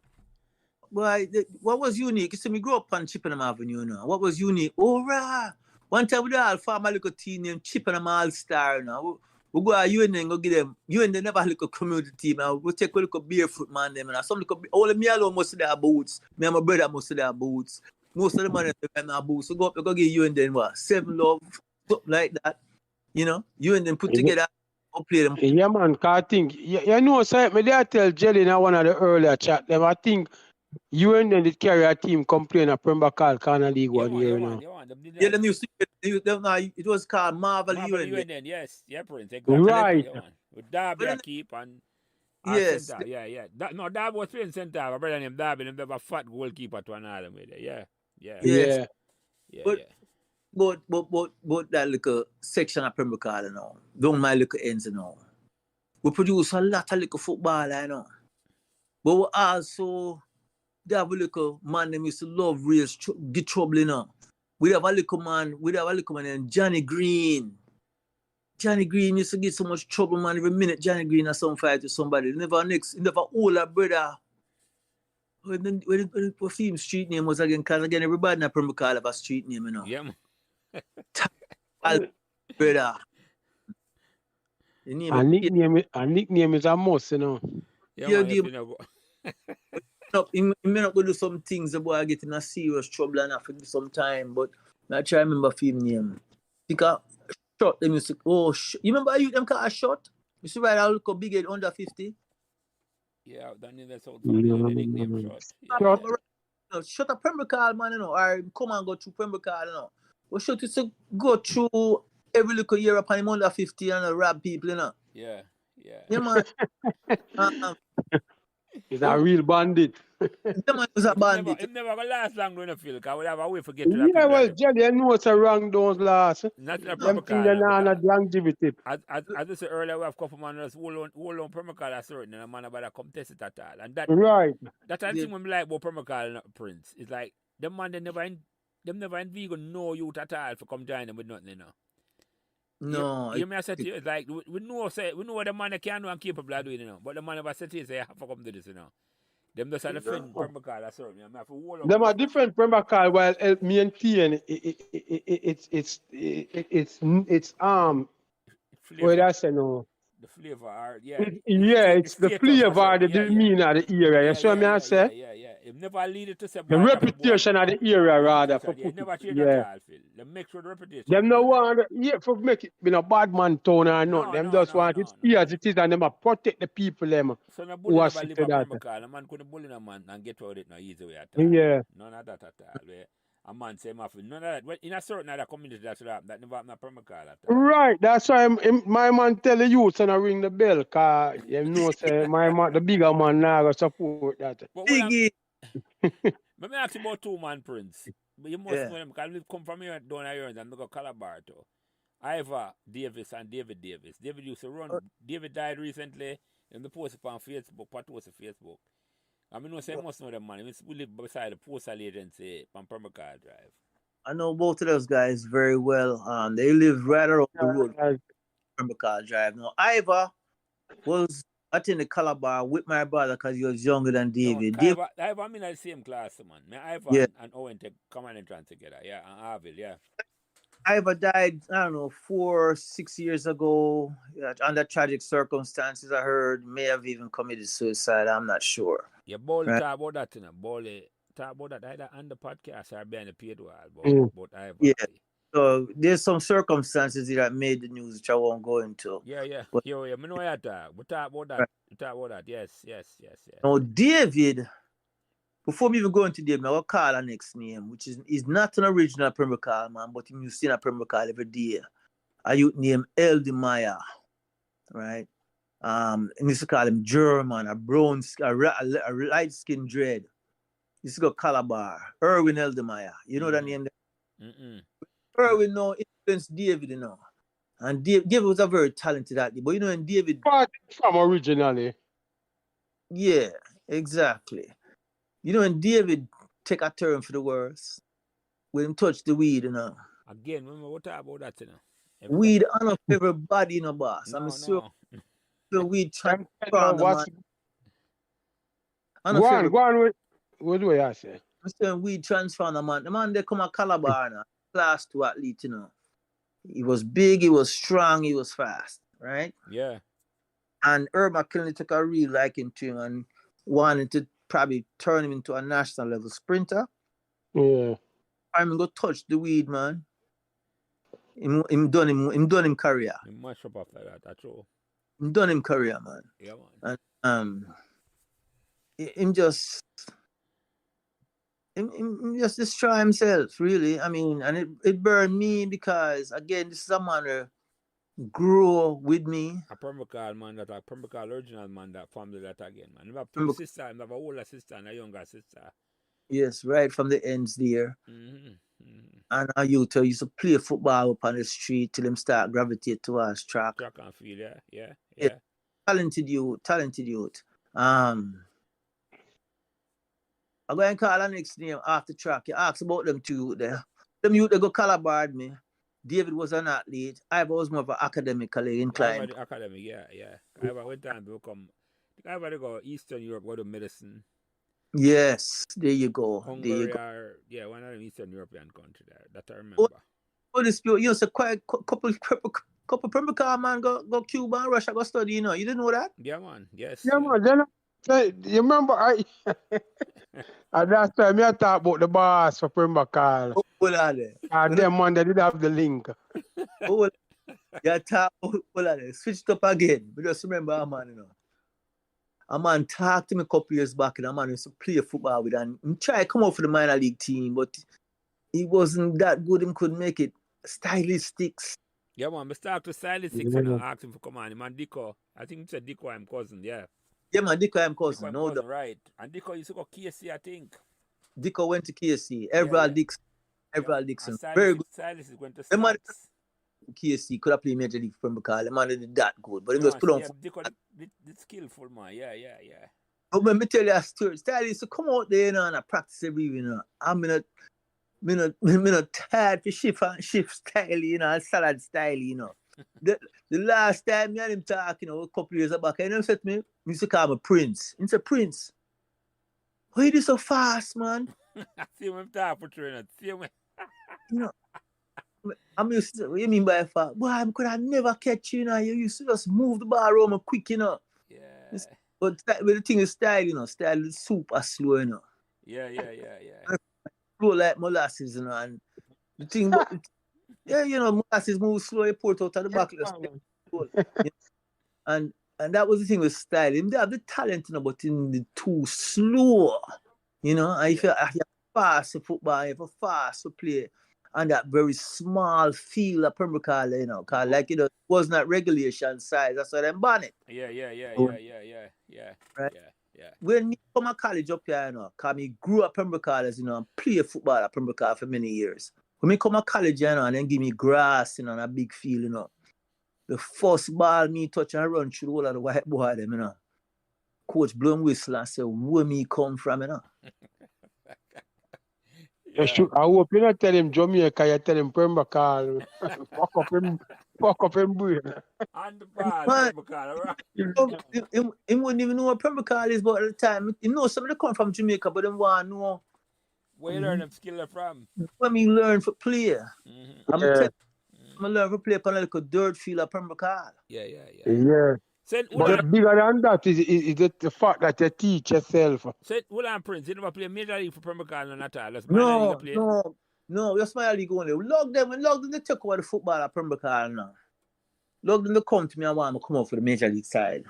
Well, what was unique? You see, me grew up on Chippenham Avenue, you know. What was unique? Oh, rah. One time we all form a little team named Chippenham All-Star, you know. We go to UN and go get them. UN they never have a little community team. We take a little barefoot man them and some little all of me alone most of their boots. Me and my brother most of their boots. Most of the money they have their boots. So go get UN then what? 7 Love, something like that. You know? UN then put together play them. Yeah, man, because I think you know, so me there tell Jelly in one of the earlier chat them. I think you and then did carry a team complain at Pemba Carl Corner League one year, you know. Yeah, them used to, it was called Marvel UN. Yes, yeah, Prince. Right. With Darby I keep and yes. Center. Yeah. Darby was playing center. My brother named Darby, them have a fat goalkeeper to another with it. Yeah. But that little section of Pemba Carl, you know, don't my little ends, you know. We produce a lot of little football, you know. But we also have a little man that used to love real get trouble, you know. We have a little man named Johnny Green. Johnny Green used to get so much trouble, man. Every minute Johnny Green has some fight with somebody. Never older brother. When the film street name was again, because again, everybody in Pemba Carl have a street name, you know. Yeah, man. Brother. A nickname is a must, you know. Yeah, he may not go do some things the boy get in a serious trouble and have to do some time, but I try to remember film name. Because shot them used to, oh, you remember you them call a shot? You see why I look a big head under 50? Yeah, that's all. They nickname shot. Yeah, Shot. Shut a Pembroke, man, you know, or come and go through Pembroke, you know. We should just go through every little year upon him under 50 and rob people, you know. Yeah. Yeah, man. He's a real bandit. Yeah, man, was a bandit. It never gonna last long when I feel, because we have a way to get to that Yeah, people. well, Jelly, I know it's a wrong don't last. Not a Them things are not longevity. As I said earlier, we have a couple man that's hold on permacal at certain, and a man about to come test it at all. And that Right. that's the thing we like about permacal Prince. It's like them man they never vegan know you at all for come join them with nothing, you know. No. You may have said to you, it's like we know what the man can do and capable of doing, you know. But the man never said to you, say, I have to come to this, you know. Them just are the friend permacal at certain. You know, them are different permacal while help maintain it's what did I say no? The flavor, It's the flavor, the demeanor of the area. You see what I say? Yeah. It never lead to say the reputation of the area, rather. Never change at all, Phil. They make sure the reputation. Them no want for make it a bad man town or not. Them just want it as it is, and them protect the people them so no bully never live at Permacal. A man couldn't bully a man and get out it no easy way at all. Yeah. None of that at all. A man say none of that. Well, in a certain other community that should happen, that never happen at Permacal at all. Right, that's why my man tell the youth and I ring the bell, cause you know say my man, the bigger man now go support that. Biggie. Let me ask you about two-man Prince. But you must know them because we come from here down here and we go Calabar too. Ivor Davis and David Davis. David used to run. David died recently. And the post on Facebook, Pat was on Facebook. I mean, no say must know them man. We live beside the postal agency on Permacal Drive. I know both of those guys very well. They live right around the road from Permacal Drive. Now, Ivor was attending Calabar with my brother because he was younger than David. No, Ivor, I'm in the same class, man. Ivor and Owen take command and trans together, and Harvey, Ivor died, I don't know, 4 or 6 years ago under tragic circumstances. I heard may have even committed suicide. I'm not sure. Yeah, Bowley talk about that, you know. Bowley talk about that either on the podcast or behind the paid wall about Ivor. Yeah. So there's some circumstances that made the news which I won't go into. Yeah. But, I know you talk. We talk about that. We talk about that. Yes. Now, David, before we even go into David, I will call our next name, which is not an original Permacal man, but you see a Permacal every day. A youth named Eldemire, right? And used to call him German, a brown, a light-skinned dread. Used to go Calabar, Erwin Eldemire. You know that name? Erwin now influenced David, you know. And David was a very talented athlete. But you know, and David... from originally. Yeah, exactly. You know, and David take a turn for the worse. When him touch the weed, you know. Again, remember what talk about that, you know. Weed on everybody, you know, boss. I'm sure the weed transform the man. Go on, what do I say? I'm saying weed transform the man. The man, they come a Calabar now. Class 2 athlete, you know. He was big, he was strong, he was fast, right? Yeah. And Herb McKinley took a real liking to him and wanted to probably turn him into a national level sprinter. Yeah. I'm gonna go touch the weed, man. Him done him career. He mash up after that, that's all. Him done him career, man. Yeah, man. And him just destroy himself, really. I mean, and it burned me because again, this is a man who grew with me. A Permacal man, that a Permacal original man, that family that again, man. I have a sister, I have an older sister and a younger sister. Yes, right from the ends there. And I used to play football up on the street till him start gravitate towards track. Track and field, yeah. Talented youth. I'm going to call our next name after track. You ask about them two there. Them youth, they go Calabar me. David was an athlete. Ivor was more of an academically inclined. Academic, yeah. Ivor went on to become, Ivor they go Eastern Europe, go to medicine. Yes, there you go. Hungary, one of them Eastern European country there. That I remember. Oh, this you know, so quite couple Permacal man go Cuba and Russia go study, you know. You didn't know that? Yeah, man. Yes. Yeah, man. Then, you remember at that time I talk about the boss for Permacal. Oh, well, and them man they did have the link. Oh, Yeah, hold on, switched up again. But just remember, man, you know. A man talked to me a couple years back, and a man used to play football with, and he tried to come up for the minor league team, but he wasn't that good. He couldn't make it. Stylistics. Yeah, man, I start to stylistic for now. Ask him for come on. Him and Dico. I think he said Dico, I'm cousin, yeah. Yeah, man, Dico, I'm Dico, cousin. I'm No cousin, doubt. right. And Dico used to go KC, I think. Dico went to KC. Everald Dixon. Everald Dixon. Very good. Stylistic went to The man Stocks. KC could have played Major League for because the man did that good. But he No, was put on. yeah, Dico did skillful, man. Yeah. But let me tell you a story. Stylist to come out there, you know, and I practice every evening. You know. I'm not tired for shift style, you know, and salad style, you know. The last time me and him talk, you know, a couple of years back, you know, said to me, he used to call me Prince. He said, Prince, why you do so fast, man? I see him talk for trainer. See him. You know, I'm used to, what you mean by fast? Boy, I could have never catch you, you know. You used to just move the bar around quick, you know. Yeah. But the thing is style, you know, style is super slow, you know. Yeah. Slow like molasses, you know, and the thing, yeah, you know, molasses move slow, you pour it out of the back. And that was the thing with style. They have the talent, you know, but in the too slow, you know. And if you have fast for football, you have fast for play, and that very small field of Pembroke, you know, because like, you know, it was not regulation size. That's why they ban it. Yeah. Right? Yeah. When me come to college up here, you know, because me grew up Pembroke, you know, and play football at Pembroke for many years. When me come to college, you know, and then give me grass, you know, and a big field, you know. The first ball me touch and run through the whole of the white boy, them, you know. Coach blow him whistle and say, where me come from, you know. Yeah. I hope you not tell him Jamaica, you tell him Pembroke. Fuck up him brain. And the ball, Pembroke, right? He wouldn't even know what Pembroke is, but at the time, he know some of them come from Jamaica, but they want to know where you learn them skill from. when me learn for play. I'm Yeah. learn for play upon a little dirt field of Pembroke. Yeah. Said, But bigger than that is the fact that you teach yourself. Said, Prince, you never play Major League for Pembroke and at all. That's minor league play. No, just minor league only. Log them they take over the football at Pembroke now. Log them to come to me and want me to come out for the Major League side.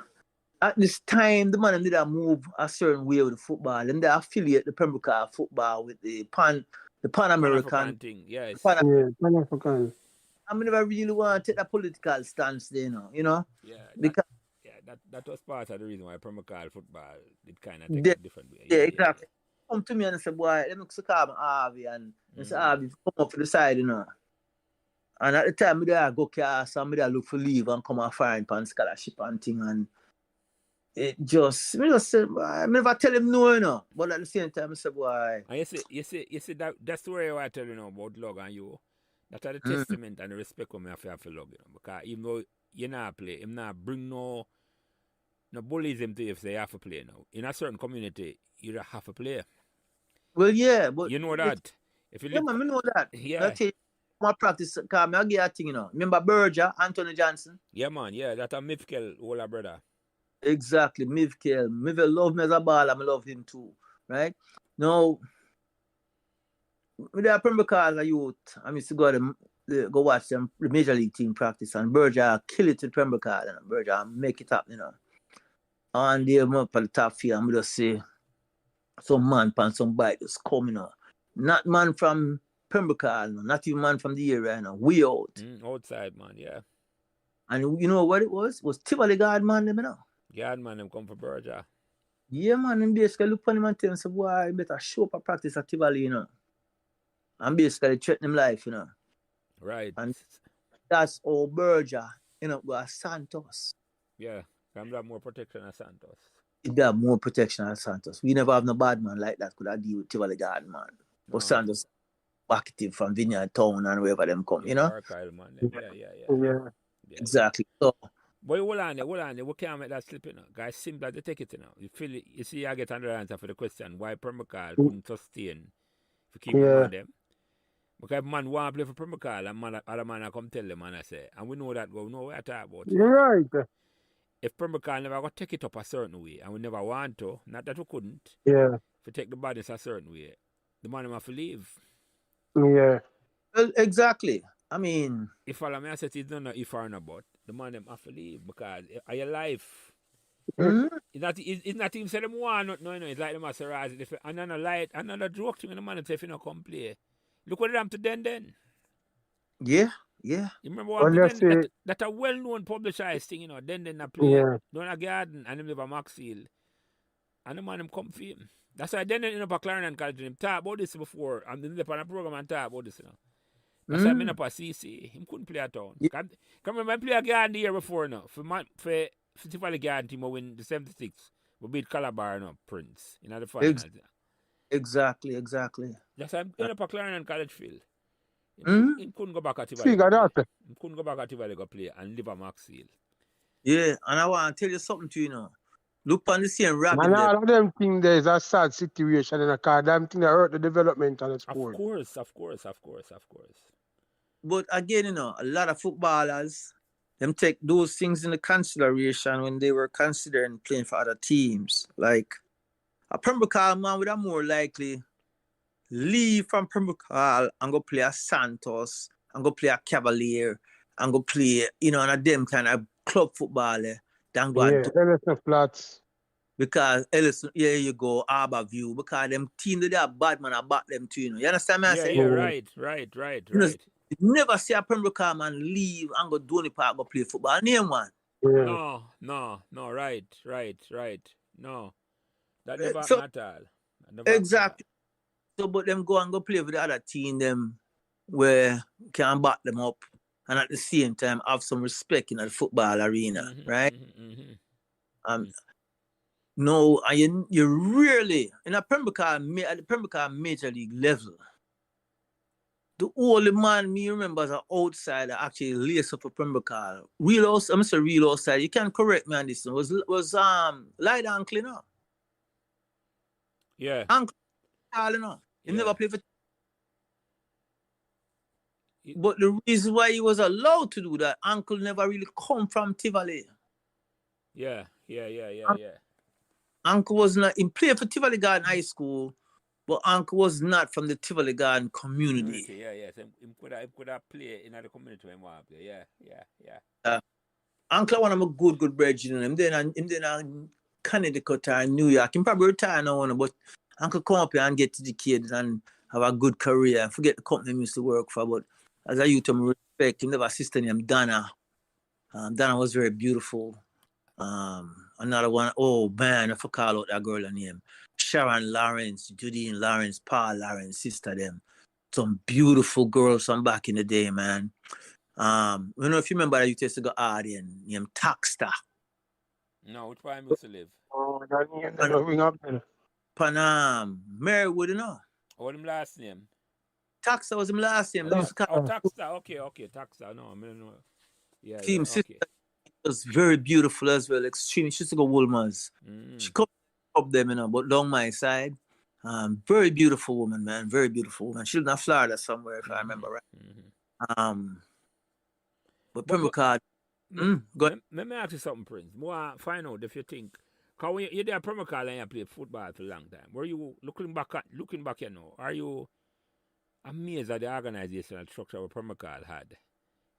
At this time, the man did a move a certain way with the football, and they affiliate the Pembroke football with the Pan American thing. Yes. Pan-African. I never really want to take that political stance there, you know. Yeah. Because that was part of the reason why Pembroke football did kind of take a different way. Yeah, exactly. Come to me and say, boy, let me call me Harvey, and say, Harvey, come up for the side, you know. And at the time, I go cast and I look for leave and come and find pan scholarship and thing, and it just, I never tell him no, you know. But at the same time, I say, boy. And you see that's the way I tell you now about Log and you. That's the testament and the respect of me have for Log, you know. Because even though you not play, him not bring no bullies him to you if they have to play now. In a certain community, you don't have to play. Well, yeah, but you know that. If you man, I know that. Yeah. My practice, because I get a thing, you know. Remember Berger, Anthony Johnson? Yeah, man, yeah, that's a Mifkel older brother. Exactly, Mifkel. Mifkel love me as a ball, and I love him too, right? Now, with the Pembroke as a youth, I used to go watch them, the Major League team practice, and Berger kill it with Pembroke, and Berger make it up, you know. And they up at the top field, and we just say, some man pan some bike just come, you know. Not man from Pembroke, no. Not even man from the area, you know. We out. Outside, man, yeah. And you know what it was? It was Tivoli guard man, you know. Guard man, them come for Berger. Yeah, man, and basically look on him and tell him, say, boy, you better show up a practice at Tivoli, you know. And basically threaten him life, you know. Right. And that's all Berger, you know, was Santos. Yeah, I'm have more protection than Santos. They have more protection than Santos. We never have no bad man like that could have deal with Tivoli guard, man. But Santos back it from Vineyard Town and wherever them come, you know? Archive, man. Yeah. Exactly. So, but hold on, we can't make that slip, you know. Guys, simple to take it, you know. You feel it, you see, I get another answer for the question why Pembroke couldn't sustain to keep on them. Because if man want to play for Pembroke and other man come tell them, and I say, and we know that, we know what I talk about. You're right. If Pembroke never got to take it up a certain way, and we never want to, not that we couldn't, if we take the badness a certain way, the man have to leave. Yeah. well, exactly. I mean, If all of me I said it's not if or not but the man them have to leave because of your life. mm, It's not even say them want no, it's like them as a rise. Another joke thing in the man say if you not come play. Look what it happened to then. yeah. You remember what Well, happened let's to then? say, That a well-known publicized thing, Then I play yeah. down a garden and him live a Maxfield. And the man him come for him. That's why then in up a Clarendon College him talk about this before. And then on a program and talk about this, That's why I'm in up a CC. Him couldn't play at all. Yeah. Come remember I play a garden the year before now. For Tivoli Garden team, we win the 76. We beat Calabar Prince in the finals. Exactly. That's why I'm in up a Clarendon College field. Mm, He couldn't go back at Tivoli. See, got that. He couldn't go back at Tivoli go play and live a Maxfield. yeah, and I want to tell you something to you. Look on the same rabbit And there. all of them think there is a sad situation in a car. Them thing that hurt the development of the sport. Of course. But again, a lot of footballers, them take those things into consideration when they were considering playing for other teams. Like a Pembroke Hall man would have more likely leave from Pembroke Hall and go play a Santos and go play a Cavalier and go play, on a them kind of club football than go and do. LSF Flats. Because Ellison, here you go, Harbour View, because them team that they are bad man, I back them too, You understand me? I say? Yeah, right. You never see a Pembroke Hall man leave and go Donny Park go play football. Name one. Yeah. No, right. No. That never happened at all. Exactly. So, but them go and go play with the other team, them where can back them up and at the same time have some respect in the football arena, right? No, and you really, in a Pembroke Hall Major League level, the only man me remember as an outsider actually lace up for Pembroke Hall. Real outside. You can correct me on this one. Was Light Uncle, Yeah. Uncle, He never played for. But the reason why he was allowed to do that, Uncle never really come from Tivoli. Yeah. Uncle was not. He played for Tivoli Garden High School, but Uncle was not from the Tivoli Garden community. Yeah. So he could have played in the community. Yeah. Uncle one of my good brethren. Him then Connecticut or New York. He probably retire now, but Uncle come up here and get educated and have a good career. I forget the company he used to work for, but as a youth, I respect him. He have a sister named Donna. Donna was very beautiful. Another one, oh man, I forgot out that girl name. Sharon Lawrence, Judy Lawrence, Paul Lawrence, sister them. Some beautiful girls from back in the day, man. You know if you remember that you used to go Arden, named Taxter. No, which one used to live? Oh, that name never ring up there. Panam, Marywood, What him last name? Taxter was him last name. Taxter. Okay, Taxter. No, I don't know. Yeah, sister was very beautiful as well, extremely. She used to go Woolmers. She come up them, but along my side. Very beautiful woman, man. Very beautiful woman. She lives in Florida somewhere, if I remember right. But Pembroke Hall. Go ahead. Let me ask you something, Prince. More find out if you think, because when you're there at Pembroke Hall and you play football for a long time, were you looking back, are you amazed at the organizational structure what Pembroke Hall had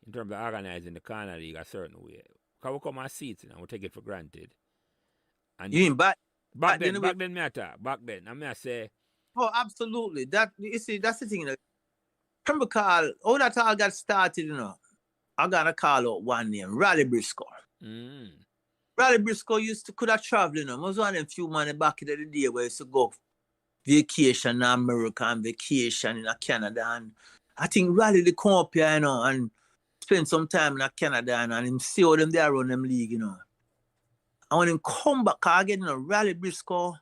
in terms of organizing the corner league a certain way? Because we come and see it, we take it for granted. And you mean back then, me I talk. Back then, I mean I say. Oh, absolutely. That you see, that's the thing. Pembroke Hall, all that all got started, I gotta call out one name, Raleigh Briscoe. Raleigh Briscoe could have traveled, was one of them few money back in the day where he used to go vacation in America and vacation in Canada. And I think Raleigh they come up here, and spend some time in Canada and him see how them there run them league, And when him come back again, Raleigh Briscoe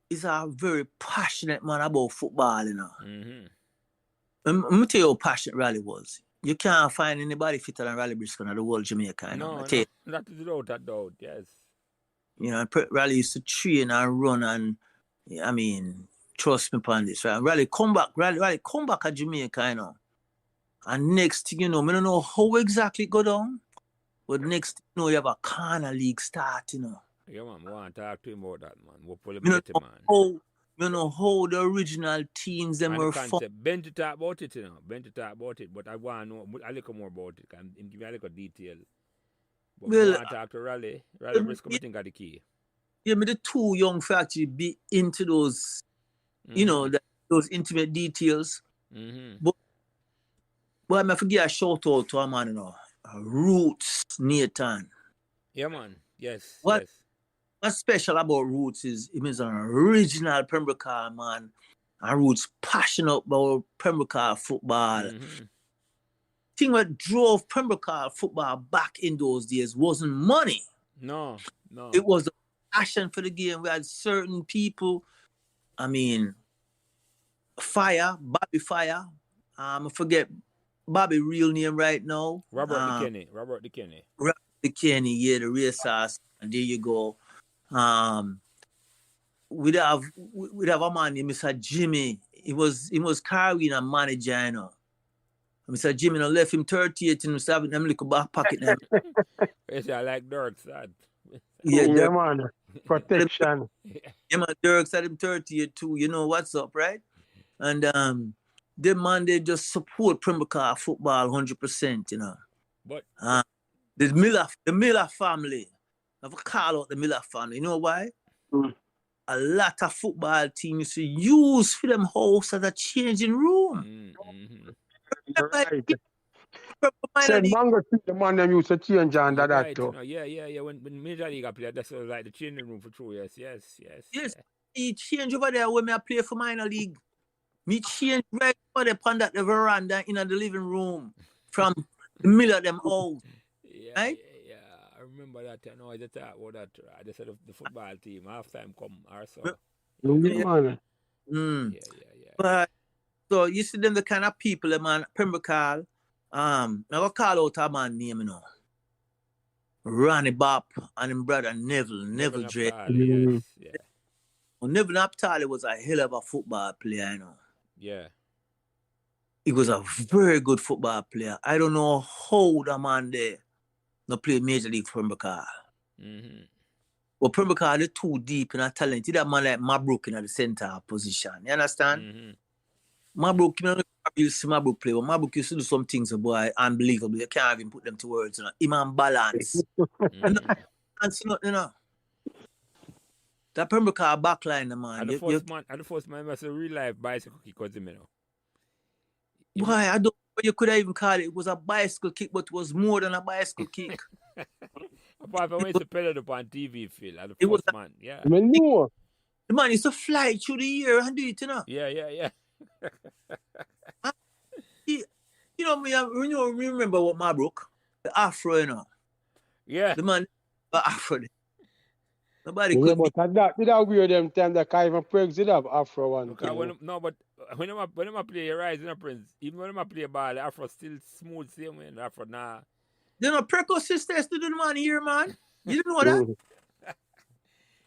is a very passionate man about football, Let me tell you how passionate Raleigh was. You can't find anybody fitter than Raleigh Briscoe in the whole Jamaica. No, not without doubt, yes. Raleigh used to train and run, and I mean, trust me upon this, right? Raleigh come back at Jamaica, And next thing I don't know how exactly it go down, but next thing you have a corner league start, Yeah, man, I want to talk to him about that, man. We'll pull him man. you know how the original teams them And were the formed. concept. Ben to talk about it, you know. Ben to talk about it. But I want to know a little more about it. And give me a little detail. But we Well, want to talk to Raleigh. Raleigh Briscoe, I think, got the key. yeah, me the too young for actually be into those, you know, those intimate details. But I forget a shout out to a man, you know, Roots Nathan. Yeah, man. Yes. What's Yes. special about Roots is he is an original Pembroke man. And Roots passionate about Pembroke football. Thing what drove Pembroke football back in those days wasn't money. No. It was the passion for the game. We had certain people, I mean, Bobby Fire. I forget Bobby real name right now. Robert DeKinney. Robert DeKinney, yeah, the racehorse. And there you go. We'd have a man named Mr. Jimmy. He was carrying a manager, you know. Mr. Jimmy left him 38 and was having them little back pocket. Yes, I like Dirk, sad. Yeah, man. Protection. Yeah, man, Dirk said him 38 too. You know what's up, right? And the man, they just support Pembroke football 100%, you know. But the Miller family, I have to call out the Miller family. You know why? A lot of football teams used to use for them house as a changing room. Right. Said Mango the man them used to change under that too. Yeah. When Major League played, that's like the changing room for true. Yes. He changed over there when I play for minor league. Me change right over there upon that the veranda in the living room from the middle of them all. Right? Yeah. I remember that. I know I just thought about that. I just said the football team halftime come or so. Yeah. But so you see them the kind of people, man, Pembroke. I will call out a man name, you know. Ronnie Bop and his brother Neville Drake. Yes. Well, Neville Naptali was a hell of a football player, you know. Yeah. He was a very good football player. I don't know how the man there no play Major League for Pembroke. But Pembroke are too deep in a talent. That man like Mabrook in the center position. You understand? Mabrook, you see Mabrook play, but Mabrook used to do some things, boy, unbelievable. You can't even put them to words. You know? Him and balance. And you know. That Pembroke backline, man. And the first man was a real life bicycle kick, you know. Boy, I don't know what you could have even call it. It was a bicycle kick, but it was more than a bicycle kick. Apart from when it's pedal up on TV, Phil, and the first man, yeah. The man used to fly through the air and do it, you know. Yeah. You know, we remember what Mabrook, the Afro, you know. Yeah. The man, the Afro. Nobody could. But that weird them time that even Pregs did have Afro one. But when I play Rise in a Prince, even when I play ball, the Afro still smooth same way. The Afro nah. You know, Preco sisters to do the man here, man. You didn't know that?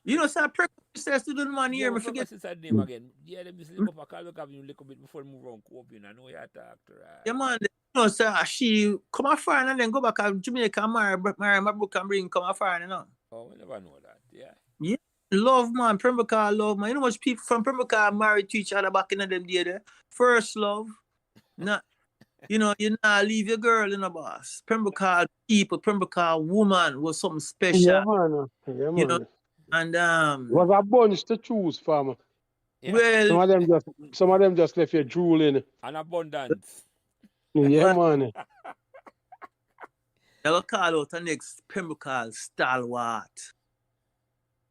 You know, some Preco sisters to do the man here. I forget his name again. Yeah, them just live up a call look at you a little bit before move around coping. I know you talk to her. Yeah, man. You know, sir, she come a foreign and then go back to Jamaica and marry my book and bring come a foreign, you know. Oh, we never know that. Yeah. Love, man. Pembroke love, man. You know much people from Pembroke married to each other back in them day there. First love. Not, you know, you not leave your girl in a boss. Pembroke people, Pembroke woman was something special. Yeah, man. You know, and was a bunch to choose from. Yeah. Well, some of them just left you drooling. An abundance. Yeah, man. I will call out the next Pembroke stalwart.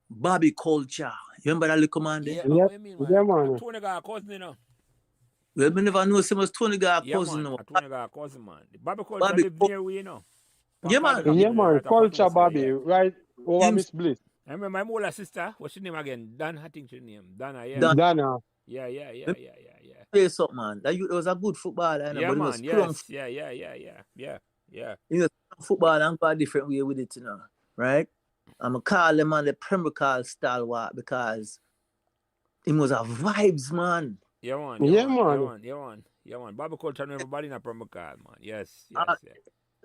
Bobby Culture. You remember that little man there? Yeah, man. Tony got a cousin, you know. Well, we never knew him was Tony got a cousin. Man. Tony got a cousin, man. Bobby Culture live near we, you know. Yeah, man. Culture Bobby, right over Miss Bliss. I remember my older sister, what's her name again? Dan, I think her name. Dana, yeah. Dana. Yeah. Play something, man. That was a good footballer. Yeah, but man. Yes. Yeah. He was football and got a different way with it, you know. Right? I'm going to call him on the Pembroke stalwart because he was a vibes, man. Yeah, man. Bobby Culture and everybody in a Pembroke, man. Yes.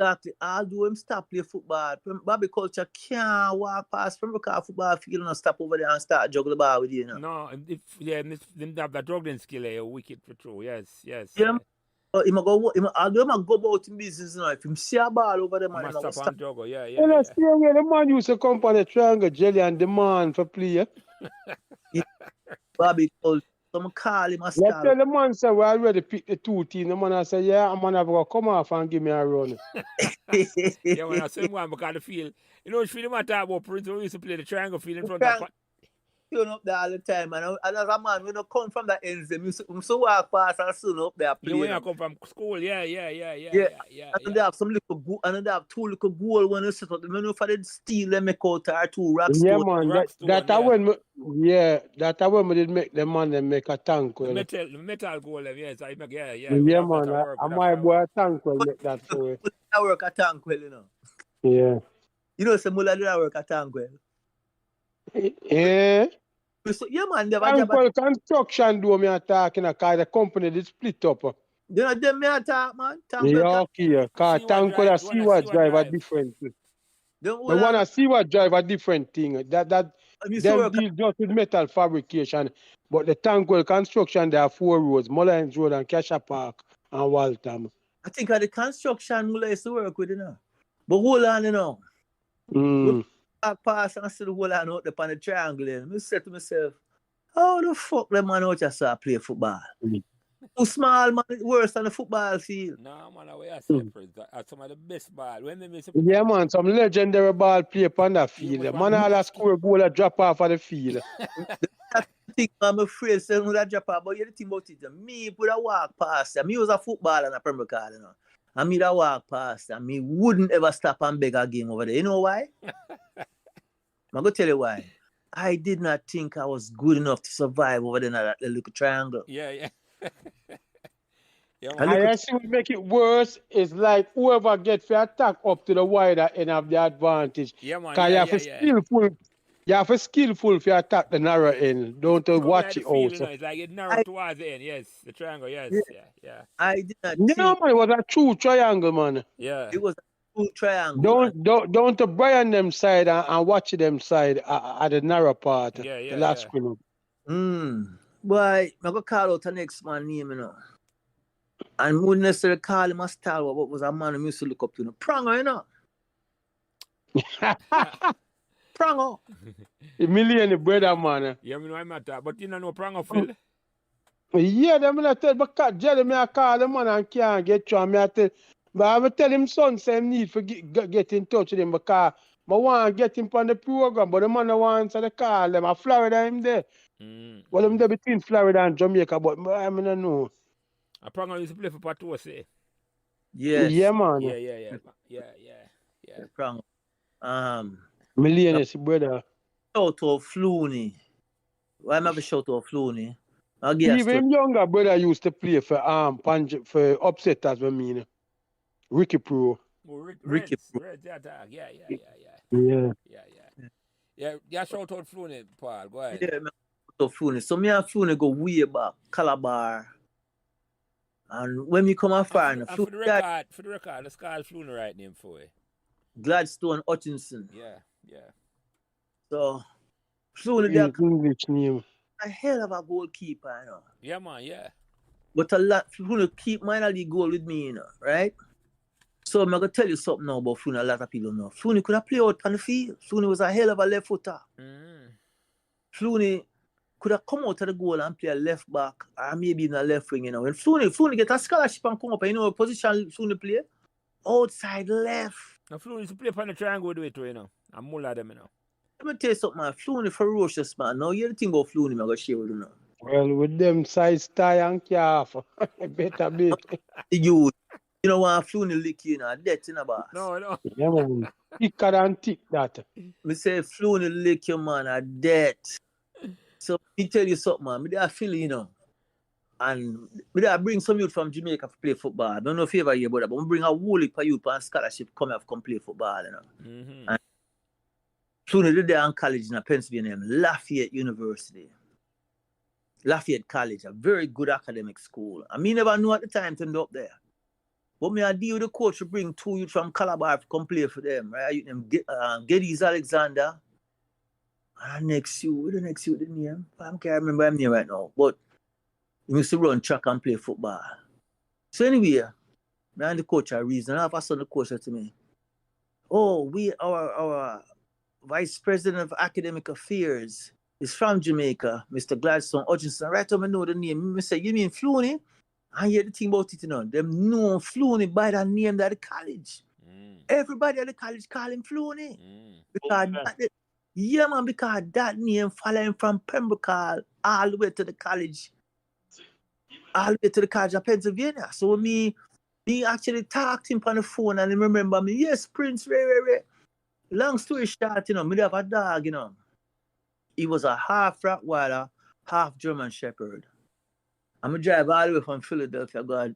Exactly. Although him stop play football, Bobby Culture can't walk past from the football field and stop over there and start juggle the ball with you, you know. No, if them have that juggling skill, wicked for true. Yes. Yeah. Although him go about in business, you know, if him see a ball over there, man, him Must stop. and juggle. Yeah. You know, see where the man used to come on the triangle jelly and demand for play. Bobby Culture, some call him a You star. tell the man say we already picked the 2 team. The man I say, yeah, I'm gonna go come off and give me a run. Yeah, when I say one because the field, you know, which field I talk about, Prince, we used to play the triangle field in front of Turn up there all the time, and as a man, we don't come from that ends, them you so walk past and soon up there Yeah, play. when I come from school, yeah. And they have some little goal, and they have 2 little goal when you set up. You know, for the steel, they make out or 2 rock Yeah, stone. man. Rockstone, That's when we did make the man them make a tank. Well. The metal goal, yes. I make, yeah. Yeah, man. My boy a tank will make that for it. I work at tank well, you know. Yeah. You know, some Mulla did I work at tank well. Yeah. So, yeah, man, they have a job. Tankwell construction do me attack in a car. The company did split up. You know, them me attack, man. Yeah, okay. Car Tankwell a Seaward drive a different thing. The one a Seaward drive a different thing. That them deal just with metal fabrication. But the Tankwell construction, there are 4 roads: Mullins Road and Casha Park and Waltham. I think the construction Mulla used to work with, you know. But hold on, you know. Mm. I pass and still hold on out upon the triangle. And I said to myself, how the fuck them man out here start play football? Too small, man, worse than the football field. No, man, I say, Prince, that's some of the best ball. When they miss Yeah, man, some legendary ball play upon that field. Man, all a score goal a drop off of the field. I think I'm afraid someone would drop off, but you the thing about it, me would have walk past. Me was a footballer in a Premier League, you know. And me that walk past and me wouldn't ever stop and beg a game over there. You know why? I'm going to tell you why. I did not think I was good enough to survive over there in that little triangle. Yeah. I see what make it worse is like whoever gets the attack up to the wider end of the advantage. Yeah, man. Because you have to skillful if you attack the narrow end. Don't watch it also. It's like it narrow towards the end, yes. The triangle, yes. Yeah. I did not think... man, it was a true triangle, man. Yeah. It was a true triangle. Don't to Brian them side and watch them side at the narrow part. The last screen. Boy, I'm going to call out the next man name, you know. And wouldn't necessarily call him a stalwart, but was a man who used to look up to, you know. Prango, you know. Prango. A million brother, man. Yeah, I know I'm at that, but you don't know Prango, Phil. Yeah, them I tell, but Jerry me I call the man and can't get through. But I will tell him son say need for get in touch with him because I want to get him on the program, but the man wants to call them. I Florida him there. Well, I'm there between Florida and Jamaica, but I don't know. I Prango used to play for Patosi. Yes. Yeah, man. Yeah. Prango. Millionaires, brother. Shout out Flooney. Why am I have shout out Flooney? Even younger brother used to play for for upsetters, I mean. Ricky Pro. Ricky Pro. Yeah, shout out Flooney, Paul. Go ahead. Yeah, man. Flooney. So me and Flooney go way back, Calabar. And when we come afar, for the record, let's call Flooney right name for it. Gladstone Hutchinson. Yeah. So Flooney English name. A hell of a goalkeeper, you know. Yeah, man, yeah. But a lot Flooney keep minor league goal with me, you know, right? So I'm gonna tell you something now about Flooney. A lot of people know. Flooney could have played out on the field. Flooney was a hell of a left footer. Flooney could have come out of the goal and play a left back or maybe even a left wing, you know. When Flooney get a scholarship and come up, you know what position Flooney play? Outside left. Now Flooney used to play on the triangle with it, you know. And Mulla them, you know. Let me tell you something, man. Flooney ferocious, man. Now you think about Flooney, I'm gonna share with you now. Well, with them size tie and calf, better bit. You know what Flooney lick you, you know, death in a boss. No. Yeah, man. Thicker than thick, that. Me say Flooney lick you, man, a death. So me tell you something, man. Me I feel, you know. And I bring some youth from Jamaica to play football. I don't know if you ever hear about that, but I bring a whole heap of youth on scholarship come play football, you know. And Flooney did there in college in Pennsylvania, Lafayette University. Lafayette College, a very good academic school. I mean, never knew at the time to end up there. But me I deal with the coach to bring 2 youth from Calabar to come play for them, right? You them Geddes Alexander. And the next youth the name. I can't remember his name right now. But he used to run track and play football. So anyway, me and the coach are reason. All of a sudden the coach said to me, "Oh, our Vice President of Academic Affairs is from Jamaica, Mr. Gladstone Hutchinson." Right over know the name. I say, "You mean Flooney?" I hear the thing about it, you know. Them know Flooney by that name at the college. Everybody at the college call him Flooney. Because because that name following from Pembroke all the way to the college. All the way to the college of Pennsylvania. So me actually talked to him on the phone and he remember me. Yes, Prince, Ray. Long story short, you know, me have a dog, you know. He was a half Rottweiler, half German Shepherd. I'm going to drive all the way from Philadelphia, go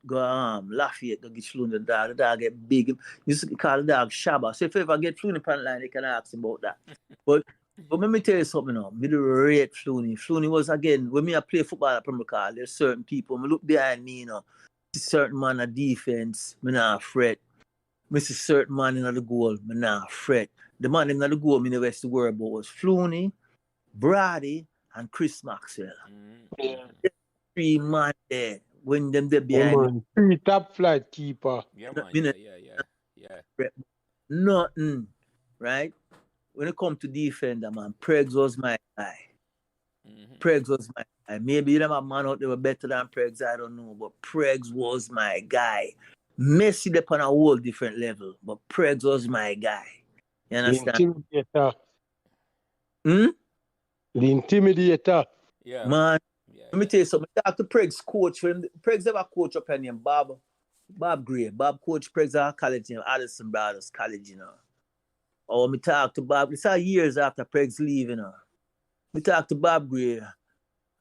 Lafayette, go get Flooney the dog. The dog get big. You used to call the dog Shabba. So if you ever get Flooney on the line, you can ask him about that. But let me tell you something now. Me do rate Flooney. Flooney was, again, when me I play football at Pembroke, there's certain people. Me look behind me, you know. Certain man at defense, me not fret. Me see certain man in the goal, me not fret. The man in the goal, me never used to worry about was Flooney, Brady, and Chris Maxwell. Yeah. 3 man there when them there behind me. 3 top flight keeper. Yeah, man. Yeah. Nothing, right? When it comes to defender, man, Pregs was my guy. Pregs was my guy. Maybe you know, man out there were better than Pregs, I don't know, but Pregs was my guy. Messi up on a whole different level, but Pregs was my guy. You understand? The intimidator. Yeah. Man, let me tell you something. Talk to Pregs coach. Pregs ever coach up in Bob Gray. Bob coach Pregs at college, you know, Addison Brothers College, you know. Or me talk to Bob. It's years after Pregs leave, you know. Me talk to Bob Gray.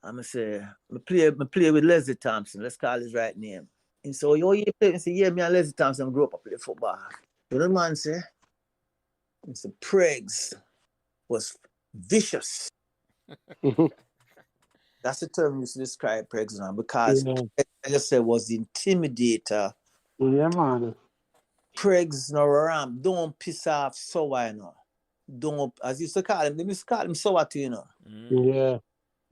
I'm going to say, me play with Leslie Thompson. Let's call his right name. And so, you play? I say, yeah, me and Leslie Thompson grew up and play football. You know the man say? He said, Pregs was vicious. That's the term used to describe Pregs now, because I just said was the intimidator. Yeah, man. Pregs no ram. Don't piss off sour, you know. Don't, as you used to call him, they used to call him sour too, you know. Yeah.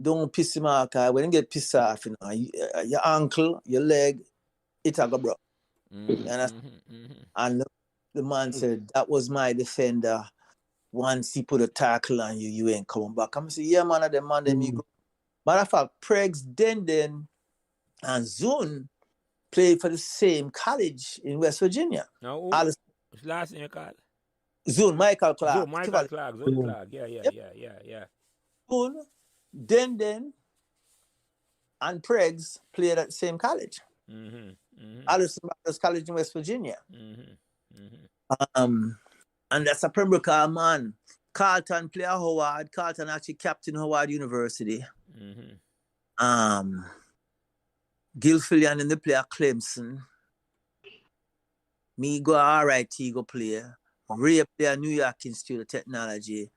Don't piss him off, because when you get pissed off, you know, your ankle, your leg, it a go bro. You understand? And the man said, that was my defender. Once he put a tackle on you, you ain't coming back. I'm say, yeah, man, the man, them you go. Matter of fact, Pregs, Den, and Zune played for the same college in West Virginia. Now, what's last name you call? Zune, Michael Clark. Zune Clark. Yeah. Zune, Den, and Pregs played at the same college. Allison Brothers College in West Virginia. And that's a Pembroke man. Carlton play Howard. Carlton actually captain Howard University. Gilfillian in the player Clemson. Me go RIT go play. Ray player New York Institute of Technology.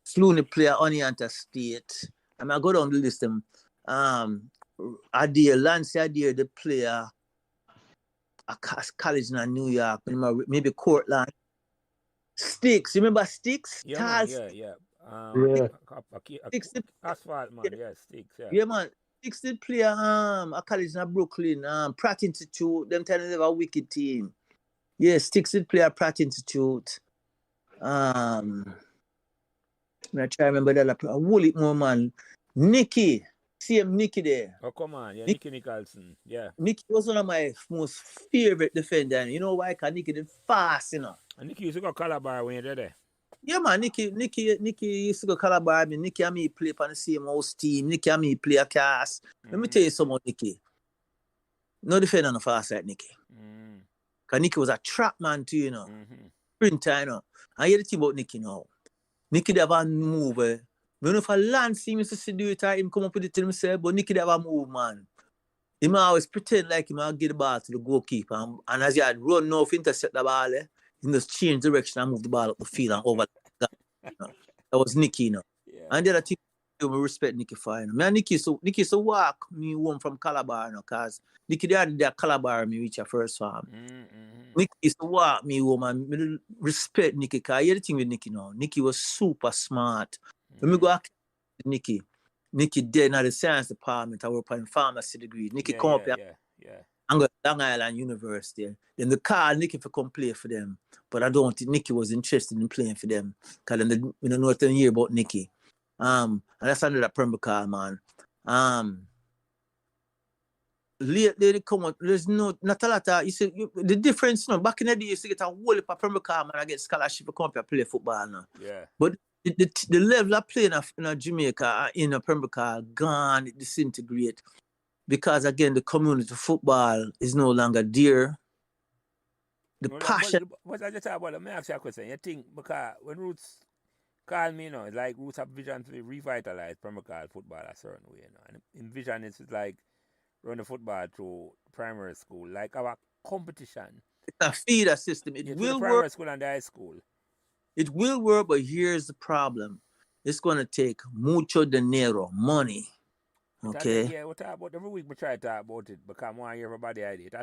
Flooney player Oneonta State. I mean, I go down the list them. Lance Adair the player a college in New York, maybe Cortland. Sticks, you remember Sticks? Yeah. Sticks, Asphalt, man. Yeah, Sticks. Yeah, man. Sticks did play a college in Brooklyn, Pratt Institute. Them time they have a wicked team. Yeah, Sticks did play at Pratt Institute. I try to remember that. A Woolly more man. Nicky. See him, Nicky there. Oh, come on. Yeah, Nicky Nicholson. Yeah. Nicky was one of my most favorite defenders. You know why? Because Nicky did fast, you know. And Nicky used to go Calabar when you were there. Yeah, man. Nicky used to go Calabar. Nicky and me play on the same house team. Nicky and me play a cast. Let me tell you something about Nicky. No defender no fast like Nicky. Because Nicky was a trap man too, you know. Sprinter, you know. I hear the thing about Nicky now. Nicky never move. I don't know if a Lance used to do it or him come up with it to himself, but Nicky never move, man. He might always pretend like he might get the ball to the goalkeeper. And as he had run off, intercept the ball, he just change direction and move the ball up the field and over. You know. That was Nicky, you know. Yeah. And the other thing, I respect Nicky for, you know. Me and Nicky so walk me home from Calabar, you know, cause Nicky they had their Calabar me reach a first farm. Nicky used to walk me home and me respect Nicky, cause I hear the thing with Nicky now. Nicky was super smart. When me go ask Nicky dead in the science department, I work in pharmacy degree. Nicky come up here and go to Long Island University. Then they call Nicky to come play for them. But I don't think Nicky was interested in playing for them. Because they don't know what to hear about Nicky. And that's another Pembroke call, man. Lately they come out, there's not a lot of, you see, the difference, you know, back in the day, you used to get a whole heap of Pembroke call, man, I get scholarship to come up here play football now. Yeah. But the level of playing in Jamaica, in a Pembroke call, gone, it disintegrate. Because again, the community football is no longer there. The passion. What I just talk about, let me ask you a question. You think, because when Roots call me, you know, it's like Roots have vision to revitalize Pembroke football a certain way, you know. And in vision, it's like run the football through primary school, like our competition. It's a feeder system. It will work. Primary school and the high school. It will work, but here's the problem. It's going to take mucho dinero, money. Okay. Yeah, what about every week we try to talk about it because I want to hear everybody idea. I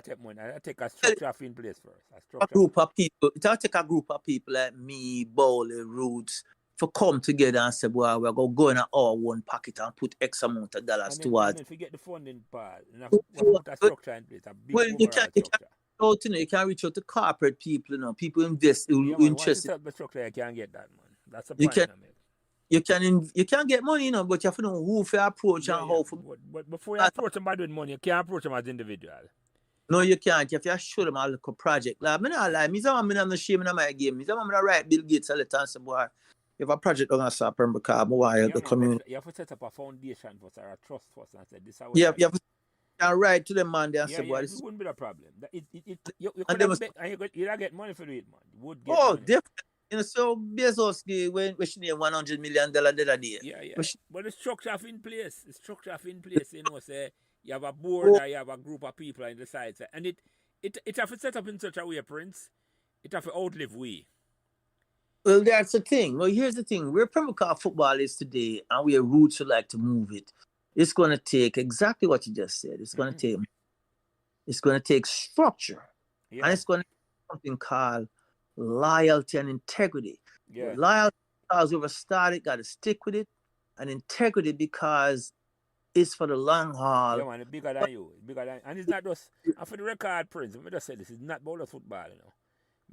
take a structure in place first. A group of people. It'll take a group of people like me, Bowley, Roots, to come together and say, well, we're going to go in our one pocket and put X amount of dollars towards. And then forget the funding part. And put a structure in place. A big you can't reach out to corporate people, you know. People invest who interested. Once you set the structure, you can't get that, man. That's the point. You can get money, you know, but you have to know who to approach and how. But before you approach them with money, you can't approach them as individual. No, you can't. You have to show them a little project. Like, I'm not like, I'm not shame in my game. I'm not right Bill Gates a little and say, boy, you have a project on us, Pembroke, why the community. You have to set up a foundation first or a trust first and say, this is how you have to write to them, man, there and say, boy, this wouldn't be a problem. You could get money for it, man. You would get money. Definitely. You know, so Bezos, when she need $100 million the other day. Yeah. But the structure of in place. You know, say you have a board or you have a group of people on the side. And it have to set up in such a way, Prince. It have to outlive we. Well, that's the thing. Well, here's the thing. Where Pembroke football is today, and we are Roots would like to move it, it's going to take exactly what you just said. It's going to take structure. Yeah. And it's going to take something called loyalty and integrity. Yeah. Loyalty because whoever started got to stick with it, and integrity because it's for the long haul. Yeah, man, it's bigger than you. And it's not just, and for the record, Prince, let me just say this, it's not about football, you know.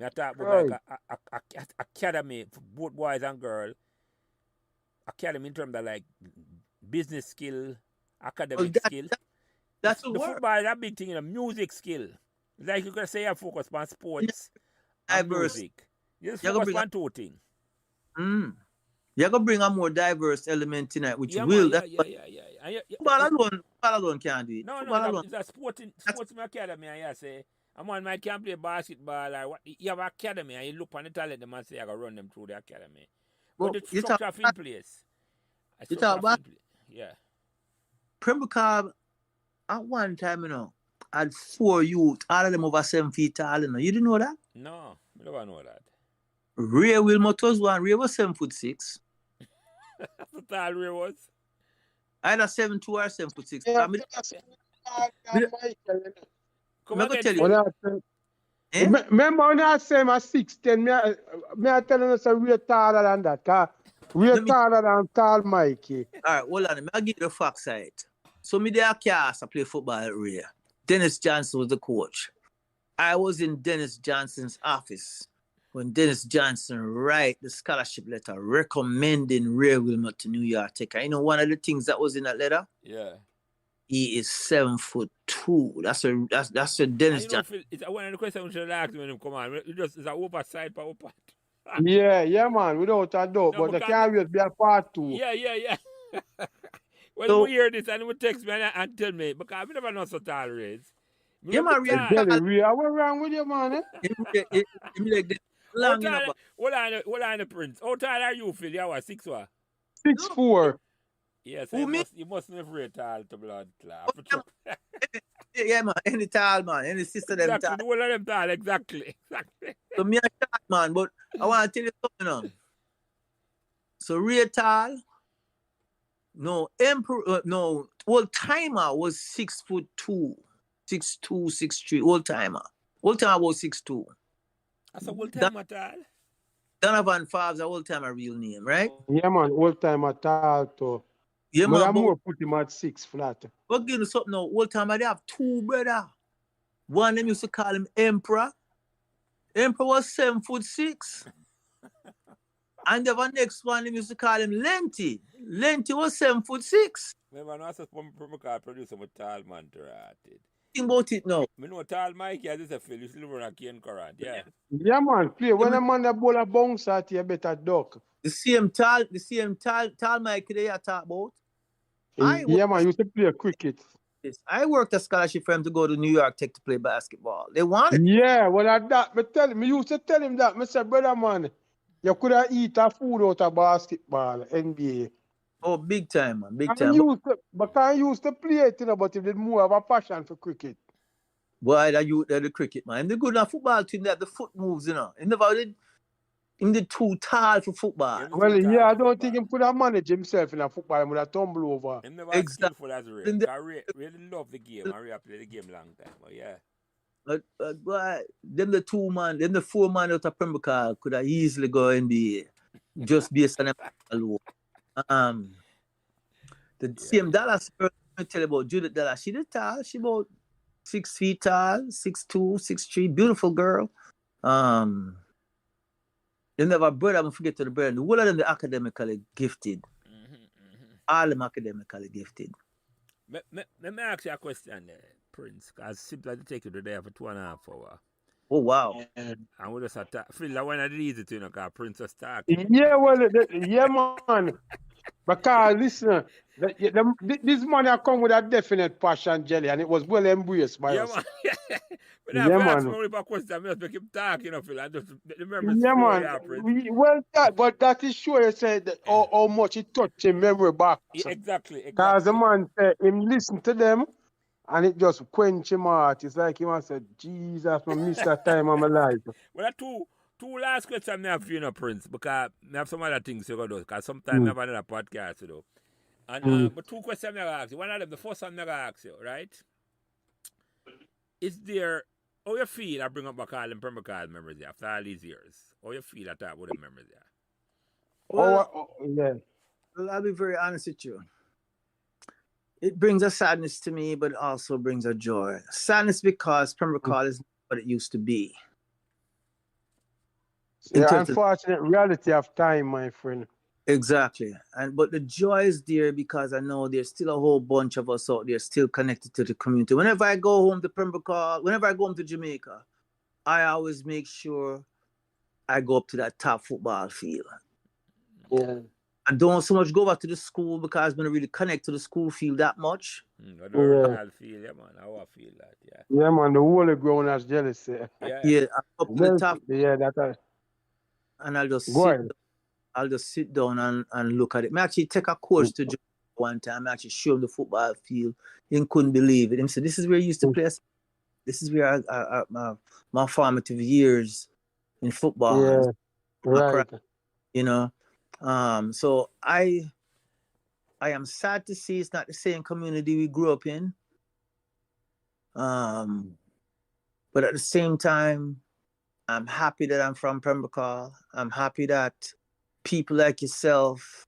I talk about like academy for both boys and girls. Academy in terms of like business skill, academic skill. That's the football is a big thing, you know, music skill. Like you can say you focus on sports. Music. You just focus on two things. You're going to bring a more diverse element in it, which will. Football alone can't do it. No, it's a sporting academy, and you say, a man might can't play basketball, or what, you have an academy, and you look on the talent, the man say, I got to run them through the academy. But the structure of in place. You talk about? Yeah. Pembroke, at one time, you know, had 4 youth, all of them over 7 feet tall, you know. You didn't know that? No, I never know that. Ray Wilmot was one. Ray was 7'6". That's what tall Ray was. Either 7'2" or 7'6". Yeah, remember when I say my 6'10", me I telling us a real taller than that. Cause real taller than tall Mikey. All right, hold on. I'll give you the fact side. So me there cast I play football at Ray. Dennis Johnson was the coach. I was in Dennis Johnson's office when Dennis Johnson write the scholarship letter recommending Ray Wilmot to New York Tech. You know one of the things that was in that letter? Yeah. He is 7'2". That's a Dennis Johnson. It's one of the questions we should ask when him come on. It's an oversight power part. Yeah, man, without a doubt. But the carriers be a part 2. Yeah. Well, we hear this and we text me and tell me, because we never know so tall Rays. Yeah, man, what's wrong with you, man? What on the Prince? How tall are you, Phil? You are 6'1"? 6'4". Yes, you must be afraid tall to blood clot. Yeah, man, any tall man, any sister them exactly, tall. All of them tall, exactly. So me a short man, but I want to tell you something now. So Ray tall, No, Emperor, no, old timer was 6'2", 6'2", 6'3", old timer. Old timer was 6'2". That's a old time at all. Donovan Favre's a old timer real name, right? Yeah, man, old time at all too. Yeah, But man, I'm more put him at 6 flat. but give you something now. Old timer, they have two brother. One of them used to call him Emperor. Emperor was 7'6". And the next one, they used to call him Lenti. Lenti was 7'6". Remember, I said from a producer with tall man to it. Think about it now. Me know tall Mike has a feel you still run a cane current, yeah. Yeah, man, play. When a man a bowl a bounce at you, better duck. The same tall Mike they are talk about. Yeah, man, used to play cricket. I worked a scholarship for him to go to New York Tech to play basketball. They wanted. Yeah, well, at that, me used to tell him that. Me say, brother, man, you could have eat a food out of basketball, NBA. Oh, big time, man, big I time. used to play it, you know, but he did more of a passion for cricket. Boy, that you the cricket, man. They're good at football team that the foot moves, you know. He never did. Him did too tall for football. Him Well, too tall yeah, I for don't football. think he could have managed himself in a football. He would have tumble over. Him never as Exactly. skillful as Ray. I really love the game. I really play the game long time. But yeah. But them the two man, them the four man out of Pembroke could have easily go NBA just based on them alone. The same Dallas girl I tell you about Judith Dallas. She did tall. She about 6 feet tall, 6'2", 6'3", beautiful girl. They never brother, I'm forget to the brother. The whole of them the academically gifted. All them academically gifted. Let me ask you a question there, Prince, because simply to take you to there for 2.5 hours. Oh, wow. And we just feel like one of the easy to, you know, because Prince was talking. Yeah, well, yeah, man. Because listen, this man have come with a definite passion, Jelly, and it was well embraced by us. Man. But yeah, I man. ask me a question, I just make him talk, you know, Phil. I just remember yeah, man. But that is sure you said that how much it touched him memory back. Yeah, exactly. Because the man said him listen to them and it just quench him heart. It's like he said, Jesus, I missed that time of my life. Well, two last questions I have for you, know, Prince, because I have some other things to go do. Because sometimes I have another podcast, you know. And but 2 questions I'm going to ask you. One of them, the first one I'm going to ask you, right? Is there, how you feel I bring up back all them Pembroke memories there after all these years? How you feel I talk about the memories there? Well, yeah. Well, I'll be very honest with you. It brings a sadness to me, but it also brings a joy. Sadness because Pembroke is not what it used to be. The unfortunate reality of time, my friend. Exactly. But the joy is there because I know there's still a whole bunch of us out there still connected to the community. Whenever I go home to Pembroke, whenever I go home to Jamaica, I always make sure I go up to that top football field. Yeah. I don't so much go back to the school because I don't really connect to the school field that much. I don't feel, yeah, man. How I feel that, yeah. Yeah, man, the whole grown as jealous. Yeah, up to the top. Yeah, that's and I'll just sit down and look at it. I actually take a course to one time. I actually show him the football field. He couldn't believe it. He said, "This is where you used to play. This is where my formative years in football." Yeah, right. You know, so I am sad to see it's not the same community we grew up in. But at the same time, I'm happy that I'm from Pembroke. I'm happy that people like yourself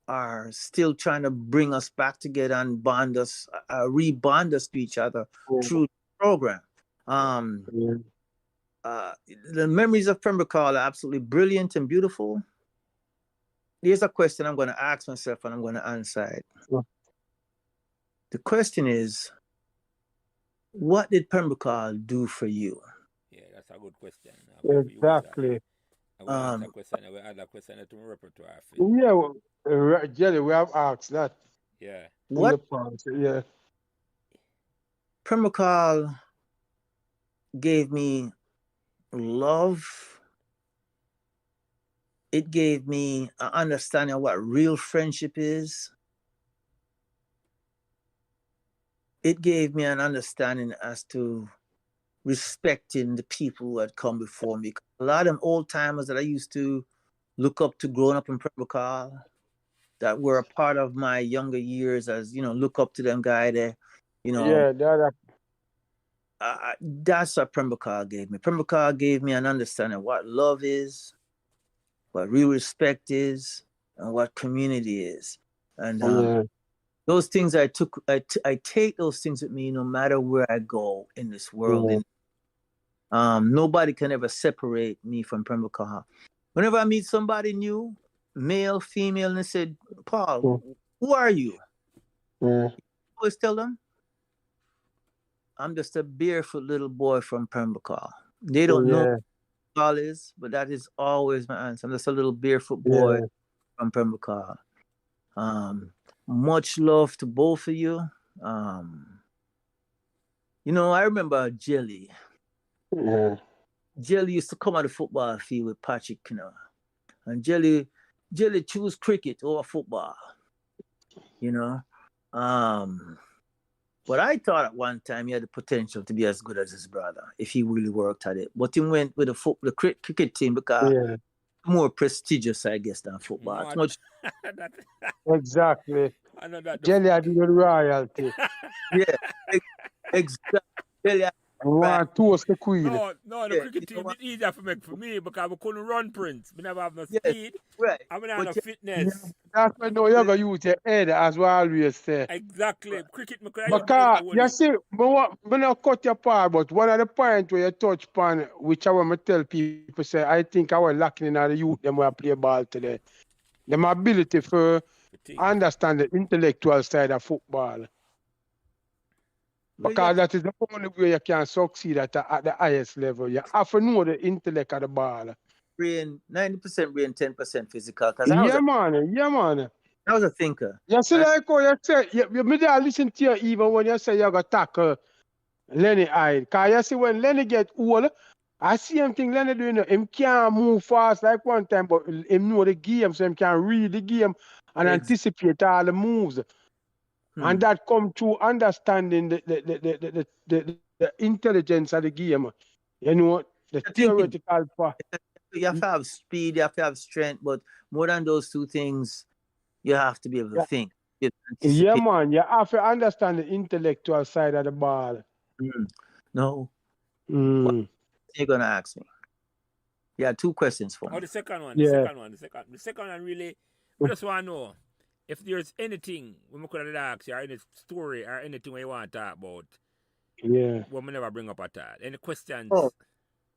are still trying to bring us back together and bond us, rebond us to each other through the program. The memories of Pembroke are absolutely brilliant and beautiful. Here's a question I'm going to ask myself and I'm going to answer it. The question is, what did Pembroke do for you? Yeah, that's a good question. Exactly. I will ask that question. I will add that question to my repertoire. Yeah, Jelly, we have asked that. Yeah. What? Yeah. Pembroke gave me love. It gave me an understanding of what real friendship is. It gave me an understanding as to respecting the people who had come before me. A lot of them old timers that I used to look up to growing up in Pembroke, that were a part of my younger years, as look up to them guy there. Yeah, That's what Pembroke gave me. Pembroke gave me an understanding of what love is, what real respect is, and what community is. And those things I take those things with me no matter where I go in this world. Nobody can ever separate me from Pembroke. Whenever I meet somebody new, male, female, and they said, Paul, who are you? I always tell them, I'm just a barefoot little boy from Pembroke. They don't know what Paul is, but that is always my answer. I'm just a little barefoot boy from Pembroke. Much love to both of you. I remember Jelly. Jelly used to come on the football field with Patrick, and Jelly choose cricket over football. But I thought at one time he had the potential to be as good as his brother if he really worked at it. But he went with the cricket team because more prestigious, I guess, than football. No, exactly. I know that. Jelly had the royalty. Yeah, exactly. Jelly had want to toast the queen. No, the cricket team is easier for me because we couldn't run, Prince. We never have no speed. Right. I mean, I have no fitness. That's why you're going to use your head, as we always say. Exactly. Cricket, because, you see, I not cut your part, but one of the points where you touch upon, which I want to tell people, say, I think I was lacking in the youth, them who play ball today. Them ability for understand the intellectual side of football. Because that is the only way you can succeed at the highest level. You have to know the intellect of the ball. 90% brain, 10% physical. Man. I was a thinker. You see, like how you say, you listen to you even when you say you're going to tackle Lenny Hyde. Because you see, when Lenny get old, I see him think Lenny doing it. Him can't move fast like one time, but him know the game, so him can read the game and anticipate all the moves. And that come through understanding the intelligence of the game. The theoretical part. You have to have speed, you have to have strength, but more than those two things, you have to be able to think. Yeah, man. You have to understand the intellectual side of the ball. No. What are you going to ask me? Yeah, 2 questions for me. The second one. The second one really, I just want to know if there's anything we could have asked you, or any story or anything we want to talk about. Yeah. What we never bring up at all. Any questions? Oh,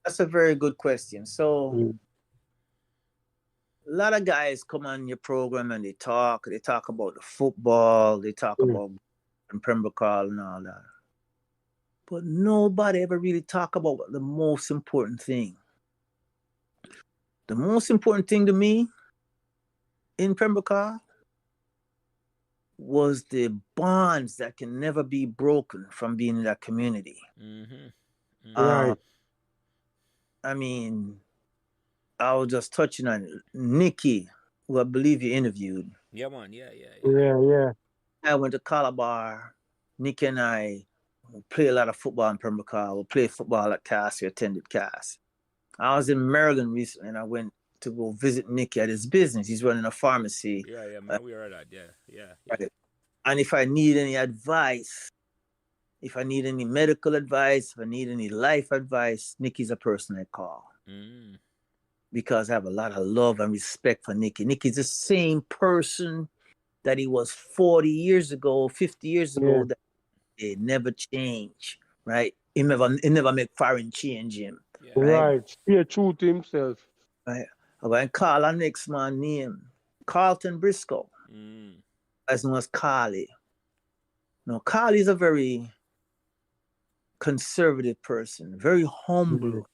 that's a very good question. So, a lot of guys come on your program and they talk about the football, they talk about Pembroke and all that. But nobody ever really talk about the most important thing. The most important thing to me in Pembroke was the bonds that can never be broken from being in that community. Right. I mean, I was just touching on Nikki, who I believe you interviewed. Yeah, man. Yeah. I went to Calabar. Nikki and I play a lot of football in Pembroke. We play football at Cass. We attended Cass. I was in Maryland recently, and I went to go visit Nicky at his business. He's running a pharmacy. Yeah, man, we heard that. Yeah. Right. And if I need any advice, if I need any medical advice, if I need any life advice, Nicky's a person I call. Because I have a lot of love and respect for Nicky. Nicky's the same person that he was 40 years ago, 50 years ago, that he never changed, right? He never make foreign change him. Yeah. Right. He true to himself. Right. I'm going to call our next man name, Carlton Briscoe, as known as Carly. Now, Carly's a very conservative person, very humble.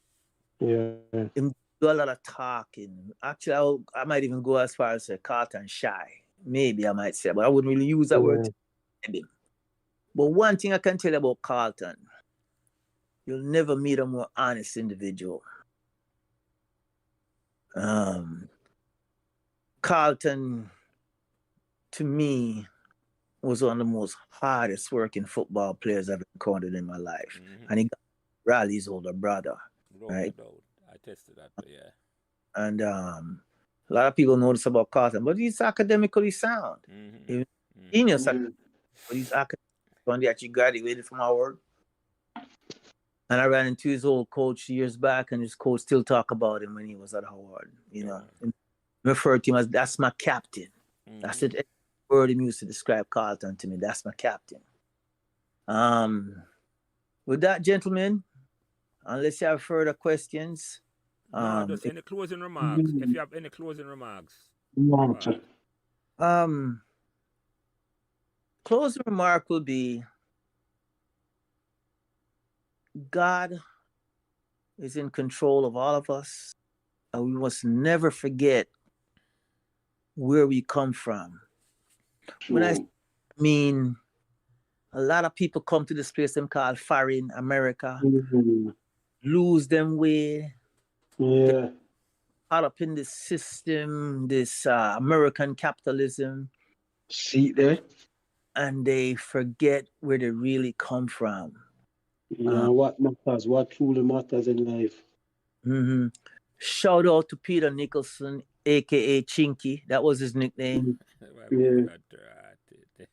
Yeah. He do a lot of talking. Actually, I might even go as far as say Carlton shy. Maybe I might say, but I wouldn't really use that word to describe him. But one thing I can tell you about Carlton, you'll never meet a more honest individual. Carlton, to me, was one of the most hardest working football players I've encountered in my life. And he got Riley's older brother. Right? I tested that, but yeah. And A lot of people know this about Carlton, but he's academically sound. He's genius, but he's academic. When he actually graduated from Howard. And I ran into his old coach years back, and his coach still talk about him when he was at Howard. You know, and refer to him as, that's my captain. That's the word he used to describe Carlton to me. That's my captain. With that, gentlemen, unless you have further questions. Just any closing remarks. If you have any closing remarks. Closing remark will be, God is in control of all of us, and we must never forget where we come from. When I mean, a lot of people come to this place them called foreign America, lose them way, caught up in this system, this American capitalism. See there? And they forget where they really come from. What matters, what truly matters in life. Shout out to Peter Nicholson, aka Chinky. That was his nickname. I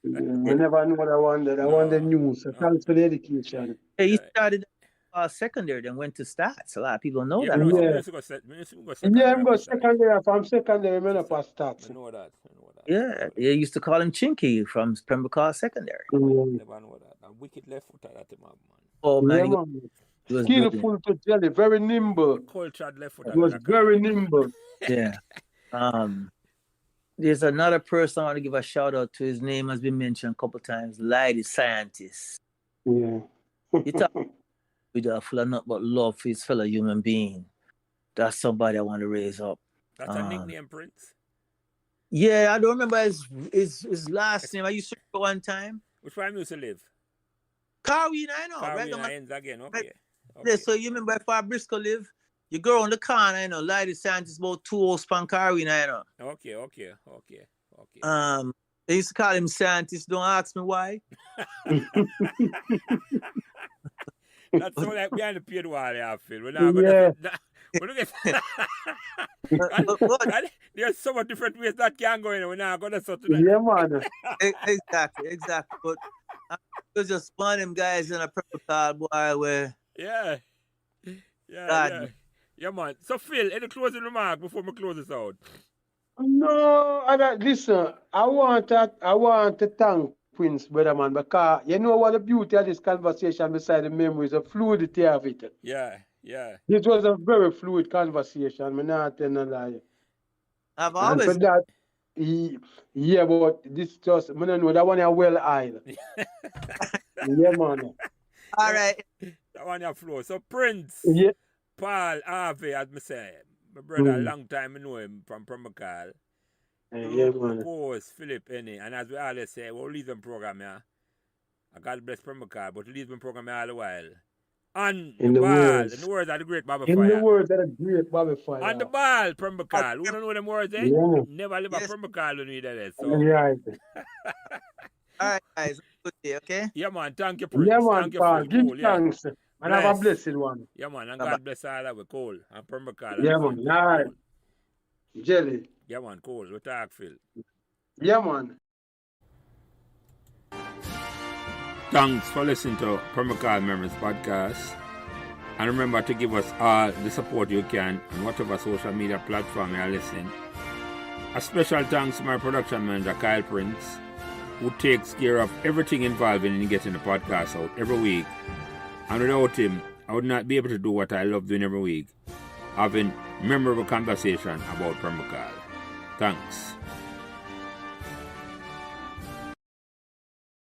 never knew what I wanted. I wanted news. So thanks for the education. Yeah, he started secondary, then went to stats. A lot of people know that. I'm going secondary. From secondary, I'm not past stats. I know that. Yeah, they used to call him Chinky from Pembroke Secondary. Never know that. A wicked left footer that man. Oh man, he was skillful to jelly, very nimble. Cultured left footer. He was very nimble. Yeah. There's another person I want to give a shout out to. His name has been mentioned a couple of times. Lady Scientist. Yeah. You talk with full of nothing but love for his fellow human being. That's somebody I want to raise up. That's a nickname, Prince. Yeah, I don't remember his last name. I used to remember one time. Which one used to live? Carwin, I know. Carwin ends again. Okay. Yeah, so you remember if Briscoe live? You go on the corner, I know. Lady Scientist about 2 hours from Carwin, I know. Okay. They used to call him Scientist. Don't ask me why. That's so like behind the paid wall, I feel. There's so many different ways that can go in. We're not going to sort of Yeah, man. Exactly. But it was just one of them guys in a purple card, boy, where... Yeah, man. So, Phil, any closing remark before we close this out? No, listen, I want to thank Prince, brother man, because you know what the beauty of this conversation beside the memories, the fluidity of it. Yeah. It was a very fluid conversation, I'm not telling a lie. I've always... And for that, but this just, I don't know, that one is well eyed. Yeah, man. All right. That one is flow. So, Prince, PHALL, Harvey, as I say, my brother, a long time I know him from Pembroke. Yeah, man. Of course, Philip, and as we always say, we'll leave them program here. God bless Pembroke, but leave them program here all the while. On the ball, in the words of the great Bobby Fire. In the words of the great Bobby Fire. On the ball, Pembroke. Who don't know them words, eh? Yeah. Never live a Pembroke when we did it. So. Right. All right, guys. Good day, okay? Yeah, man. Thank you, Prince. Yeah, man. Thank you, Give cool, thanks. And have a blessed one. Yeah, man. And God bless all that we Cole and Pembroke. Yeah, man. All right. Jelly. Yeah, man. Cool. We talk, Phil. Yeah, man. Thanks for listening to Pembroke Memories podcast. And remember to give us all the support you can on whatever social media platform you are listening. A special thanks to my production manager, Kyle Prince, who takes care of everything involved in getting the podcast out every week. And without him, I would not be able to do what I love doing every week, having memorable conversation about Pembroke. Thanks.